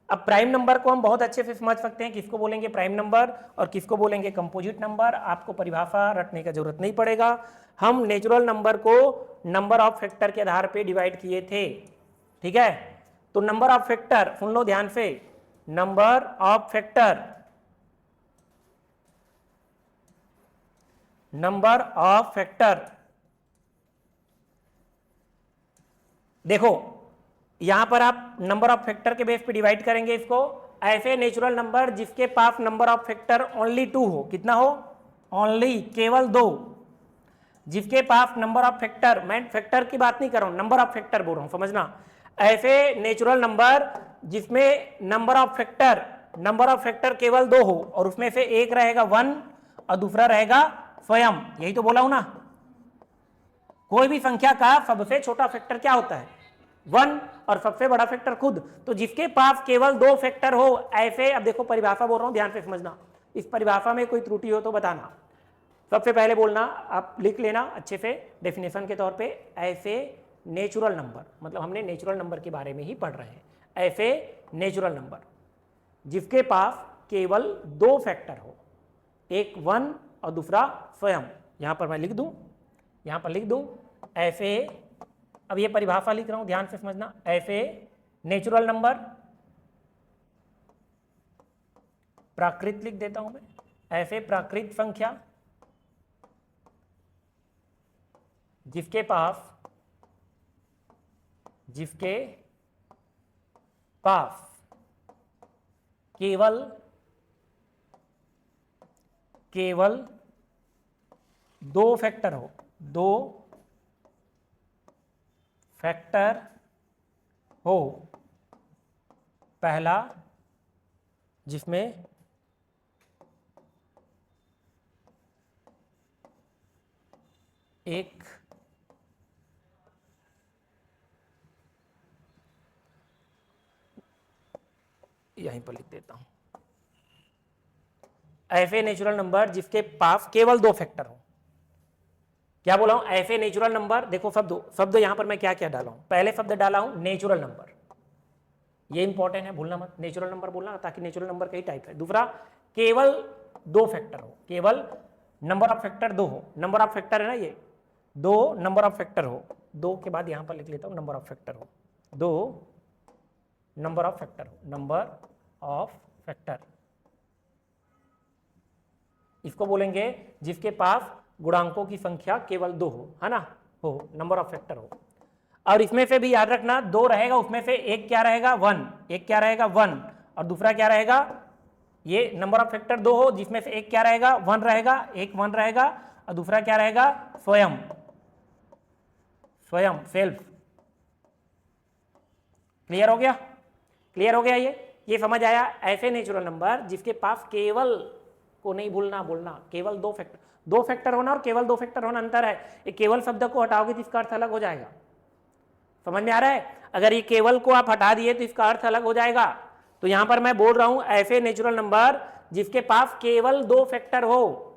अब प्राइम नंबर को हम बहुत अच्छे से समझ सकते हैं, किसको बोलेंगे प्राइम नंबर और किसको बोलेंगे कंपोजिट नंबर। आपको परिभाषा रटने का जरूरत नहीं पड़ेगा। हम नेचुरल नंबर को नंबर ऑफ फैक्टर के आधार पे डिवाइड किए थे, ठीक है। तो नंबर ऑफ फैक्टर सुन लो ध्यान से, number of factor, number of factor, देखो यहां पर आप नंबर ऑफ फैक्टर के बेस पे डिवाइड करेंगे इसको, ऐसे नेचुरल नंबर जिसके पास नंबर ऑफ फैक्टर ओनली 2 हो, कितना हो, ओनली, केवल 2, जिसके पास नंबर ऑफ फैक्टर, मैं फैक्टर की बात नहीं कर रहा हूं, नंबर ऑफ फैक्टर बोल रहा हूं, समझना। ऐसे नेचुरल नंबर जिसमें नंबर ऑफ फैक्टर केवल 2 हो और उसमें से एक रहेगा 1 और दूसरा रहेगा स्वयं, यही तो बोला हूं ना। कोई भी संख्या का सबसे छोटा फैक्टर क्या होता है 1 और सबसे बड़ा फैक्टर खुद। तो जिसके पास केवल 2 फैक्टर हो ऐसे, अब देखो परिभाषा बोल रहा हूं ध्यान से समझना, इस परिभाषा में कोई त्रुटि हो तो बताना। सबसे पहले बोलना, आप लिख लेना अच्छे से डेफिनेशन के तौर पे, ऐसे नेचुरल नंबर, मतलब हमने नेचुरल नंबर के बारे में ही पढ़ रहे हैं, ऐसे नेचुरल नंबर जिसके पास केवल 2 फैक्टर हो, एक 1 और दूसरा स्वयं। यहां पर मैं लिख दूं, यहां पर लिख दूं ऐसे, अब ये परिभाषा लिख रहा हूं ध्यान से समझना, ऐसे नेचुरल नंबर, प्राकृत लिख देता हूं मैं, ऐसे प्राकृत संख्या जिसके पास केवल 2 फैक्टर हो, 2 फैक्टर हो, पहला जिसमें एक यहीं पर लिख देता हूं, ऐसे नेचुरल नंबर जिसके पास केवल 2 फैक्टर हो। क्या बोला हूं, ऐसे नेचुरल नंबर, देखो शब्द यहां पर मैं क्या क्या डाला हूं, पहले शब्द डाला हूं नेचुरल नंबर, ये इंपॉर्टेंट है भूलना मत, नेचुरल नंबर बोलना, ताकि नेचुरल नंबर का ही टाइप है। दूसरा केवल 2 फैक्टर हो, केवल नंबर ऑफ फैक्टर 2 हो, नंबर ऑफ फैक्टर है ना ये 2, नंबर ऑफ फैक्टर हो 2 के बाद यहां पर लिख लेता हूं नंबर ऑफ फैक्टर हो 2, नंबर ऑफ फैक्टर हो, नंबर ऑफ फैक्टर, इसको बोलेंगे जिसके पास गुणांकों की संख्या केवल 2 हो, है ना, हो, नंबर ऑफ फैक्टर हो। और इसमें से भी याद रखना 2 रहेगा, उसमें से एक क्या रहेगा 1, एक क्या रहेगा 1 और दूसरा क्या रहेगा, ये नंबर ऑफ फैक्टर 2 हो जिसमें से एक क्या रहेगा 1 रहेगा, एक 1 रहेगा और दूसरा क्या रहेगा स्वयं, सेल्फ। क्लियर हो गया, क्लियर हो गया, ये समझ आया। ऐसे नेचुरल नंबर जिसके पास केवल, को नहीं भूलना बोलना, केवल 2 फैक्टर होना और केवल 2 फैक्टर होना अंतर है। ये केवल शब्द को हटाओगे तो इसका अर्थ अलग हो जाएगा, समझ में आ रहा है। अगर ये केवल को आप हटा दिए तो इसका अर्थ अलग हो जाएगा। तो यहां पर मैं बोल रहा हूं ऐसे नेचुरल नंबर जिसके पास केवल 2 फैक्टर हो।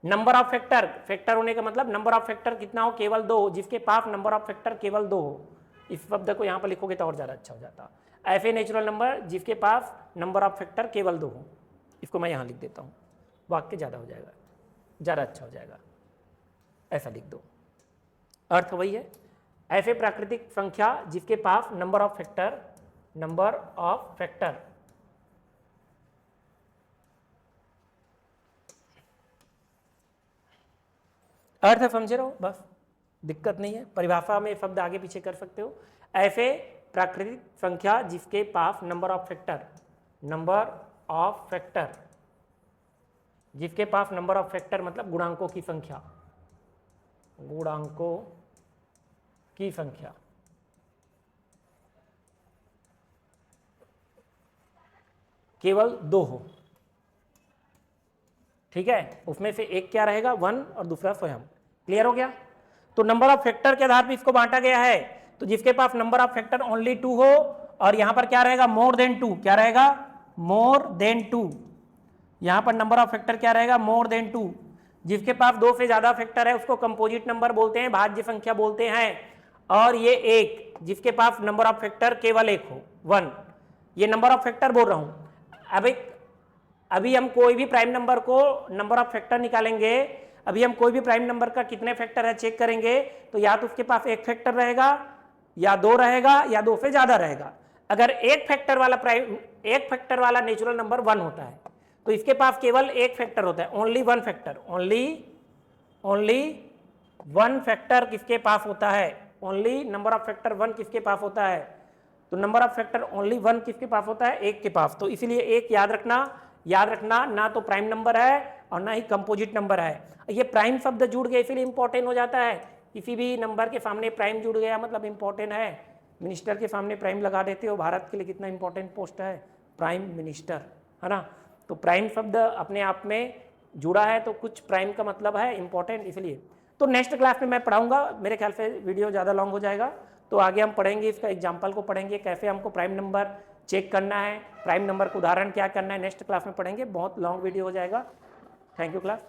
नंबर ऑफ फैक्टर, फैक्टर होने का मतलब नंबर ऑफ फैक्टर कितना हो, केवल 2 हो, जिसके पास नंबर ऑफ फैक्टर केवल 2 हो। इस शब्द को यहाँ पर लिखोगे तो और ज़्यादा अच्छा हो जाता। ऐसे नेचुरल नंबर जिसके पास नंबर ऑफ फैक्टर केवल 2 हो। इसको मैं यहाँ लिख देता हूँ, वाक्य ज़्यादा हो जाएगा, ज़्यादा अच्छा हो जाएगा। ऐसा लिख दो, अर्थ वही है। ऐसे प्राकृतिक संख्या जिसके पास नंबर ऑफ फैक्टर अर्थ समझे रहो, बस दिक्कत नहीं है। परिभाषा में शब्द आगे पीछे कर सकते हो। ऐसे प्राकृतिक संख्या जिसके पास नंबर ऑफ फैक्टर जिसके पास नंबर ऑफ फैक्टर मतलब गुणांकों की संख्या, केवल 2 हो। ठीक है, उसमें से एक क्या रहेगा, 1 और दूसरा स्वयं। क्लियर हो गया। तो नंबर ऑफ फैक्टर के आधार पर इसको बांटा गया है। तो जिसके पास नंबर ऑफ फैक्टर ओनली 2 हो, और यहां पर क्या रहेगा, मोर देन 2। क्या रहेगा, मोर देन 2। यहां पर नंबर ऑफ फैक्टर क्या रहेगा, मोर देन 2। जिसके पास 2 से ज्यादा फैक्टर है उसको कंपोजिट नंबर बोलते हैं, भाज्य संख्या बोलते हैं। और ये एक जिसके पास नंबर ऑफ फैक्टर केवल 1 हो, 1, ये नंबर ऑफ फैक्टर बोल रहा हूं। अभी हम कोई भी प्राइम नंबर को नंबर ऑफ फैक्टर निकालेंगे। अभी हम कोई भी प्राइम नंबर का कितने फैक्टर है चेक करेंगे, तो या तो उसके पास 1 फैक्टर रहेगा, या 2 रहेगा, या 2 से ज्यादा रहेगा। अगर एक फैक्टर वाला नेचुरल नंबर 1 होता है, तो इसके पास केवल 1 फैक्टर होता है, ओनली 1 फैक्टर। ओनली 1 फैक्टर किसके पास होता है, ओनली नंबर ऑफ फैक्टर 1 किसके पास होता है। तो नंबर ऑफ फैक्टर ओनली 1 किसके पास होता है, 1 के पास। तो इसीलिए एक याद रखना, ना तो प्राइम नंबर है और ना ही कंपोजिट नंबर है। ये प्राइम शब्द जुड़ गया इसीलिए इंपॉर्टेंट हो जाता है। किसी भी नंबर के सामने प्राइम जुड़ गया मतलब इंपॉर्टेंट है। मिनिस्टर के सामने प्राइम लगा देते हो, भारत के लिए कितना इंपॉर्टेंट पोस्ट है, प्राइम मिनिस्टर, है ना। तो प्राइम शब्द अपने आप में जुड़ा है तो कुछ प्राइम का मतलब है इंपॉर्टेंट, इसलिए। तो नेक्स्ट क्लास में मैं पढ़ाऊंगा, मेरे ख्याल से वीडियो ज़्यादा लॉन्ग हो जाएगा। तो आगे हम पढ़ेंगे, इसका एग्जाम्पल को पढ़ेंगे, कैसे हमको प्राइम नंबर चेक करना है, प्राइम नंबर का उदाहरण क्या करना है, नेक्स्ट क्लास में पढ़ेंगे। बहुत लॉन्ग वीडियो हो जाएगा। Thank you class.